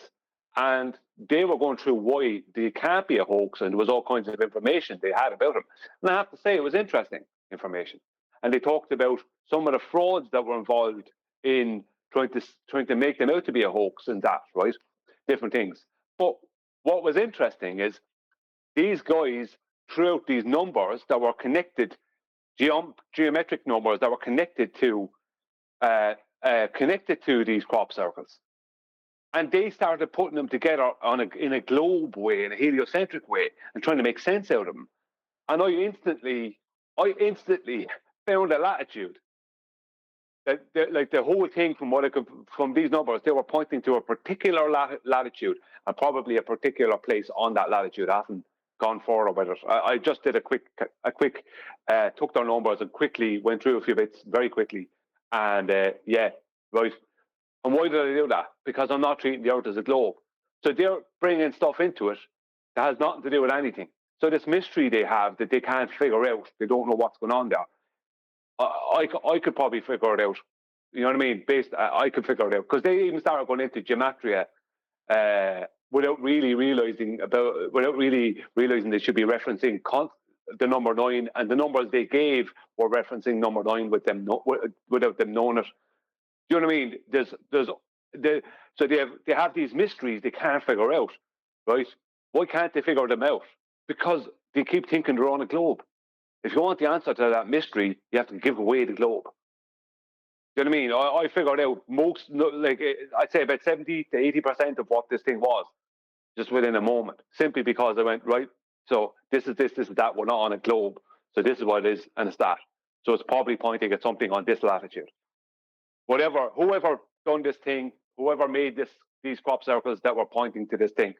And they were going through why they can't be a hoax, and there was all kinds of information they had about them. And I have to say, it was interesting information. And they talked about some of the frauds that were involved in trying to make them out to be a hoax and that, right? Different things. But what was interesting is these guys threw out these numbers that were connected, geometric numbers that were connected to these crop circles. And they started putting them together in a globe way, in a heliocentric way, and trying to make sense out of them. And I instantly found a latitude. Like the whole thing from these numbers, they were pointing to a particular latitude and probably a particular place on that latitude. I haven't gone forward with it. I just did a quick took their numbers and quickly went through a few bits very quickly. And right. And why did I do that? Because I'm not treating the Earth as a globe. So they're bringing stuff into it that has nothing to do with anything. So this mystery they have that they can't figure out, they don't know what's going on there. I could probably figure it out. You know what I mean? I could figure it out. Because they even started going into gematria without really realizing they should be referencing the number 9, and the numbers they gave were referencing number 9 without them knowing it. Do you know what I mean? So they have these mysteries they can't figure out, right? Why can't they figure them out? Because they keep thinking they're on a globe. If you want the answer to that mystery, you have to give away the globe. Do you know what I mean? I figured out I'd say about 70 to 80% of what this thing was, just within a moment, simply because I went, right, so this is that, we're not on a globe, so this is what it is, and it's that. So it's probably pointing at something on this latitude. Whoever done this thing, whoever made these crop circles that were pointing to this thing,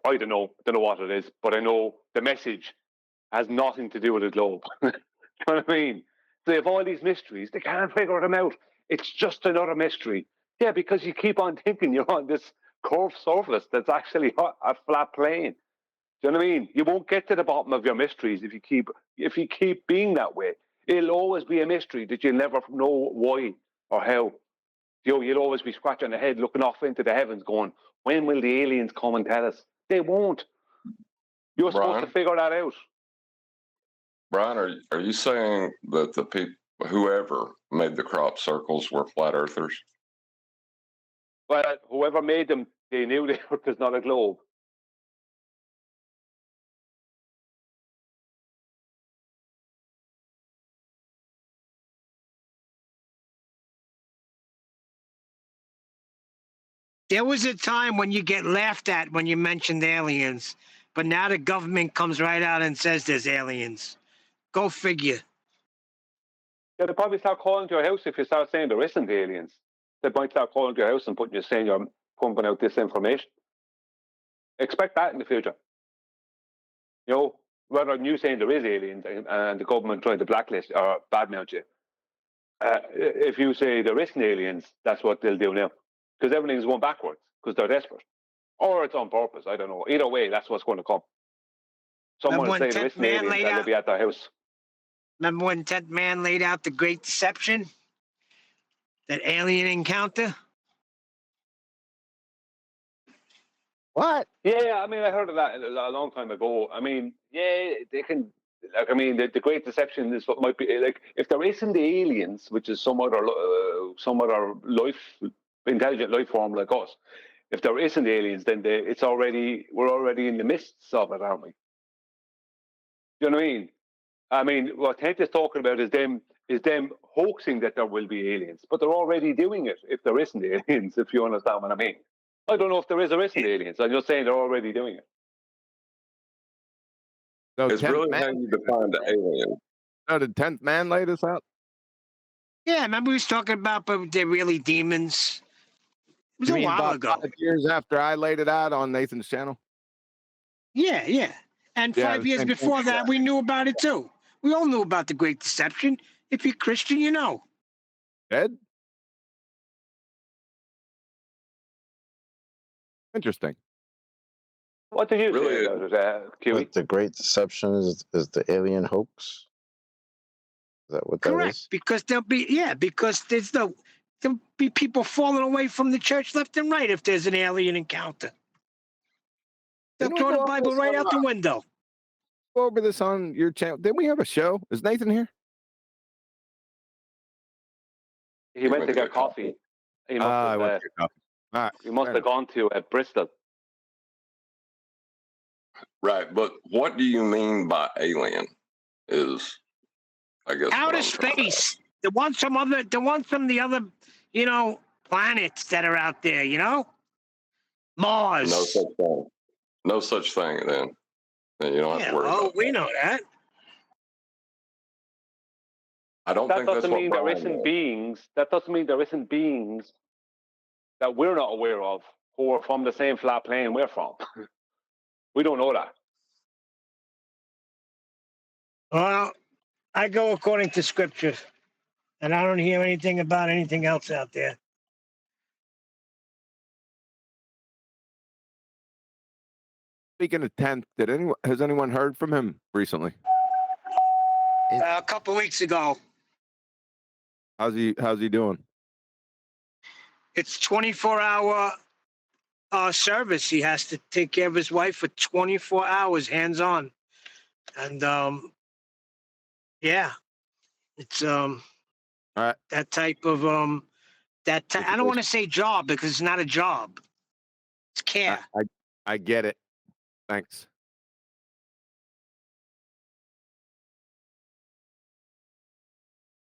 I don't know what it is, but I know the message has nothing to do with the globe. You know what I mean? They have all these mysteries, they can't figure them out. It's just another mystery. Yeah, because you keep on thinking you're on this curved surface that's actually a flat plane. Do you know what I mean? You won't get to the bottom of your mysteries if you keep being that way. It'll always be a mystery that you'll never know why or how. You'll always be scratching the head, looking off into the heavens, going, "When will the aliens come and tell us?" They won't. You're supposed to figure that out. Brian, are you saying that the people, whoever made the crop circles, were flat earthers? Well, whoever made them, they knew the Earth is not a globe. There was a time when you get laughed at when you mentioned aliens, but now the government comes right out and says there's aliens. Go figure. Yeah, they'll probably start calling to your house if you start saying there isn't aliens. They might start calling to your house and saying you're pumping out this information. Expect that in the future. You know, rather than you saying there is aliens and the government trying to blacklist or badmouth you. If you say there isn't aliens, that's what they'll do now. Because everything's going backwards because they're desperate. Or it's on purpose, I don't know. Either way, that's what's going to come. Someone will say there isn't aliens and they'll be at their house. Remember when 10th Man laid out the Great Deception? That alien encounter? What? Yeah, I mean, I heard of that a long time ago. I mean, yeah, they can. Like, I mean, the Great Deception is what might be like if there isn't aliens, which is some other intelligent life form like us. If there isn't aliens, then we're already in the midst of it, aren't we? You know what I mean? I mean, what Tent is talking about is them hoaxing that there will be aliens, but they're already doing it. If there isn't aliens, if you understand what I mean. I don't know if there is or isn't aliens. I'm just saying they're already doing it. So It's really how you define the alien. Oh, the 10th Man laid us out? Yeah, remember we was talking about, but they're really demons. It was You a mean while about ago. 5 years after I laid it out on Nathan's channel? Yeah. And Yeah, 5 years before that, we knew about it too. We all knew about the Great Deception. If you're Christian, you know. Ed? Interesting. What did you say about it, Kiwi? The Great Deception is the alien hoax. Is that what that Correct, is? because because there'll be people falling away from the church left and right if there's an alien encounter. They'll Didn't we throw go the over Bible this right on, out the window. Go over this on your channel. Didn't we have a show? Is Nathan here? He went to get coffee. He must have, went to get coffee. All right. He must have gone to Bristol. Right, but what do you mean by alien? Is I guess Outer space. They want some the other, planets that are out there, Mars. No such thing. No such thing. Then you don't have to worry about we that. know that. I don't think that's what That Brian doesn't mean there isn't beings that we're not aware of who are from the same flat plane we're from. We don't know that. Well, I go according to scripture, and I don't hear anything about anything else out there. Speaking of 10th, has anyone heard from him recently? A couple weeks ago. How's he doing? It's 24-hour service. He has to take care of his wife for 24 hours, hands on, and it's all right. That type of I don't want to say job because it's not a job. It's care. I get it. Thanks.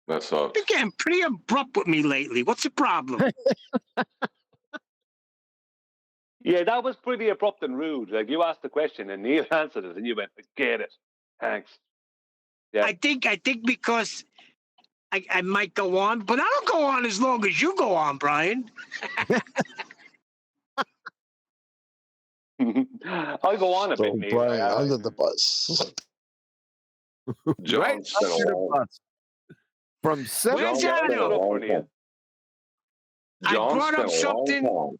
That sucks. You're getting pretty abrupt with me lately. What's the problem? Yeah, that was pretty abrupt and rude. Like, you asked the question and Neil answered it and you went, get it. Thanks. Yeah. I think because I might go on, but I don't go on as long as you go on, Brian. I'll go on a bit, maybe. Brian under the bus. John Right spent a under the long, bus. From seven. Where's John spent a Daniel? long time. I John brought spent up a long something. time.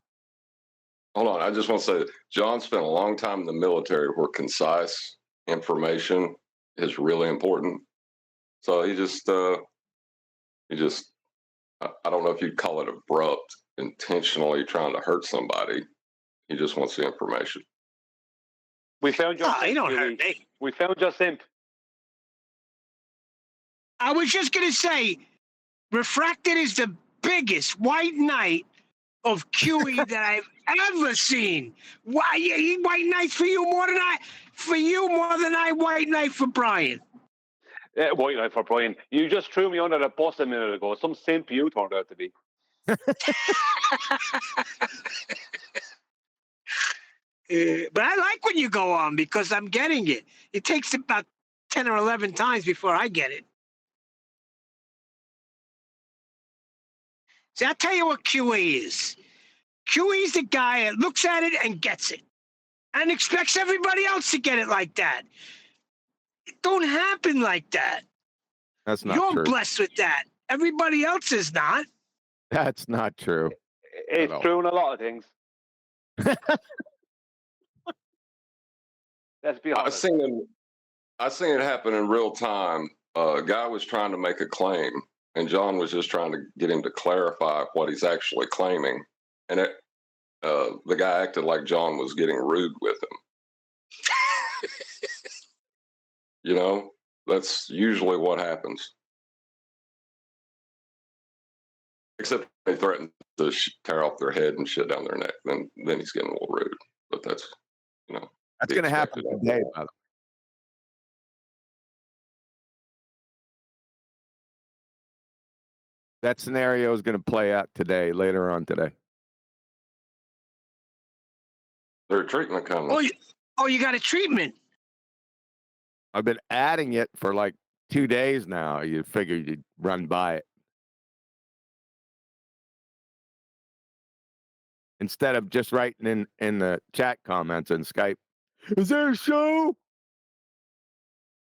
Hold on, I just want to say, John spent a long time in the military where concise information is really important. So he just, I don't know if you'd call it abrupt, intentionally trying to hurt somebody. He just wants the information. We found your Oh, he simp, don't Huey. hurt me. We found your simp. I was just gonna say, Refracted is the biggest white knight of QE that I've ever seen. Why he white knight for you more than I white knight for Brian. White knight for Brian. You just threw me under the bus a minute ago. Some simp you turned out to be. But I like when you go on because I'm getting it. It takes about 10 or 11 times before I get it. See, I'll tell you what QE is. QE is the guy that looks at it and gets it and expects everybody else to get it like that. It don't happen like that. That's not You're true. blessed with that. Everybody else is not. That's not true. It's true in a lot of things. Let's be honest. I seen it happen in real time. A guy was trying to make a claim, and John was just trying to get him to clarify what he's actually claiming. And the guy acted like John was getting rude with him. You know, that's usually what happens. Except they threaten to tear off their head and shit down their neck. Then he's getting a little rude. But that's, you know. That's going to happen today, by the way. That scenario is going to play out today, later on today. Their treatment coming. You got a treatment. I've been adding it for like 2 days now. You figured you'd run by it. Instead of just writing in the chat comments on Skype, is there a show?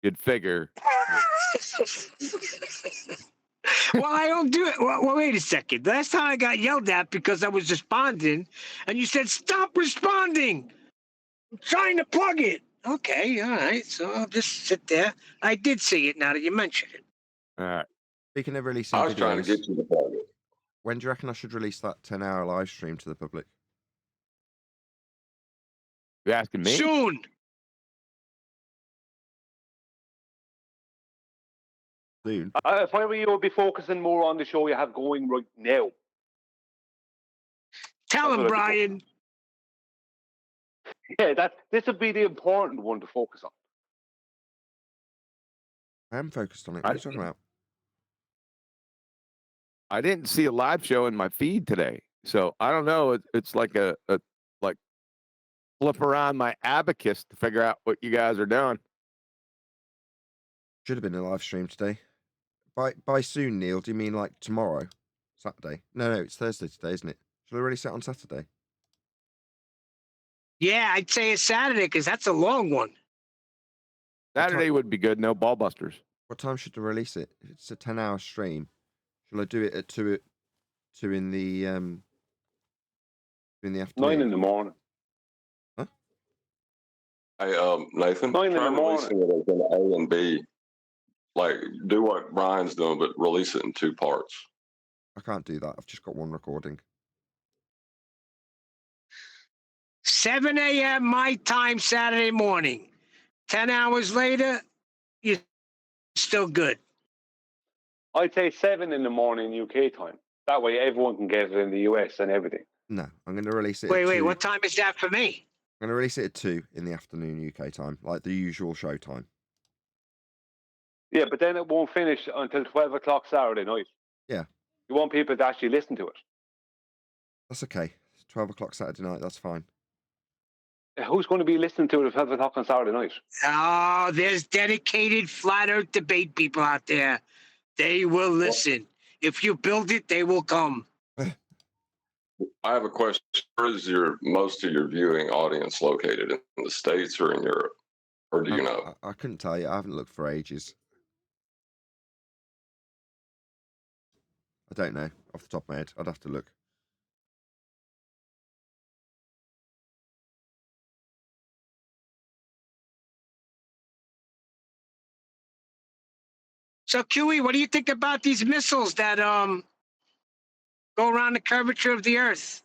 You'd figure. Well, I don't do it. Well, wait a second. Last time I got yelled at because I was responding, and you said, stop responding. I'm trying to plug it. Okay, all right. So I'll just sit there. I did see it now that you mention it. All right. Speaking of releasing I was videos, trying to get you to plug it. when do you reckon I should release that 10-hour live stream to the public? You asking me? Soon. Soon. If I were you, I'd be focusing more on the show you have going right now. Tell him, Brian. Yeah, this would be the important one to focus on. I am focused on it. What are you talking about? I didn't see a live show in my feed today, so I don't know. It's like a like flip around my abacus to figure out what you guys are doing. Should have been a live stream today. By soon, Neil, do you mean like tomorrow? Saturday? No, it's Thursday today, isn't it? Should I release it on Saturday? Yeah, I'd say it's Saturday because that's a long one. Saturday would be good. No ball busters. What time should I release it? If it's a 10-hour stream, shall I do it at 2 in the afternoon? 9 in the morning. Huh? Hey, Nathan, 9 in the try morning. releasing it as an A and B. Like, do what Brian's doing, but release it in 2 parts. I can't do that. I've just got one recording. 7 a.m. my time Saturday morning. 10 hours later, you're still good. I'd say 7 in the morning UK time. That way everyone can get it in the US and everything. No, I'm going to release it. Wait, what time is that for me? I'm going to release it at 2 in the afternoon UK time, like the usual show time. Yeah, but then it won't finish until 12 o'clock Saturday night. Yeah. You want people to actually listen to it. That's okay. 12 o'clock Saturday night, that's fine. who's going to be listening to it at 12 o'clock on Saturday night? Oh, there's dedicated flat Earth debate people out there. They will listen. If you build it, they will come. I have a question. Where is most of your viewing audience located? In the States or in Europe? Or do you know? I couldn't tell you. I haven't looked for ages. I don't know off the top of my head. I'd have to look. So, QE, what do you think about these missiles that go around the curvature of the Earth?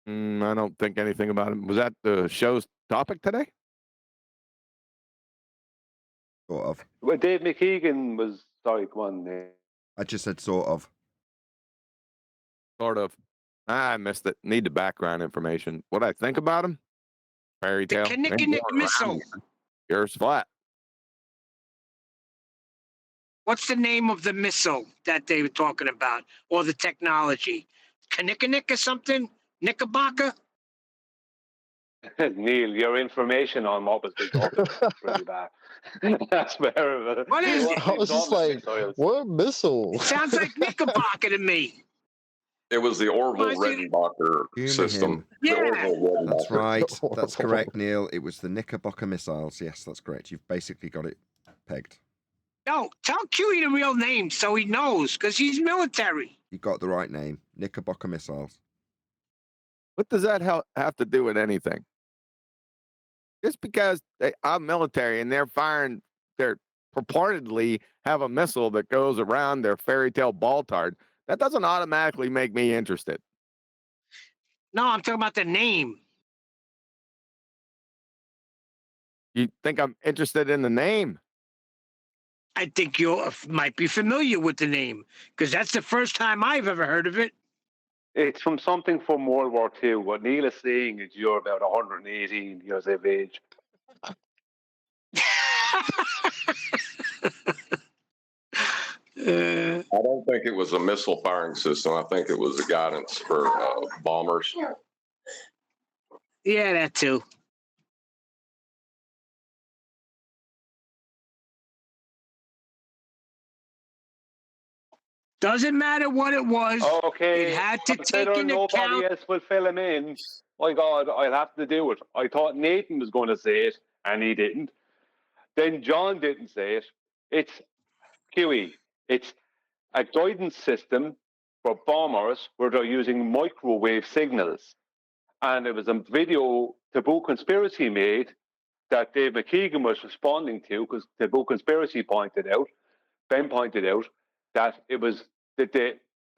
I don't think anything about it. Was that the show's topic today? Sort of. Well, Dave McKeegan was... Sorry, come on. I just said sort of. Sort of. I missed it. Need the background information. What I think about him? Fairy tale. The Kinnikinnick missile. Yours flat. What's the name of the missile that they were talking about, or the technology? Kinnikinnick or something? Knickerbocker? Neil, your information on what was being talked about is pretty bad. That's fair. What is it? I was just like, what missile? It sounds like Knickerbocker to me. It was the Orville Was it- Redenbacher Humor system. him. The Yeah. Orville That's Redenbacher. right. That's correct, Neil. It was the Knickerbocker missiles. Yes, that's correct. You've basically got it pegged. No, tell QE the real name so he knows, because he's military. You got the right name. Knickerbocker missiles. What does that have to do with anything? Just because I'm military and they're purportedly have a missile that goes around their fairy tale ball-tard, that doesn't automatically make me interested. No, I'm talking about the name. You think I'm interested in the name? I think you might be familiar with the name, because that's the first time I've ever heard of it. It's from something from World War II. What Neil is saying is you're about 118 years of age. I don't think it was a missile firing system. I think it was a guidance for bombers. Yeah, that too. Doesn't matter what it was. Okay. It had to take Consider into nobody account. else will fill him in. My God, I'll have to do it. I thought Nathan was going to say it, and he didn't. Then John didn't say it. It's QE. It's a guidance system for bombers where they're using microwave signals. And it was a video Taboo Conspiracy made that Dave McKeegan was responding to, because Taboo Conspiracy Ben pointed out, that it was that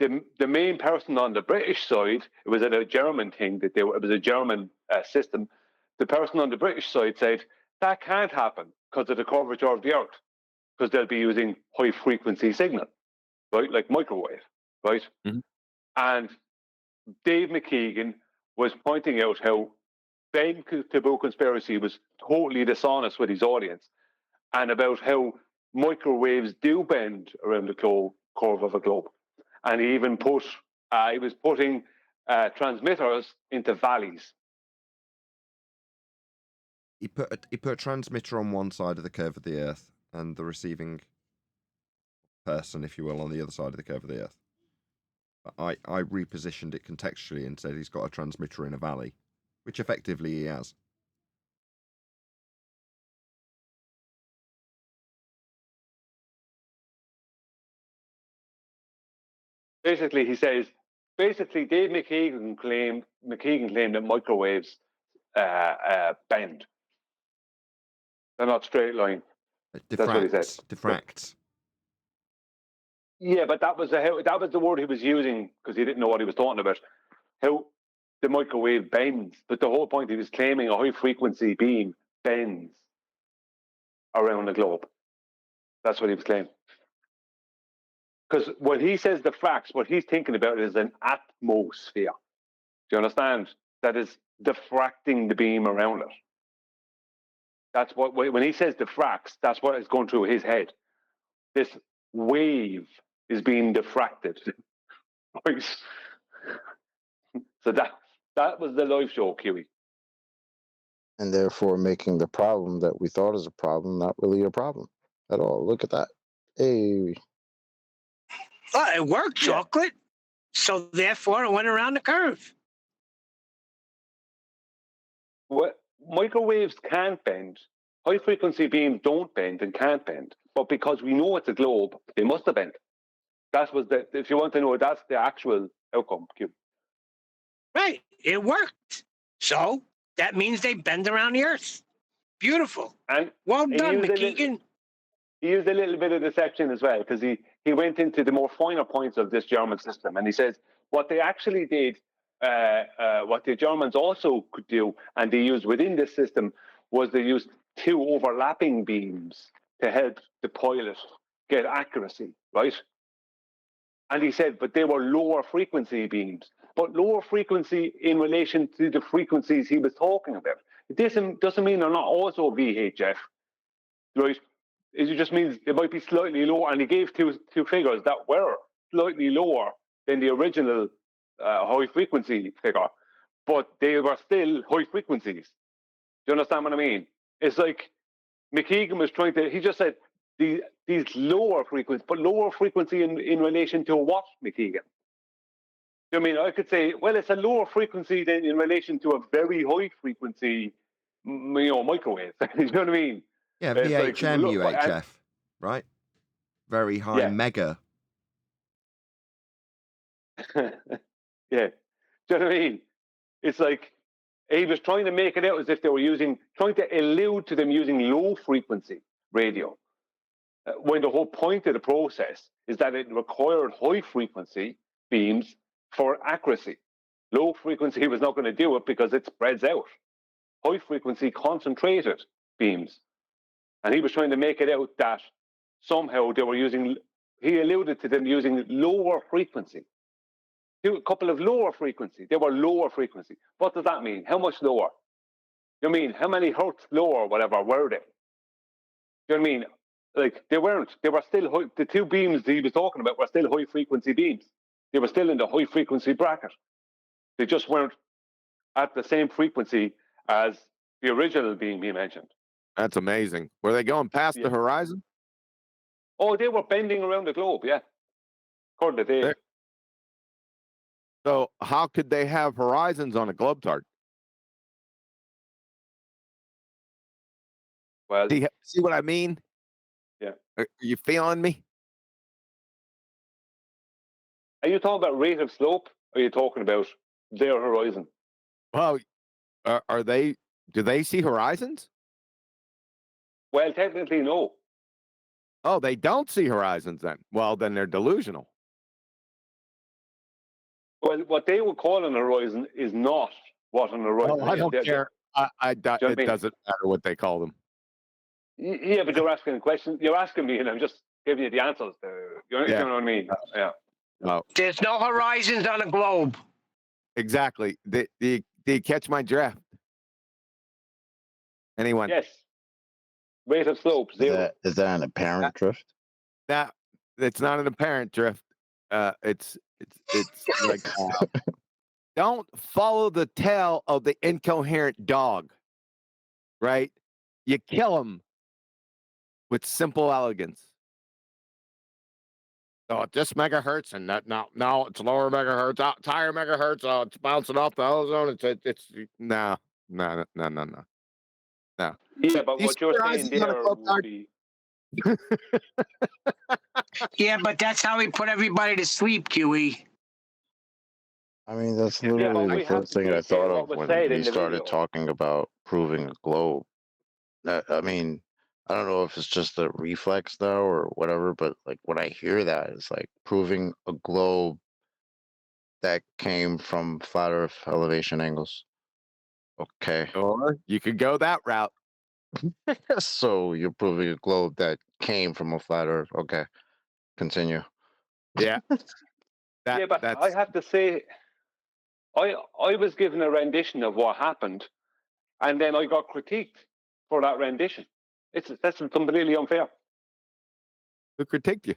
the main person on the British side, it was a German thing, it was a German system. The person on the British side said, that can't happen because of the curvature of the Earth, because they'll be using high frequency signal, right? Like microwave, right? Mm-hmm. And Dave McKeegan was pointing out how Ben Taboo Conspiracy was totally dishonest with his audience, and about how microwaves do bend around the curve of a globe. And he even he was putting transmitters into valleys. He put a transmitter on one side of the curve of the Earth and the receiving person, if you will, on the other side of the curve of the Earth. I repositioned it contextually and said he's got a transmitter in a valley, which effectively he has. Basically, he says, Dave McKeegan claimed that microwaves bend. They're not straight line. That's what he said. Diffracts. Yeah, but that was the word he was using because he didn't know what he was talking about. How the microwave bends. But the whole point, he was claiming a high frequency beam bends around the globe. That's what he was claiming. Because when he says diffracts, what he's thinking about is an atmosphere. Do you understand? That is diffracting the beam around it. That's what, when he says diffracts, that's what is going through his head. This wave is being diffracted. So That was the live show, Kiwi. And therefore making the problem that we thought is a problem not really a problem at all. Look at that. Hey. Well, it worked, chocolate. So therefore, it went around the curve. What microwaves can't bend. High frequency beams don't bend and can't bend. But because we know it's a globe, they must have bent. That was the. If you want to know, that's the actual outcome. Q. Right. It worked. So that means they bend around the Earth. Beautiful. And well done, he McKeegan. He used a little bit of deception as well, because he went into the more finer points of this German system, and he says what they actually did, what the Germans also could do, and they used within this system, was they used two overlapping beams to help the pilot get accuracy, right? And he said, but they were lower frequency beams, but lower frequency in relation to the frequencies he was talking about. This doesn't mean they're not also VHF, right? It just means it might be slightly lower, and he gave two figures that were slightly lower than the original high frequency figure, but they were still high frequencies. Do you understand what I mean? It's like McKeegan was trying to, he just said these lower frequencies, but lower frequency in relation to what, McKeegan? I mean, I could say, well, it's a lower frequency than in relation to a very high frequency, microwave. You know what I mean? Yeah, It's VHM, like, UHF, right? Very high mega. Yeah. Do you know what I mean? It's like he was trying to make it out as if they were trying to allude to them using low frequency radio. When the whole point of the process is that it required high frequency beams for accuracy. Low frequency was not going to do it because it spreads out. High frequency concentrated beams. And he was trying to make it out that somehow they were he alluded to them using lower frequency. A couple of lower frequency. They were lower frequency. What does that mean? How much lower? You know what I mean? How many hertz lower, whatever, were they? You know what I mean? Like, they weren't. They were still high. The two beams he was talking about were still high frequency beams. They were still in the high frequency bracket. They just weren't at the same frequency as the original beam he mentioned. That's amazing. Were they going past the horizon? Oh, they were bending around the globe, yeah. According to Dave. So how could they have horizons on a globetard? Well, see what I mean? Yeah. Are you feeling me? Are you talking about rate of slope? Or are you talking about their horizon? Well, do they see horizons? Well, technically, no. Oh, they don't see horizons then. Well, then they're delusional. Well, what they would call an horizon is not what an horizon is. I don't care. It doesn't matter what they call them. Yeah, but you're asking a question. You're asking me, and I'm just giving you the answers. You know what I mean? Yeah. No. There's no horizons on a globe. Exactly. Do you catch my drift? Anyone? Yes. Rate of slope, 0. Is that an apparent drift? Nah, it's not an apparent drift. It's like don't follow the tail of the incoherent dog. Right? You kill him with simple elegance. Oh, just megahertz, and no, it's lower megahertz, higher megahertz. Oh, it's bouncing off the ozone. It's no. No. Yeah, but what you're saying there would be. Yeah, but that's how we put everybody to sleep, QE. I mean, that's literally the first thing I thought of when he started talking about proving a globe. I mean, I don't know if it's just a reflex now or whatever, but like when I hear that, it's like proving a globe that came from flat Earth elevation angles. Okay. Or you could go that route. So you're proving a globe that came from a flat Earth. Okay. Continue. Yeah. But I have to say, I was given a rendition of what happened, and then I got critiqued for that rendition. That's completely unfair. Who critiqued you?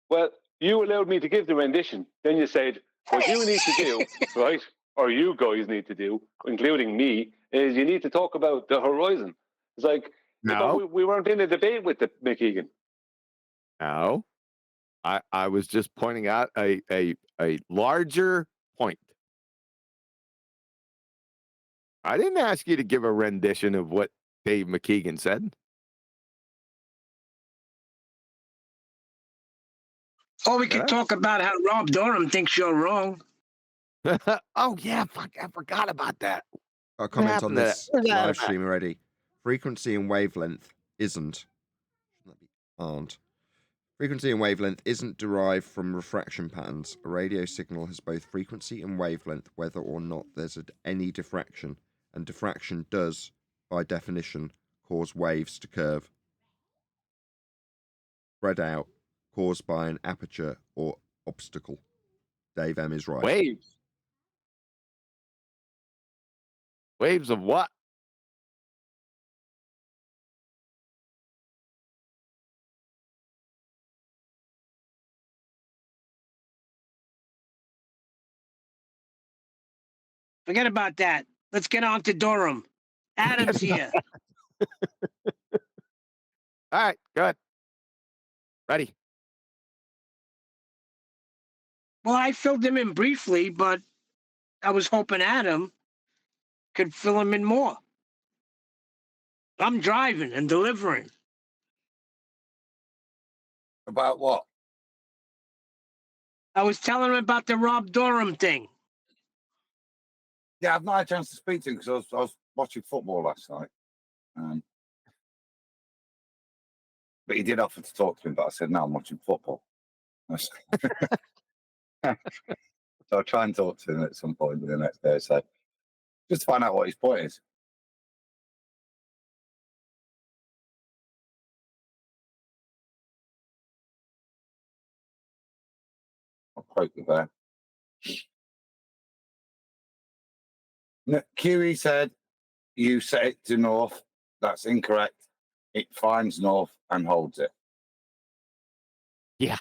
Well, you allowed me to give the rendition. Then you said, What you need to do, right, or you guys need to do, including me, is you need to talk about the horizon. It's like, No. we weren't in a debate with the McKeegan. No. I was just pointing out a larger point. I didn't ask you to give a rendition of what Dave McKeegan said. Or we could talk about how Rob Durham thinks you're wrong. Oh, yeah. Fuck, I forgot about that. Got a comment on this What's that live about? stream already. Frequency and wavelength aren't. Frequency and wavelength isn't derived from refraction patterns. A radio signal has both frequency and wavelength, whether or not there's any diffraction. And diffraction does, by definition, cause waves to curve, spread out, caused by an aperture or obstacle. Dave M is right. Waves. Waves of what? Forget about that. Let's get on to Durham. Adam's here. All right, good. Ready. Well, I filled him in briefly, but I was hoping Adam could fill him in more. I'm driving and delivering. About what? I was telling him about the Rob Durham thing. Yeah, I've not had a chance to speak to him because I was watching football last night. But he did offer to talk to him, but I said, no, I'm watching football. So I'll try and talk to him at some point in the next day or so, just to find out what his point is. I'll quote you there. QE said, you set it to north. That's incorrect. It finds north and holds it. Yeah.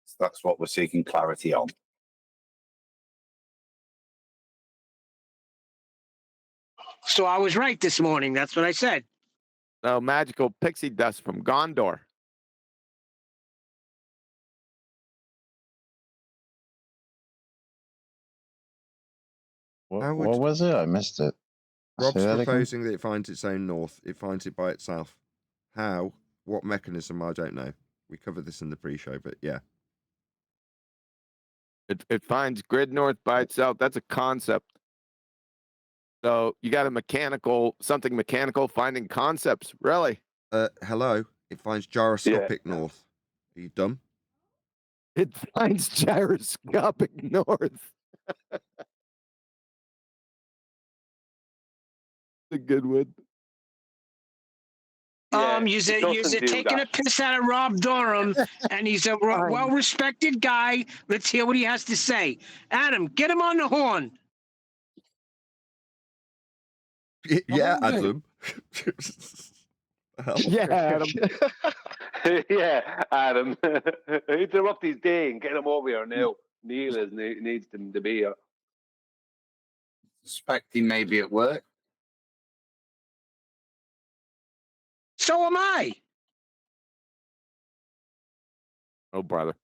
So that's what we're seeking clarity on. So I was right this morning. That's what I said. No, magical pixie dust from Gondor. What was it? I missed it. Rob's Say that again? proposing that it finds its own north. It finds it by itself. How? What mechanism? I don't know. We covered this in the pre-show, but yeah. It finds grid north by itself. That's a concept. So you got something mechanical finding concepts. Really? Hello. It finds gyroscopic north. Are you dumb? It finds gyroscopic north. A good one. You're taking a piss out of Rob Durham, and he's a well-respected guy. Let's hear what he has to say. Adam, get him on the horn. Yeah, Adam. Yeah, Adam. Yeah, Adam. Interrupt his day and get him over here now. Neil needs him to be here. Suspect he may be at work. So am I. Oh, brother.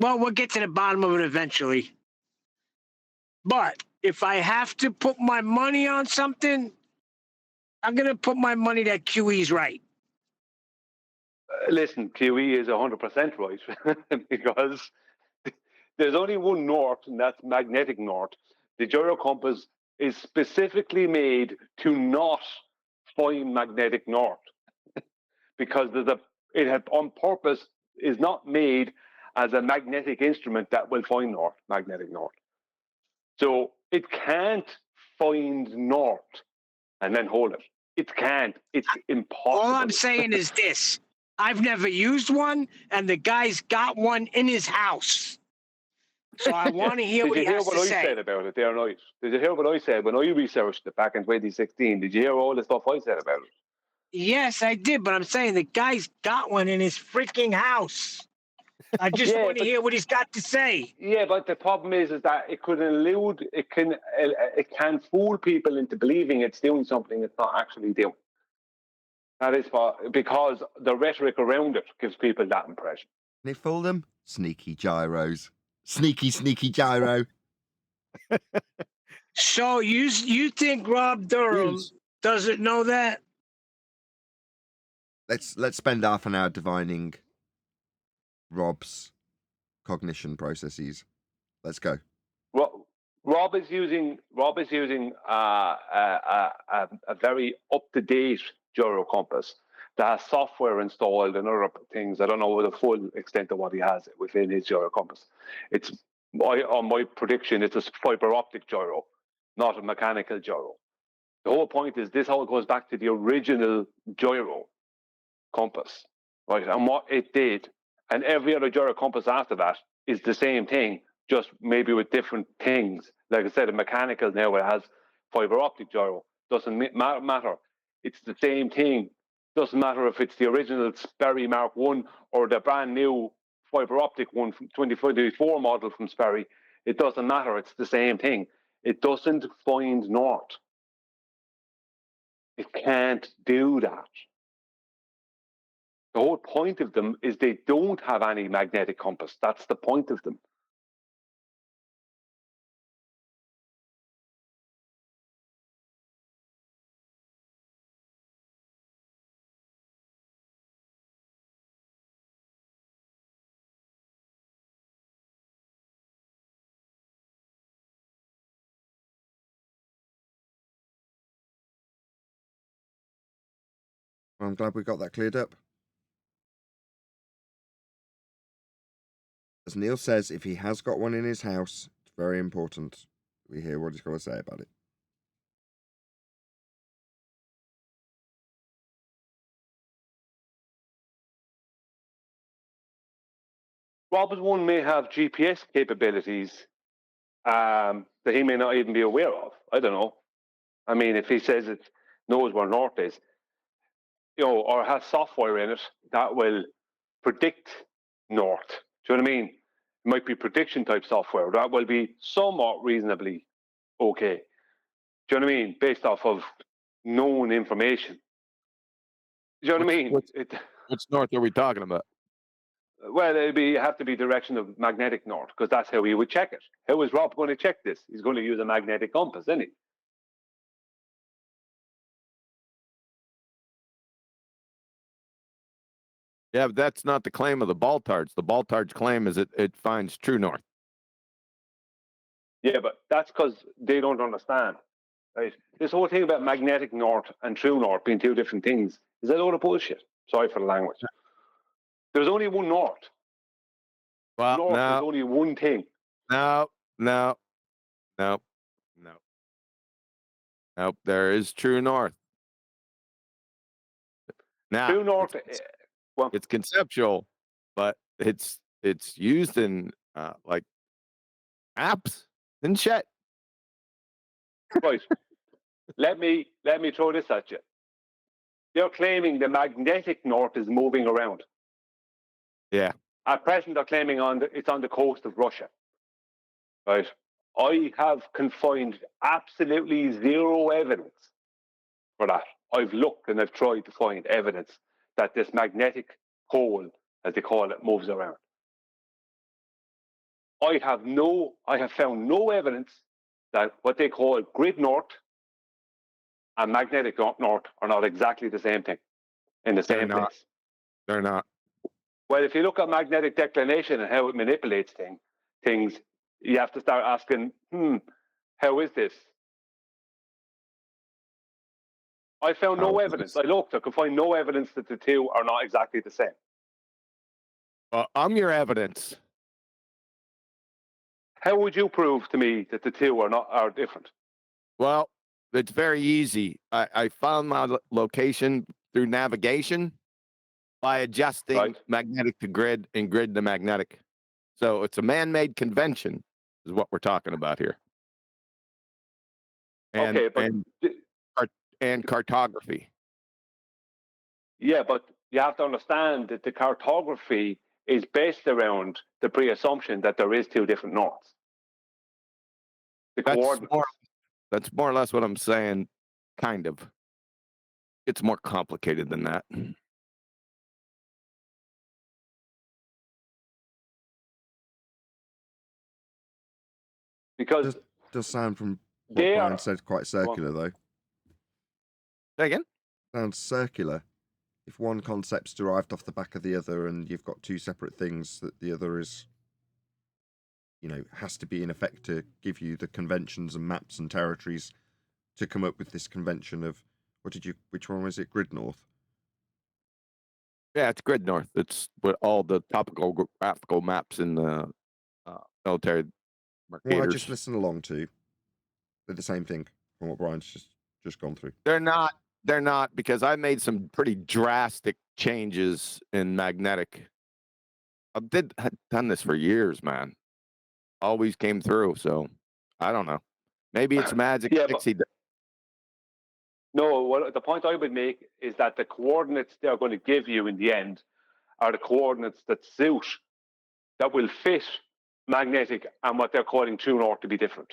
Well, we'll get to the bottom of it eventually. But if I have to put my money on something, I'm going to put my money that QE's right. Listen, QE is 100% right because there's only one north, and that's magnetic north. The gyro compass is specifically made to not find magnetic north because it on purpose is not made as a magnetic instrument that will find magnetic north. So it can't find north and then hold it. It can't. It's impossible. All I'm saying is this. I've never used one, and the guy's got one in his house. So I want to hear Did what you he hear has what to I say. said about it there night? Did you hear what I said when I researched it back in 2016? Did you hear all the stuff I said about it? Yes, I did, but I'm saying the guy's got one in his freaking house. I just Yeah, want to but hear what he's got to say. yeah, but the problem is that it could elude, it can fool people into believing it's doing something it's not actually doing. That is because the rhetoric around it gives people that impression. Can it fool them? Sneaky gyros. Sneaky gyro. So you think Rob Durham doesn't know that? Let's spend half an hour divining Rob's cognition processes. Let's go. Rob is using a very up to date gyro compass that has software installed and other things. I don't know the full extent of what he has within his gyro compass. It's on my prediction, it's a fiber optic gyro, not a mechanical gyro. The whole point is this all goes back to the original gyro compass, right? And what it did, and every other gyro compass after that is the same thing, just maybe with different things. Like I said, a mechanical now it has fiber optic gyro. Doesn't matter. It's the same thing. Doesn't matter if it's the original Sperry Mark 1 or the brand new fiber optic one from 2024 model from Sperry. It doesn't matter. It's the same thing. It doesn't find north. It can't do that. The whole point of them is they don't have any magnetic compass. That's the point of them. Well, I'm glad we got that cleared up. As Neil says, if he has got one in his house, it's very important we hear what he's got to say about it. Robert One may have GPS capabilities that he may not even be aware of. I don't know. I mean, if he says it knows where north is, or has software in it that will predict north. Do you know what I mean? It might be prediction type software that will be somewhat reasonably okay. Do you know what I mean? Based off of known information. Do you know what I mean? Which north are we talking about? Well, it'd have to be direction of magnetic north because that's how he would check it. How is Rob going to check this? He's going to use a magnetic compass, isn't he? Yeah, but that's not the claim of the Baltards. The Baltards' claim is it finds true north. Yeah, but that's because they don't understand. Right? This whole thing about magnetic north and true north being two different things is a load of bullshit. Sorry for the language. There's only one north. Well, north is only one thing. No. Nope. There is true north. Now, true north. It's conceptual, but it's used in like apps and shit. Right. let me throw this at you. They're claiming the magnetic north is moving around. Yeah. At present, they're claiming it's on the coast of Russia. Right. I have confined absolutely zero evidence for that. I've looked and I've tried to find evidence that this magnetic pole, as they call it, moves around. I have found no evidence that what they call grid north and magnetic north are not exactly the same thing in the same place. They're not. Well, if you look at magnetic declination and how it manipulates things, you have to start asking, how is this? I found no evidence. I looked, I could find no evidence that the two are not exactly the same. Well, I'm your evidence. How would you prove to me that the two are different? Well, it's very easy. I found my location through navigation by adjusting magnetic to grid and grid to magnetic. So it's a man-made convention, is what we're talking about here. And, Okay, but and cartography. yeah, but you have to understand that the cartography is based around the pre-assumption that there is two different norths. The coordinates. That's more or less what I'm saying, kind of. It's more complicated than that. Because does sound from what they Brian are said quite circular though. Say again? Sounds circular. If one concept's derived off the back of the other and you've got two separate things that the other is, you know, has to be in effect to give you the conventions and maps and territories to come up with this convention of, which one was it? Grid North? Yeah, it's Grid North. It's what all the topographical maps in the military What I mercators. just listened along to, they're the same thing from what Brian's just gone through. They're not because I made some pretty drastic changes in magnetic. I've done this for years, man. Always came through, so I don't know. Maybe it's magic. Yeah, Pixie. no, what the point I would make is that the coordinates they're going to give you in the end are the coordinates that will fit magnetic and what they're calling true north to be different.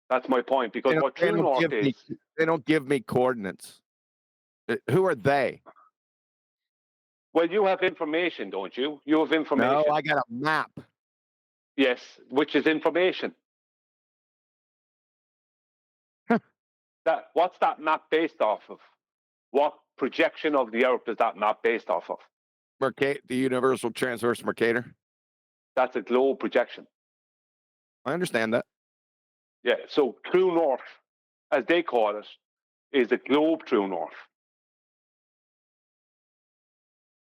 That's my point, because what true north is... They don't give me coordinates. Who are they? Well, you have information, don't you? You have information. No, I got a map. Yes, which is information. What's that map based off of? What projection of the Earth is that map based off of? The universal transverse Mercator. That's a globe projection. I understand that. Yeah, so true north, as they call it, is a globe true north.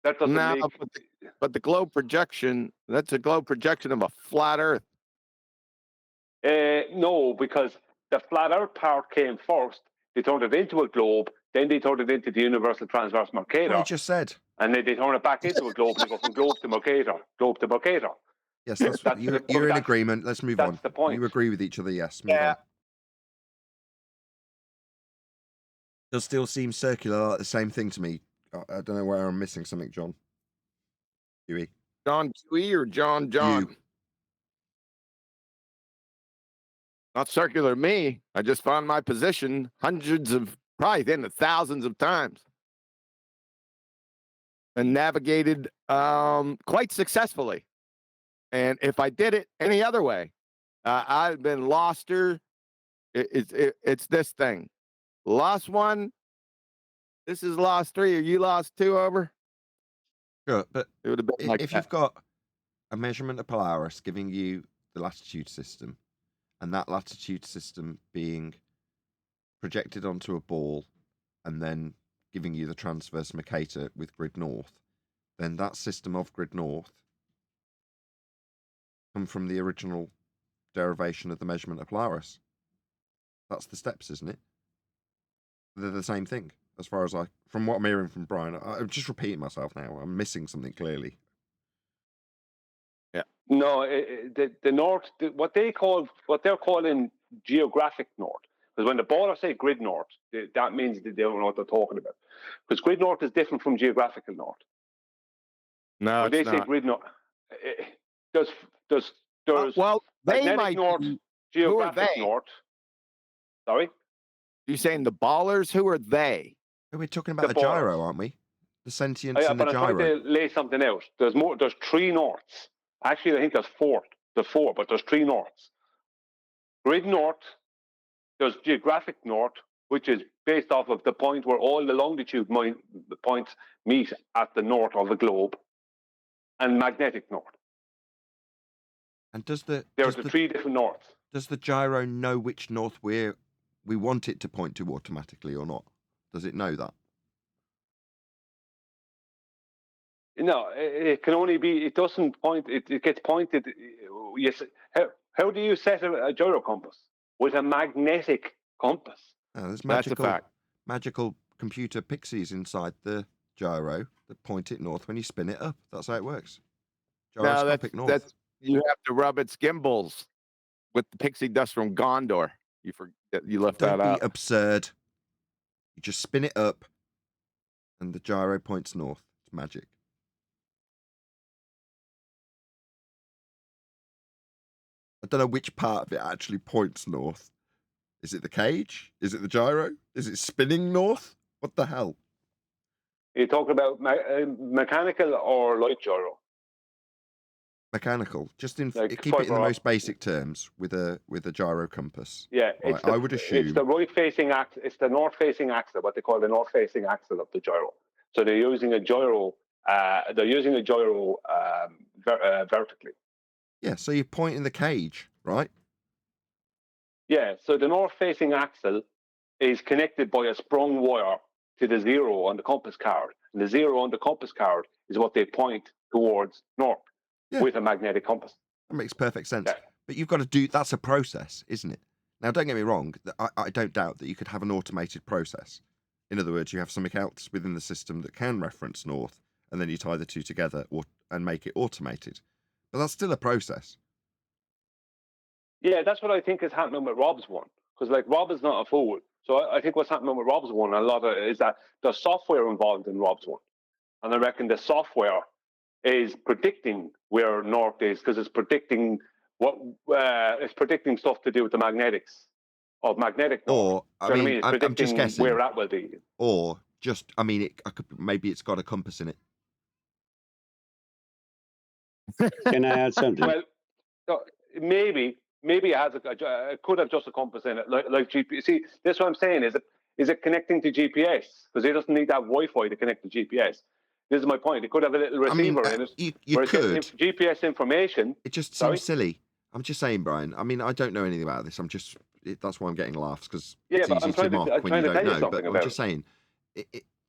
That doesn't make... but the globe projection, that's a globe projection of a flat Earth. No, because the flat Earth part came first. They turned it into a globe, then they turned it into the universal transverse Mercator. What you just said. And then they turn it back into a globe. They go from globe to Mercator, globe to Mercator. Yes, that's you're in agreement. Let's move on. That's the point. You agree with each other, yes. Move on. Does still seem circular, like the same thing to me. I don't know where I'm missing something, John. Huey. John Huey or John? You. Not circular to me. I just found my position probably into thousands of times. And navigated quite successfully. And if I did it any other way, I've been loster. It's this thing. Lost one. This is lost 3. Or you lost 2 over? Sure, but it would have been like if you've got a measurement of Polaris giving you the latitude system, and that latitude system being projected onto a ball, and then giving you the transverse Mercator with Grid North, then that system of Grid North come from the original derivation of the measurement of Polaris. That's the steps, isn't it? They're the same thing, as far as from what I'm hearing from Brian. I'm just repeating myself now. I'm missing something clearly. Yeah. No, the north, what they're calling geographic north. Because when the ballers say grid north, that means that they don't know what they're talking about. Because grid north is different from geographical north. No, when they say grid north, there's well, they might north, be, geographic north. Sorry? You saying the ballers? Who are they? We're talking about the gyro, aren't we? The sentience and the but gyro. I'm trying to lay something out. There's 3 norths. Actually, I think there's 4. There's 4, but there's 3 norths. Grid north, there's geographic north, which is based off of the point where all the longitude points meet at the north of the globe, and magnetic north. And there's 3 different norths. Does the gyro know which north we want it to point to automatically or not? Does it know that? No, it can only be. It doesn't point. It gets pointed. Yes. How do you set a gyro compass? With a magnetic compass. There's That's a fact. Magical computer pixies inside the gyro that point it north when you spin it up. That's how it works. No, Gyroscopic north. that's you have to rub its gimbals with the pixie dust from Gondor. You left Don't that be out. absurd. You just spin it up, and the gyro points north. It's magic. I don't know which part of it actually points north. Is it the cage? Is it the gyro? Is it spinning north? What the hell? Are you talking about mechanical or light gyro? Mechanical. Just in Like keep it in the fibre most basic terms with a gyro compass. Yeah, Right, I would assume it's the right-facing axis. It's the north-facing axis, what they call the north-facing axis of the gyro. So they're using a gyro. Vertically. Yeah, so you're pointing the cage, right? Yeah. So the north-facing axle is connected by a sprung wire to the zero on the compass card, and the zero on the compass card is what they point towards north with a magnetic compass. That makes perfect sense. Yeah. But you've got to do that's a process, isn't it? Now, don't get me wrong. I don't doubt that you could have an automated process. In other words, you have something else within the system that can reference north, and then you tie the two together and make it automated. But that's still a process. Yeah, that's what I think is happening with Rob's one. Because, like, Rob is not a fool. So I think what's happening with Rob's one, a lot of it is that there's software involved in Rob's one. And I reckon the software is predicting where north is because it's predicting stuff to do with the magnetics of magnetic north. Or, I mean, I'm just guessing where that will be. Or just, I mean, maybe it's got a compass in it. Can I add something? Well, maybe it has it could have just a compass in it, like GPS. See, that's what I'm saying. Is it connecting to GPS? Because it doesn't need that Wi-Fi to connect to GPS. This is my point. It could have a little receiver in it. You could. GPS information. It just seems silly. I'm just saying, Brian. I mean, I don't know anything about this. That's why I'm getting laughs, because it's easy to mock when you don't know. But I'm just saying,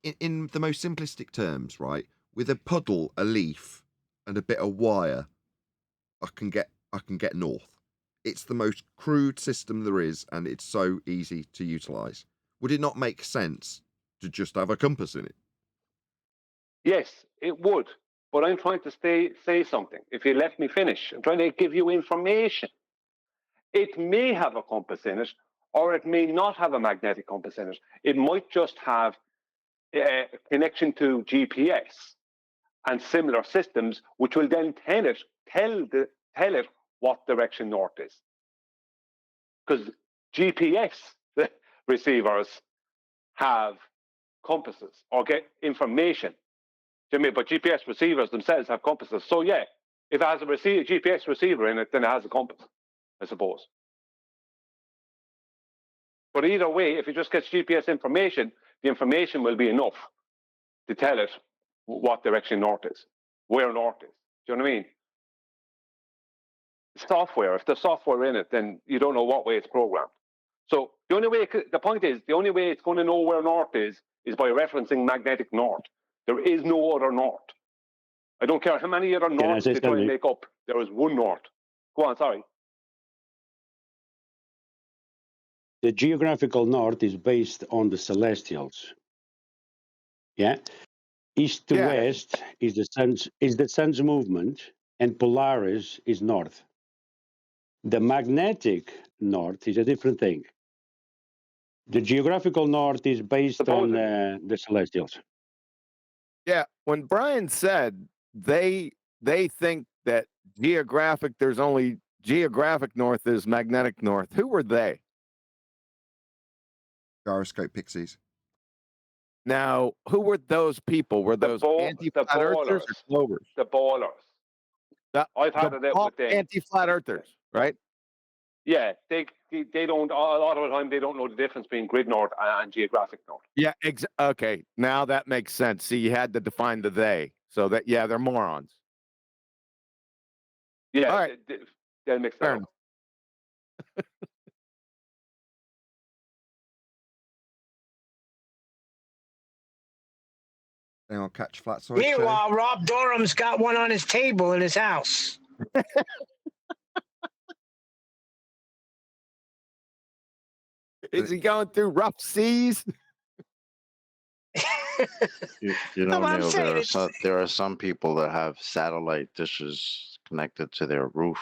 in the most simplistic terms, right? With a puddle, a leaf, and a bit of wire, I can get north. It's the most crude system there is, and it's so easy to utilize. Would it not make sense to just have a compass in it? Yes, it would. But I'm trying to say something. If you let me finish, I'm trying to give you information. It may have a compass in it, or it may not have a magnetic compass in it. It might just have a connection to GPS and similar systems, which will then tell it what direction north is. Because GPS receivers have compasses or get information. Do you mean? But GPS receivers themselves have compasses. So yeah, if it has a GPS receiver in it, then it has a compass, I suppose. But either way, if it just gets GPS information, the information will be enough to tell it what direction north is, where north is. Do you know what I mean? Software, if there's software in it, then you don't know what way it's programmed. So the point is, the only way it's going to know where north is by referencing magnetic north. There is no other north. I don't care how many other norths they try and make up. There is one north. Go on, sorry. The geographical north is based on the celestials. Yeah. East to west is the sun's movement, and Polaris is north. The magnetic north is a different thing. The geographical north is based on the celestials. Yeah, when Brian said they think that there's only geographic north is magnetic north. Who were they? Gyroscope pixies. Now, who were those people? Were those anti-flat earthers or clovers? The ballers. I've had it with them. Anti-flat earthers, right? Yeah, they don't. A lot of the time, they don't know the difference between grid north and geographic north. Yeah, okay. Now that makes sense. See, you had to define the they. So that, yeah, they're morons. Yeah, all right. They'll mix that up. I'll catch flat soil. Meanwhile, Rob Durham's got one on his table in his house. Is he going through rough seas? You know, No, I'm Neil, saying there are some people that have satellite dishes connected to their roof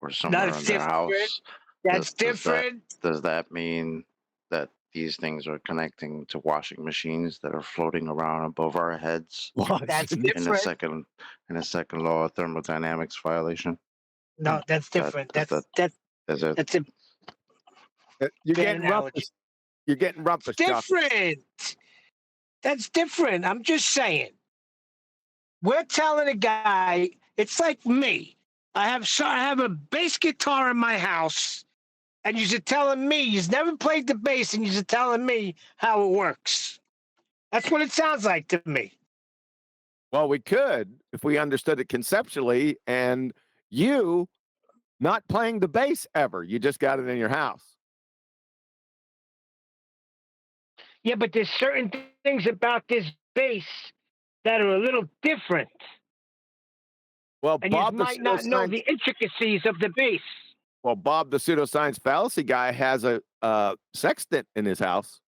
or somewhere that's in their different. house. That's different. Does that mean that these things are connecting to washing machines that are floating around above our heads? That's In a different. second law of thermodynamics violation? No, that's different. That's it. You're bad getting analogy. rumpus. You're getting rumpus. Different. That's different. I'm just saying. We're telling a guy, it's like me. I have a bass guitar in my house, and you're telling me you've never played the bass, and you're telling me how it works. That's what it sounds like to me. Well, we could if we understood it conceptually, and you not playing the bass ever. You just got it in your house. Yeah, but there's certain things about this bass that are a little different. Well, And Bob, you the might not know pseudoscience. the intricacies of the bass. Well, Bob, the pseudoscience fallacy guy, has a sextant in his house,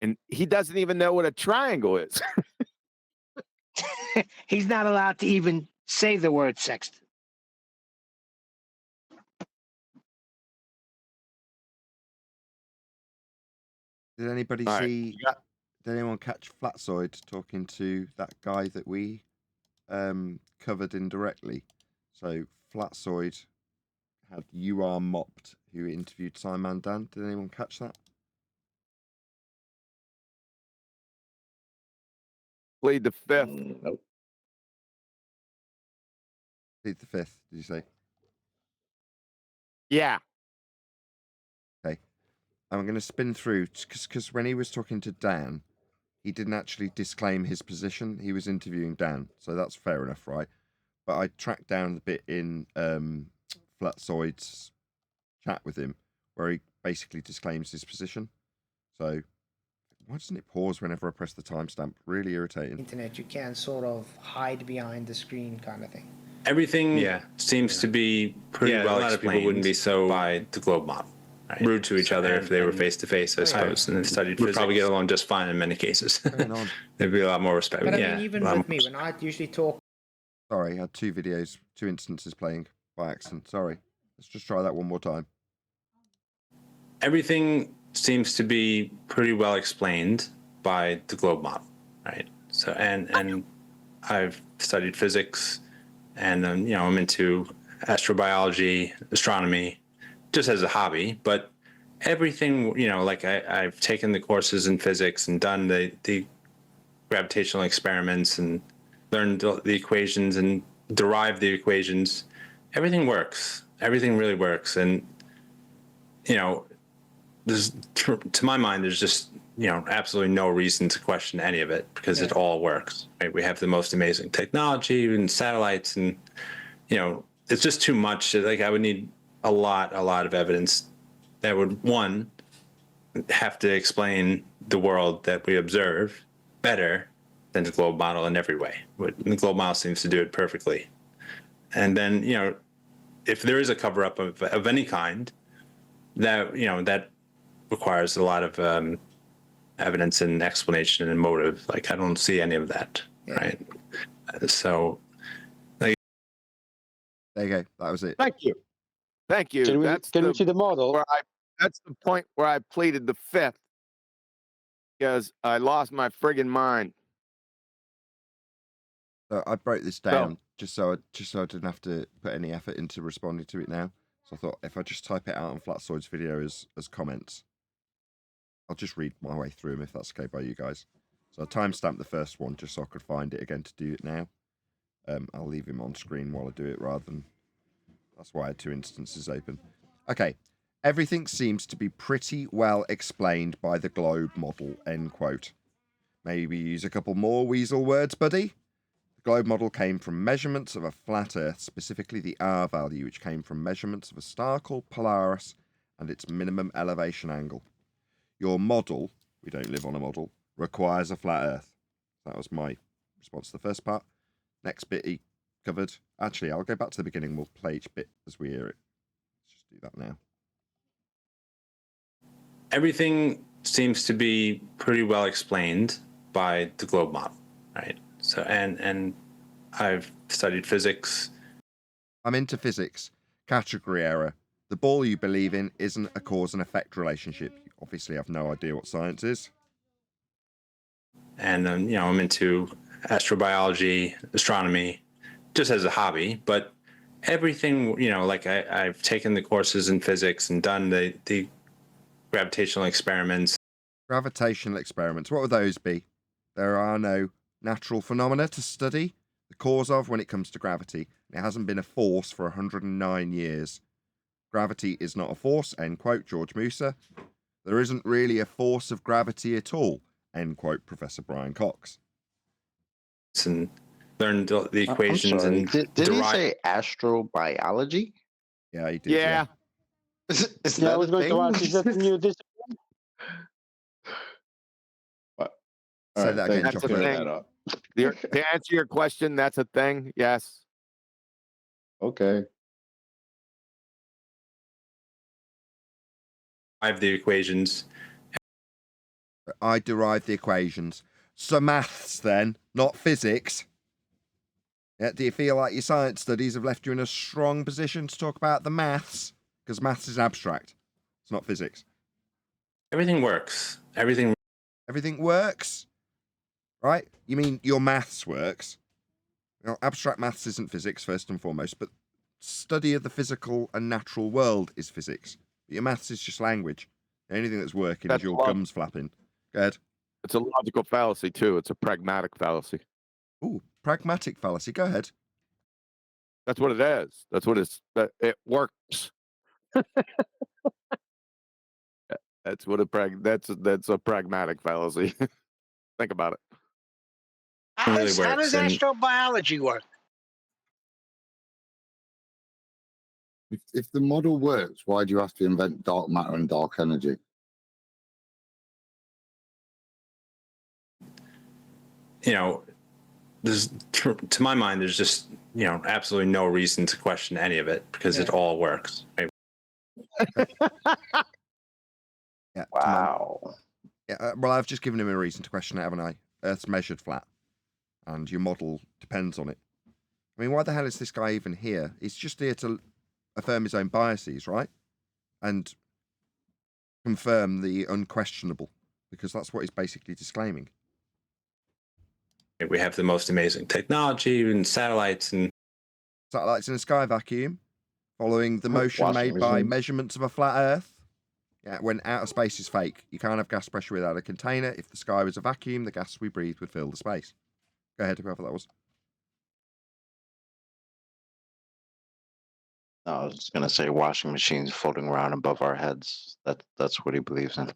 and he doesn't even know what a triangle is. He's not allowed to even say the word sextant. Did anybody All right. see? Did anyone catch Flatsoid talking to that guy that we covered indirectly? So Flatsoid had "You Are Mopped," who interviewed Simon Dan. Did anyone catch that? Plead the fifth. Nope. Plead the fifth. Did you say? Yeah. Okay. I'm going to spin through because when he was talking to Dan, he didn't actually disclaim his position. He was interviewing Dan, so that's fair enough, right? But I tracked down the bit in Flatsoid's chat with him where he basically disclaims his position. So why doesn't it pause whenever I press the timestamp? Really irritating. Internet, you can sort of hide behind the screen kind of thing. Everything seems to be pretty well explained. A lot of people wouldn't be so by the globe model. Right. Rude to each other if they were face to face, I suppose, and studied physics. Would probably get along just fine in many cases. There'd be a lot more respect. But I mean, even with me, when I usually talk. Sorry, I had two instances playing by accident. Sorry. Let's just try that one more time. Everything seems to be pretty well explained by the globe model, right? So, and I've studied physics, and I'm into astrobiology, astronomy, just as a hobby, but everything, like I've taken the courses in physics and done the gravitational experiments and learned the equations and derived the equations. Everything works. Everything really works. And, to my mind, there's just, absolutely no reason to question any of it because it all works, right? We have the most amazing technology and satellites and, it's just too much. Like I would need a lot of evidence that would, one, have to explain the world that we observe better than the globe model in every way. The globe model seems to do it perfectly. And then, if there is a cover-up of any kind, that, that requires a lot of evidence and explanation and motive. Like, I don't see any of that, right? So, like... There you go. That was it. Thank you. Thank you. Can we see the model? That's the point where I pleaded the fifth because I lost my friggin' mind. So I broke this down just so I didn't have to put any effort into responding to it now. So I thought if I just type it out on Flatsoid's video as comments, I'll just read my way through them if that's okay by you guys. So I timestamped the first one just so I could find it again to do it now. I'll leave him on screen while I do it rather than... That's why I had two instances open. Okay. Everything seems to be pretty well explained by the globe model, end quote. Maybe use a couple more weasel words, buddy? The globe model came from measurements of a flat Earth, specifically the R value, which came from measurements of a star called Polaris and its minimum elevation angle. Your model, we don't live on a model, requires a flat Earth. That was my response to the first part. Next bit he covered. Actually, I'll go back to the beginning. We'll play each bit as we hear it. Let's just do that now. Everything seems to be pretty well explained by the globe model, right? So, and I've studied physics. I'm into physics. Category error. The ball you believe in isn't a cause and effect relationship. You obviously have no idea what science is. And I'm into astrobiology, astronomy, just as a hobby. But everything, like I've taken the courses in physics and done the gravitational experiments. Gravitational experiments. What would those be? There are no natural phenomena to study the cause of when it comes to gravity. It hasn't been a force for 109 years. Gravity is not a force, end quote, George Musa. There isn't really a force of gravity at all, end quote, Professor Brian Cox. And learned the equations and did he say astrobiology? Yeah, he did. Yeah. Is Yeah, I that was a going to thing? ask, is that the new discipline? Say right, that thank again, you That's for a Chopper. clearing thing. that up. To answer your question, that's a thing. Yes. Okay. I have the equations. I derive the equations. So maths then, not physics. Yeah, do you feel like your science studies have left you in a strong position to talk about the maths? Because maths is abstract. It's not physics. Everything works. Everything works? Right? You mean your maths works? Abstract maths isn't physics, first and foremost, but study of the physical and natural world is physics. But your maths is just language. The only thing that's working is your gums flapping. Go ahead. It's a logical fallacy, too. It's a pragmatic fallacy. Ooh, pragmatic fallacy. Go ahead. That's what it is. That's what it works. That's what that's a pragmatic fallacy. Think about it. How really does astrobiology work? If the model works, why do you have to invent dark matter and dark energy? There's, to my mind, there's just absolutely no reason to question any of it because it all works. Right? Yeah. Wow. Yeah. Well, I've just given him a reason to question it, haven't I? Earth's measured flat, and your model depends on it. I mean, why the hell is this guy even here? He's just here to affirm his own biases, right? And confirm the unquestionable, because that's what he's basically disclaiming. We have the most amazing technology and satellites in a sky vacuum, following the motion Washing made by machines. measurements of a flat Earth. Yeah, when outer space is fake, you can't have gas pressure without a container. If the sky was a vacuum, the gas we breathe would fill the space. Go ahead, whoever that was. No, I was just gonna say washing machines floating around above our heads. That's what he believes in.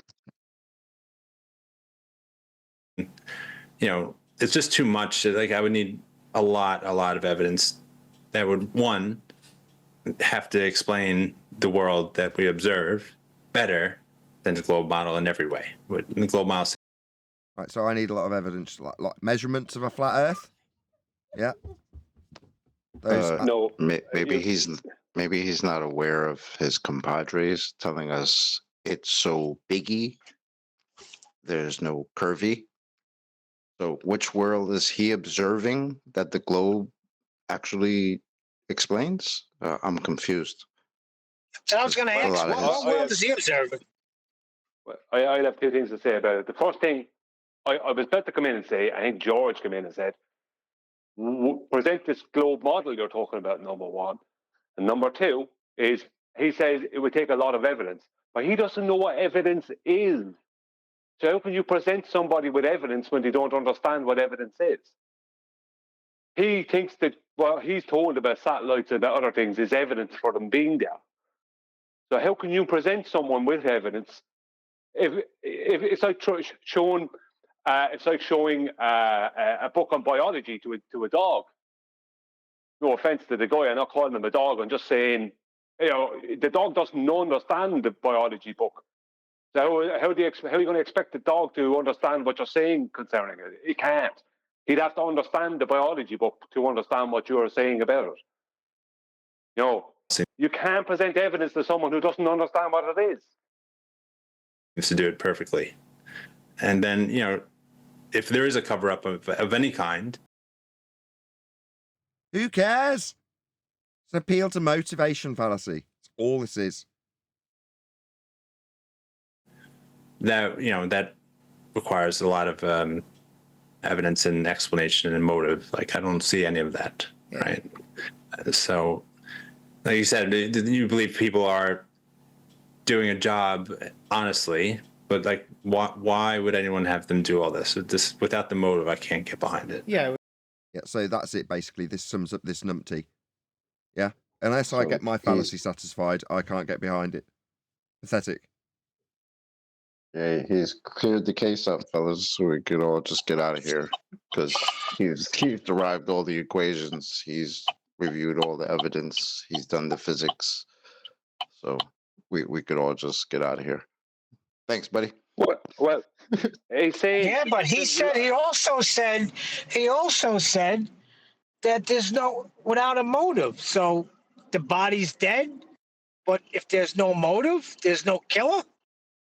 It's just too much. Like I would need a lot of evidence that would, one, have to explain the world that we observe better than the globe model in every way. The globe model. Right, so I need a lot of evidence, like measurements of a flat Earth. Yeah. No. Maybe he's not aware of his compadres telling us it's so biggy. There's no curvy. So which world is he observing that the globe actually explains? I'm confused. So I was going to ask, what world is he observing? I have two things to say about it. The first thing, I was about to come in and say, I think George came in and said, present this globe model you're talking about, number one. And number two is, he says it would take a lot of evidence, but he doesn't know what evidence is. So how can you present somebody with evidence when they don't understand what evidence is? He thinks that what he's told about satellites and about other things is evidence for them being there. So how can you present someone with evidence if it's like showing a book on biology to a dog? No offense to the guy, I'm not calling him a dog. I'm just saying, the dog doesn't understand the biology book. So how are you going to expect the dog to understand what you're saying concerning it? He can't. He'd have to understand the biology book to understand what you're saying about it. You can't present evidence to someone who doesn't understand what it is. to do it perfectly. And then, if there is a cover up of any kind, who cares? It's an appeal to motivation fallacy. That's all this is. that that requires a lot of evidence and explanation and motive. Like, I don't see any of that, right? So, like you said, you believe people are doing a job honestly, but like, why would anyone have them do all this? This without the motive, I can't get behind it. Yeah. Yeah. So that's it. Basically, this sums up this numpty. Yeah. Unless I get my fallacy satisfied, I can't get behind it. Pathetic. Yeah, he's cleared the case up, fellas, so we could all just get out of here because he's derived all the equations, he's reviewed all the evidence, he's done the physics, so we could all just get out of here. Thanks, buddy. Well, he said. Yeah, but he also said that there's no without a motive. So the body's dead, but if there's no motive, there's no killer.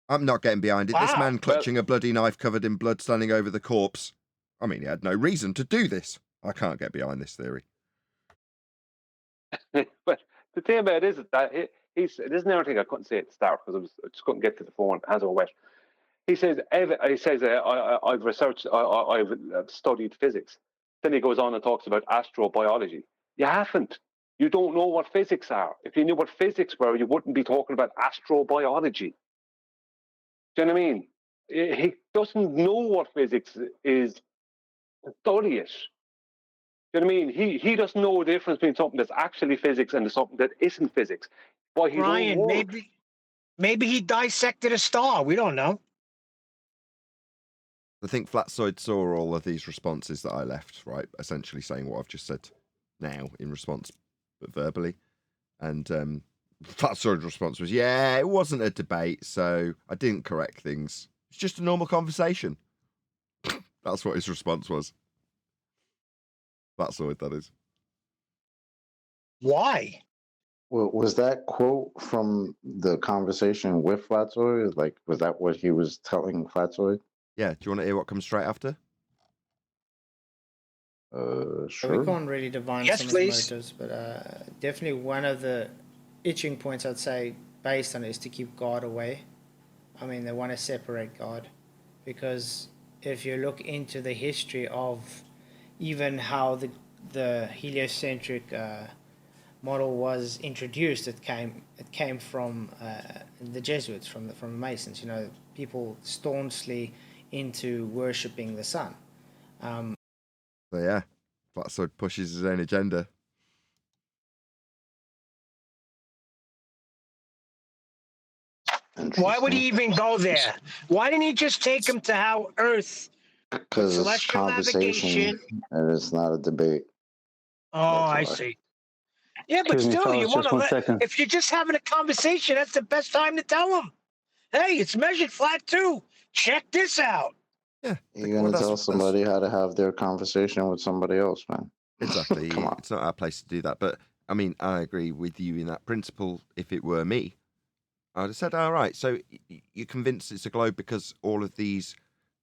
I'm not getting behind it. This Wow. man clutching a bloody knife covered in blood standing over the corpse. I mean, he had no reason to do this. I can't get behind this theory. But the thing about it is that there's another thing I couldn't say at the start because I just couldn't get to the phone. Hands were wet. He says, I've researched, I've studied physics. Then he goes on and talks about astrobiology. You haven't. You don't know what physics are. If you knew what physics were, you wouldn't be talking about astrobiology. Do you know what I mean? He doesn't know what physics is to study it. Do you know what I mean? He doesn't know the difference between something that's actually physics and something that isn't physics. By his Ryan, own word. maybe he dissected a star. We don't know. I think Flatsoid saw all of these responses that I left, right? Essentially saying what I've just said now in response, but verbally. And Flatsoid's response was, yeah, it wasn't a debate, so I didn't correct things. It's just a normal conversation. That's what his response was. Flatsoid, that is. Why? Well, was that quote from the conversation with Flatsoid? Like, was that what he was telling Flatsoid? Yeah, do you want to hear what comes straight after? Sure. We can't really divine Yes, some please. of the motives, but definitely one of the itching points I'd say based on it is to keep God away. I mean, they want to separate God because if you look into the history of even how the heliocentric model was introduced, it came from the Jesuits, from the Masons. You know, people staunchly into worshipping the sun. So yeah, Flatsoid pushes his own agenda. Why would he even go there? Why didn't he just take him to how Earth, Because it's celestial conversation navigation? and it's not a debate. Oh, I why. see. Yeah, but Excuse me, still, you fellas, want just to 1 second. if you're just having a conversation, that's the best time to tell them. Hey, it's measured flat too. Check this out. Yeah, You're going to tell somebody how to have their conversation with somebody else, man. Exactly. Come on. It's not our place to do that. But I mean, I agree with you in that principle. If it were me, I'd have said, all right, so you're convinced it's a globe because all of these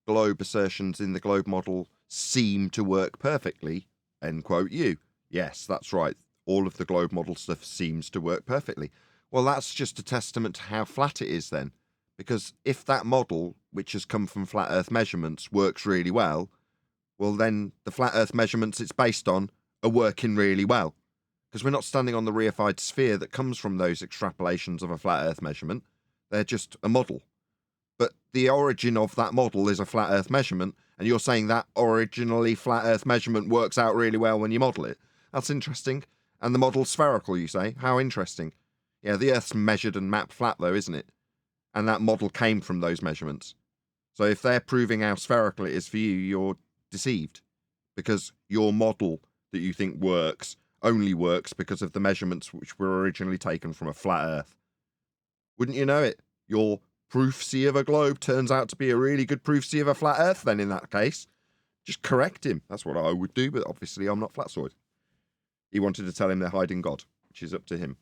globe assertions in the globe model seem to work perfectly, end quote you. Yes, that's right. All of the globe model stuff seems to work perfectly. Well, that's just a testament to how flat it is then. Because if that model, which has come from flat Earth measurements, works really well, well, then the flat Earth measurements it's based on are working really well. Because we're not standing on the reified sphere that comes from those extrapolations of a flat Earth measurement. They're just a model. But the origin of that model is a flat Earth measurement, and you're saying that originally flat Earth measurement works out really well when you model it. That's interesting. And the model's spherical, you say? How interesting. Yeah, the Earth's measured and mapped flat, though, isn't it? And that model came from those measurements. So if they're proving how spherical it is for you, you're deceived. Because your model that you think works only works because of the measurements which were originally taken from a flat Earth. Wouldn't you know it? Your proofsy of a globe turns out to be a really good proofsy of a flat Earth then in that case. Just correct him. That's what I would do, but obviously I'm not Flatsoid. He wanted to tell him they're hiding God, which is up to him.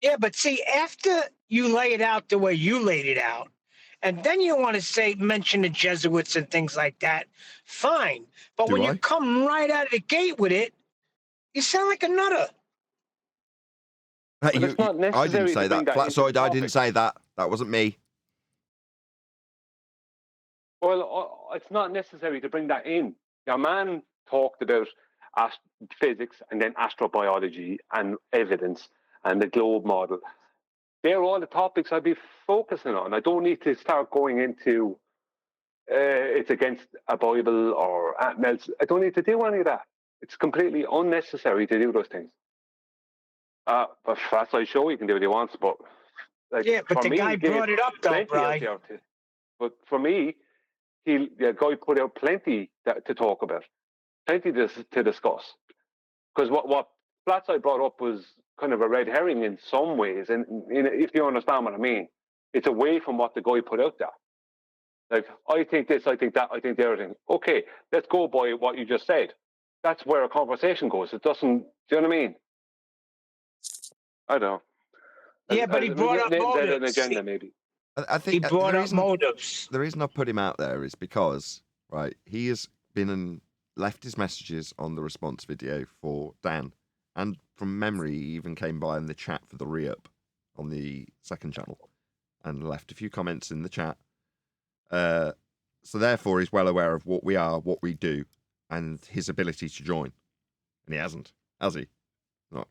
Yeah, but see, after you lay it out the way you laid it out, and then you want to mention the Jesuits and things like that, fine. But Do when I? you come right out of the gate with it, you sound like a nutter. Hey, But it's not I didn't necessary say to bring that. that into the Flatsoid, I didn't topic. say that. That wasn't me. Well, it's not necessary to bring that in. Your man talked about physics and then astrobiology and evidence and the globe model. They're all the topics I'd be focusing on. I don't need to start going into it's against a Bible or else. I don't need to do any of that. It's completely unnecessary to do those things. But that's like show he can do what he wants. But like, Yeah, but for the me, guy brought it up though, plenty out Bri. there but for me, the guy put out plenty to talk about, plenty to discuss. Because what Flatside brought up was kind of a red herring in some ways, and if you understand what I mean, it's away from what the guy put out there. Like, I think this, I think that, I think the other thing. Okay, let's go by what you just said. That's where a conversation goes. It doesn't, do you know what I mean? I don't know. Yeah, but he brought up Nathan said an motives. agenda, maybe. I think He brought the up motives. The reason I put him out there is because, right, he has been and left his messages on the response video for Dan. And from memory, he even came by in the chat for the re-up on the second channel and left a few comments in the chat. So therefore, he's well aware of what we are, what we do, and his ability to join. And he hasn't, has he?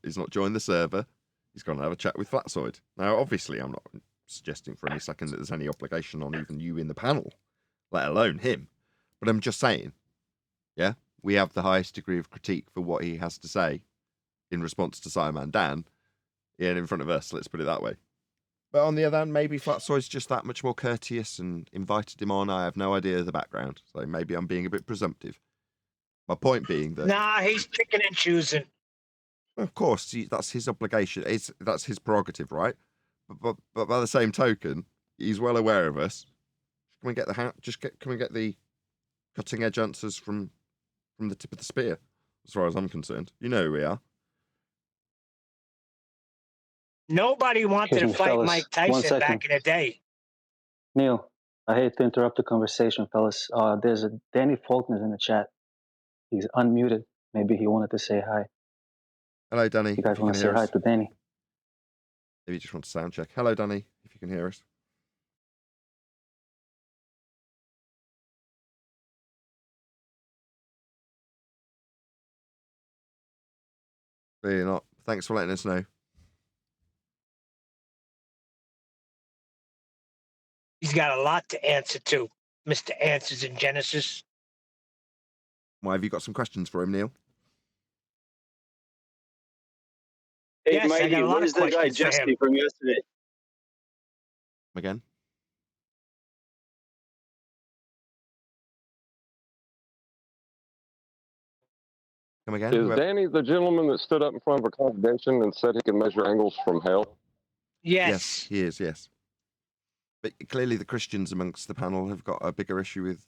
He's not joined the server. He's gone to have a chat with Flatsoid. Now, obviously, I'm not suggesting for any second that there's any obligation on even you in the panel, let alone him. But I'm just saying, yeah, we have the highest degree of critique for what he has to say in response to Simon Dan, and in front of us, let's put it that way. But on the other hand, maybe Flatsoid's just that much more courteous and invited him on. I have no idea of the background, so maybe I'm being a bit presumptive. My point being that... Nah, he's picking and choosing. Of course, that's his obligation. That's his prerogative, right? But by the same token, he's well aware of us. Can we get can we get the cutting edge answers from the tip of the spear? As far as I'm concerned, you know who we are. Nobody wanted Excuse to me, fight fellas. Mike 1 Tyson second. back in the day. Neil, I hate to interrupt the conversation, fellas. There's a Danny Faulkner in the chat. He's unmuted. Maybe he wanted to say hi. Hello, Danny. You guys if you want can to say hear hi us. to Danny? Maybe you just want to sound check. Hello, Danny. If you can hear us. Really not. Thanks for letting us know. He's got a lot to answer to, Mr. Answers in Genesis. Why have you got some questions for him, Neil? Hey, Yes, I Mighty, got a lot where's of the guy questions for Jesse him. from yesterday? Again? Come again? Is Danny the gentleman that stood up in front of a congregation and said he can measure angles from hell? Yes. He is, yes. But clearly the Christians amongst the panel have got a bigger issue with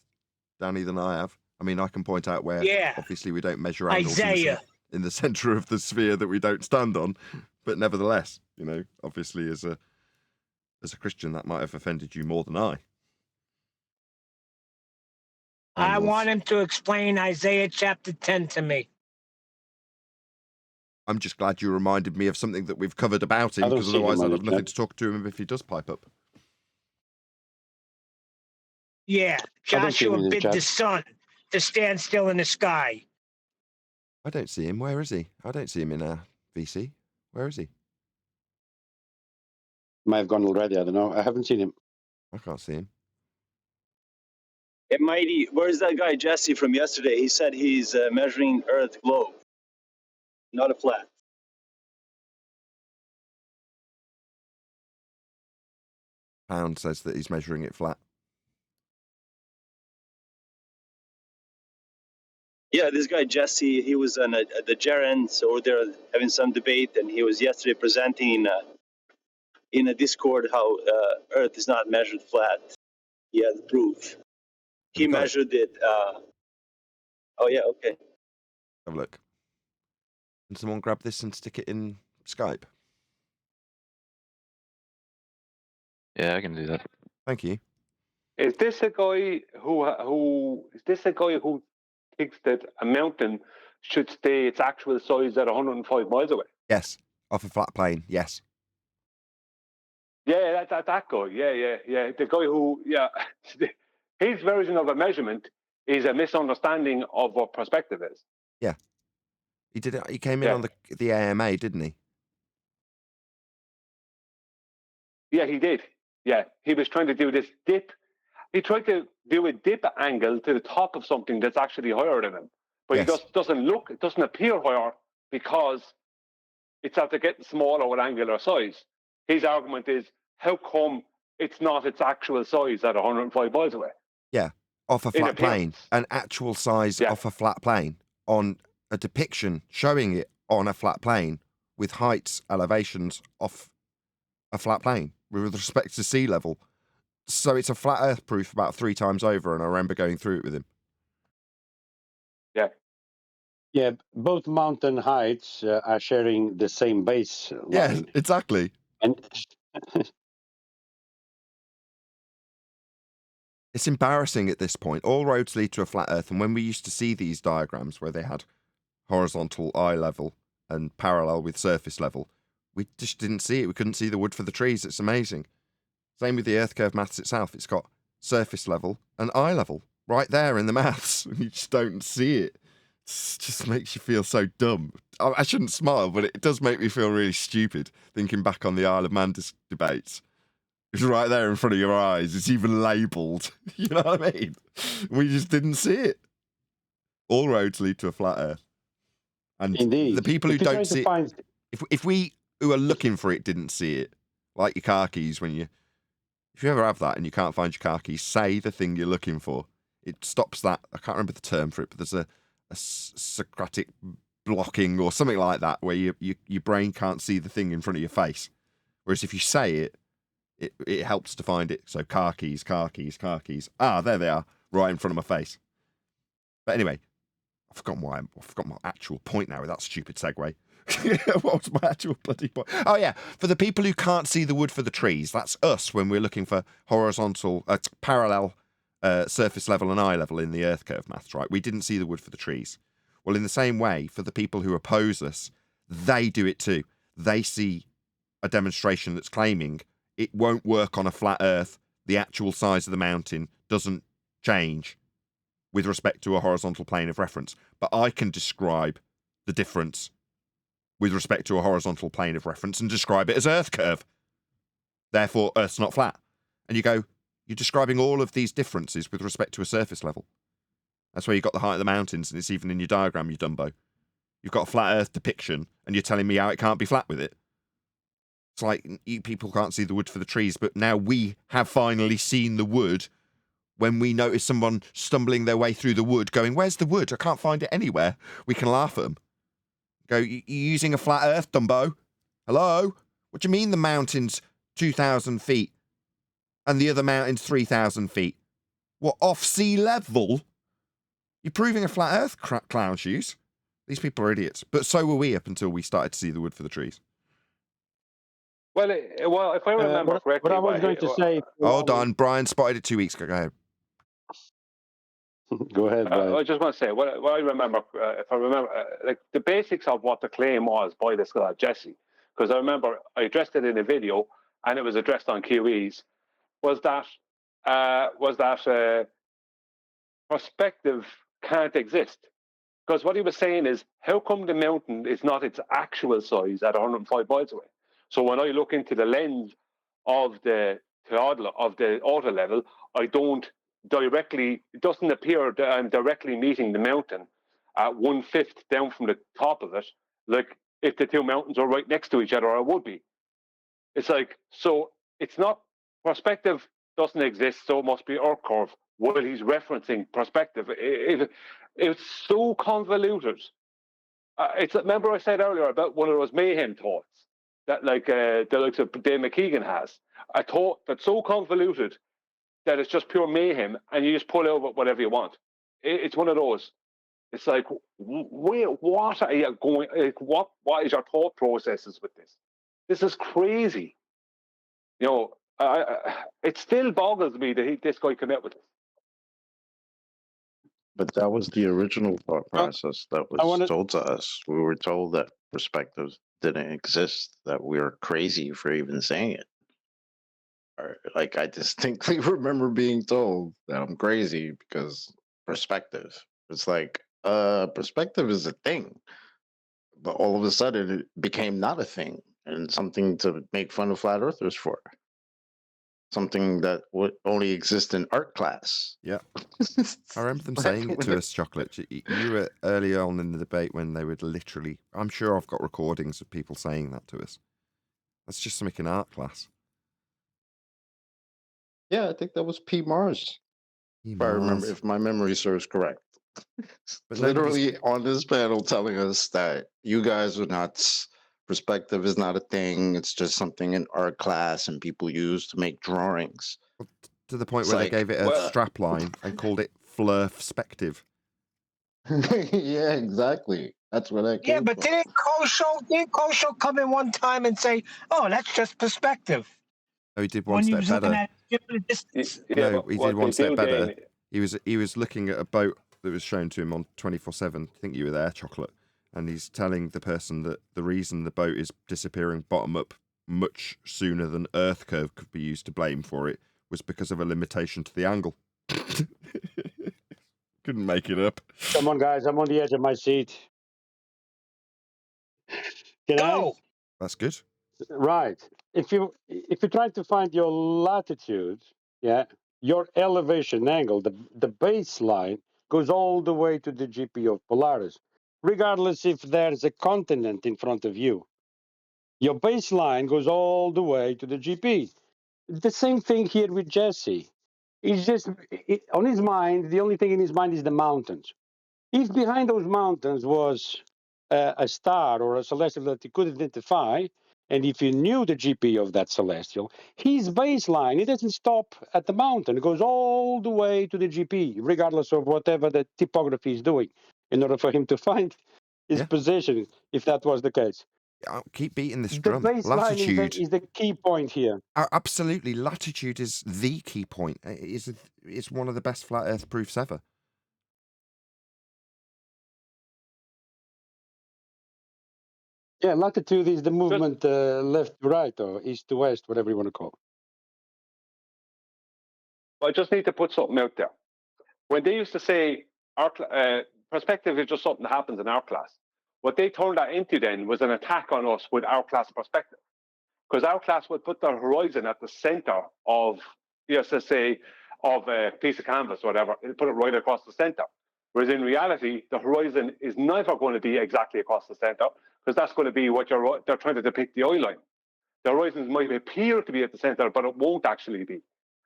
Danny than I have. I mean, I can point out where obviously we don't measure angles Isaiah. in the center of the sphere that we don't stand on. But nevertheless, you know, obviously as a Christian, that might have offended you more than I. I want him to explain Isaiah chapter 10 to me. I'm just glad you reminded me of something that we've covered about him, I don't because see him otherwise on I'd the have nothing chat. to talk to him if he does pipe up. Yeah, I don't see him Joshua in the bid chat. the sun to stand still in the sky. I don't see him. Where is he? I don't see him in VC. Where is he? Might have gone already. I don't know. I haven't seen him. I can't see him. Hey, Mighty, where's that guy Jesse from yesterday? He said he's measuring Earth globe, not a flat. Pound says that he's measuring it flat. Yeah, this guy Jesse, he was on the gerunds over there having some debate, and he was yesterday presenting in a Discord how Earth is not measured flat. He had proof. He measured it. Oh yeah, okay. Have a look. Can someone grab this and stick it in Skype? Yeah, I can do that. Thank you. Is this a guy who thinks that a mountain should stay its actual size at 105 miles away? Yes, off a flat plane. Yes. Yeah, that guy. Yeah. The guy who, his version of a measurement is a misunderstanding of what perspective is. Yeah. He did it. He came in on the AMA, didn't he? Yeah, he did. Yeah, he was trying to do this dip. He tried to do a dip angle to the top of something that's actually higher than him, but Yes. it doesn't appear higher because it's after getting smaller with angular size. His argument is, how come it's not its actual size at 105 miles away? Yeah, off a In flat plane, appearance. an actual size off a flat plane on a depiction showing it on a flat plane with heights, elevations off a flat plane with respect to sea level. So it's a flat Earth proof about 3 times over, and I remember going through it with him. Yeah. Yeah, both mountain heights are sharing the same base line. Yeah, exactly. And It's embarrassing at this point. All roads lead to a flat Earth, and when we used to see these diagrams where they had horizontal eye level and parallel with surface level, we just didn't see it. We couldn't see the wood for the trees. It's amazing. Same with the Earth curve maths itself. It's got surface level and eye level right there in the maths, and you just don't see it. It just makes you feel so dumb. I shouldn't smile, but it does make me feel really stupid thinking back on the Isle of Man debates. It's right there in front of your eyes. It's even labelled. You know what I mean? We just didn't see it. All roads lead to a flat Earth. And indeed, the people who if you try don't to see find... it, if we who are looking for it didn't see it, like your car keys, if you ever have that and you can't find your car keys, say the thing you're looking for. It stops that. I can't remember the term for it, but there's a Socratic blocking or something like that where your brain can't see the thing in front of your face. Whereas if you say it, it helps to find it. So car keys, car keys, car keys. Ah, there they are, right in front of my face. But anyway, I've forgotten my actual point now with that stupid segue. What was my actual bloody point? Oh yeah, for the people who can't see the wood for the trees, that's us when we're looking for horizontal, parallel surface level and eye level in the Earth curve maths, right? We didn't see the wood for the trees. Well, in the same way, for the people who oppose us, they do it too. They see a demonstration that's claiming it won't work on a flat Earth. The actual size of the mountain doesn't change with respect to a horizontal plane of reference. But I can describe the difference with respect to a horizontal plane of reference and describe it as Earth curve. Therefore, Earth's not flat. And you go, you're describing all of these differences with respect to a surface level. That's where you've got the height of the mountains, and it's even in your diagram, you dumbo. You've got a flat Earth depiction, and you're telling me how it can't be flat with it. It's like you people can't see the wood for the trees, but now we have finally seen the wood when we notice someone stumbling their way through the wood going, where's the wood? I can't find it anywhere. We can laugh at them. Go, you're using a flat Earth, dumbo. Hello? What do you mean the mountain's 2,000 feet and the other mountain's 3,000 feet? What, off sea level? You're proving a flat Earth, clown shoes. These people are idiots. But so were we up until we started to see the wood for the trees. Well, if I remember correctly... What I was going to say... Hold on, Brian spotted it 2 weeks ago. Go ahead. Go ahead, Brian. I just want to say, what I remember, if I remember, like the basics of what the claim was by this guy, Jesse, because I remember I addressed it in a video and it was addressed on QEs, was that perspective can't exist. Because what he was saying is, how come the mountain is not its actual size at 105 miles away? So when I look into the lens of the auto level, I don't directly, it doesn't appear that I'm directly meeting the mountain at 1/5 down from the top of it. Like if the two mountains are right next to each other, I would be. It's like, so it's not, perspective doesn't exist, so it must be Earth curve. While he's referencing perspective, it's so convoluted. Remember I said earlier about one of those mayhem thoughts that like the likes of Dave McKeegan has. A thought that's so convoluted that it's just pure mayhem, and you just pull out whatever you want. It's one of those. It's like, what are you going? Like, what is your thought processes with this? This is crazy. You know, It still boggles me that this guy came out with it. But that was the original thought process that was told to us. We were told that perspectives didn't exist, that we were crazy for even saying it. Like, I distinctly remember being told that I'm crazy because perspective. It's like, perspective is a thing. But all of a sudden, it became not a thing and something to make fun of flat earthers for. Something that would only exist in art class. Yeah. I remember them saying it to us, Chocolate. You were early on in the debate when they would literally... I'm sure I've got recordings of people saying that to us. That's just something in art class. Yeah, I think that was P. Mars. If I remember, if my memory serves correct. But literally on this panel telling us that you guys are nuts. Perspective is not a thing. It's just something in art class and people use to make drawings. To the point where they gave it a strapline and called it Flurfspective. Yeah, exactly. That's where that came Yeah, but from. didn't Kosho come in one time and say, "Oh, that's just perspective"? Oh, he did one When he step was looking better. at different distance. No, he did one step better. He was looking at a boat that was shown to him on 24/7. I think you were there, Chocolate. And he's telling the person that the reason the boat is disappearing bottom up much sooner than Earth curve could be used to blame for it was because of a limitation to the angle. Couldn't make it up. Come on, guys. I'm on the edge of my seat. Can That's good. Right. If you try to find your latitude, yeah, your elevation angle, the baseline goes all the way to the GP of Polaris, regardless if there's a continent in front of you. Your baseline goes all the way to the GP. The same thing here with Jesse. He's just on his mind. The only thing in his mind is the mountains. If behind those mountains was a star or a celestial that he could identify, and if he knew the GP of that celestial, his baseline, it doesn't stop at the mountain. It goes all the way to the GP, regardless of whatever the topography is doing, in order for him to find his position, if that was the case. I'll keep beating this drum. The baseline Latitude is the key point here. Absolutely, latitude is the key point. It's one of the best flat Earth proofs ever. Yeah, latitude is the movement left to right or east to west, whatever you want to call it. I just need to put something out there. When they used to say perspective is just something that happens in our class, what they turned that into then was an attack on us with our class perspective. Because our class would put the horizon at the center of, let's say, of a piece of canvas or whatever, and put it right across the center. Whereas in reality, the horizon is never going to be exactly across the center, because that's going to be what they're trying to depict the eye line. The horizons might appear to be at the center, but it won't actually be.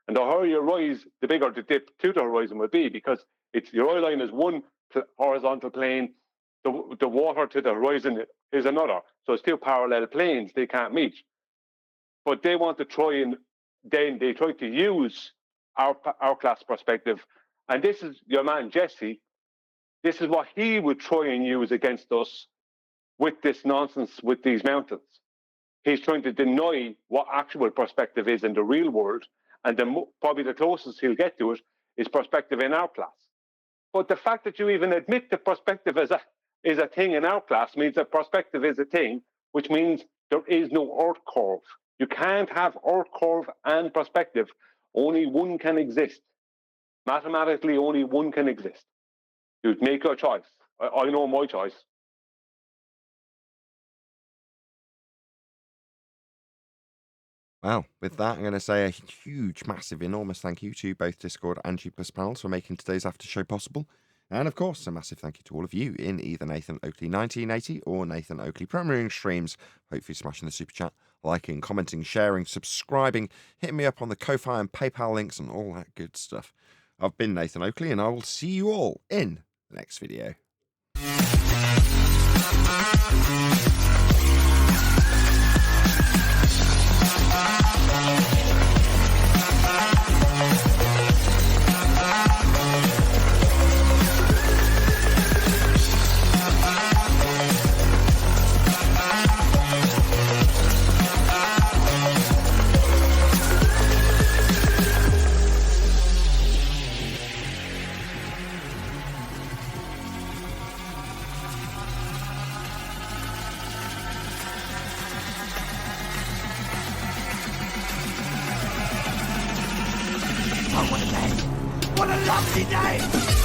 And the higher you rise, the bigger the dip to the horizon will be, because your eye line is one horizontal plane, the water to the horizon is another. So it's two parallel planes they can't meet. But they want to try and then they try to use our class perspective. And this is your man, Jesse. This is what he would try and use against us with this nonsense with these mountains. He's trying to deny what actual perspective is in the real world. And probably the closest he'll get to it is perspective in our class. But the fact that you even admit that perspective is a thing in our class means that perspective is a thing, which means there is no Earth curve. You can't have Earth curve and perspective. Only one can exist. Mathematically, only one can exist. You'd make your choice. I know my choice. Well, with that, I'm going to say a huge, massive, enormous thank you to both Discord and G+ panels for making today's after show possible. And of course, a massive thank you to all of you in either Nathan Oakley 1980 or Nathan Oakley premiering streams. Hopefully smashing the super chat, liking, commenting, sharing, subscribing, hitting me up on the Ko-Fi and PayPal links and all that good stuff. I've been Nathan Oakley and I will see you all in the next video. Oh, what a day! What a lovely day!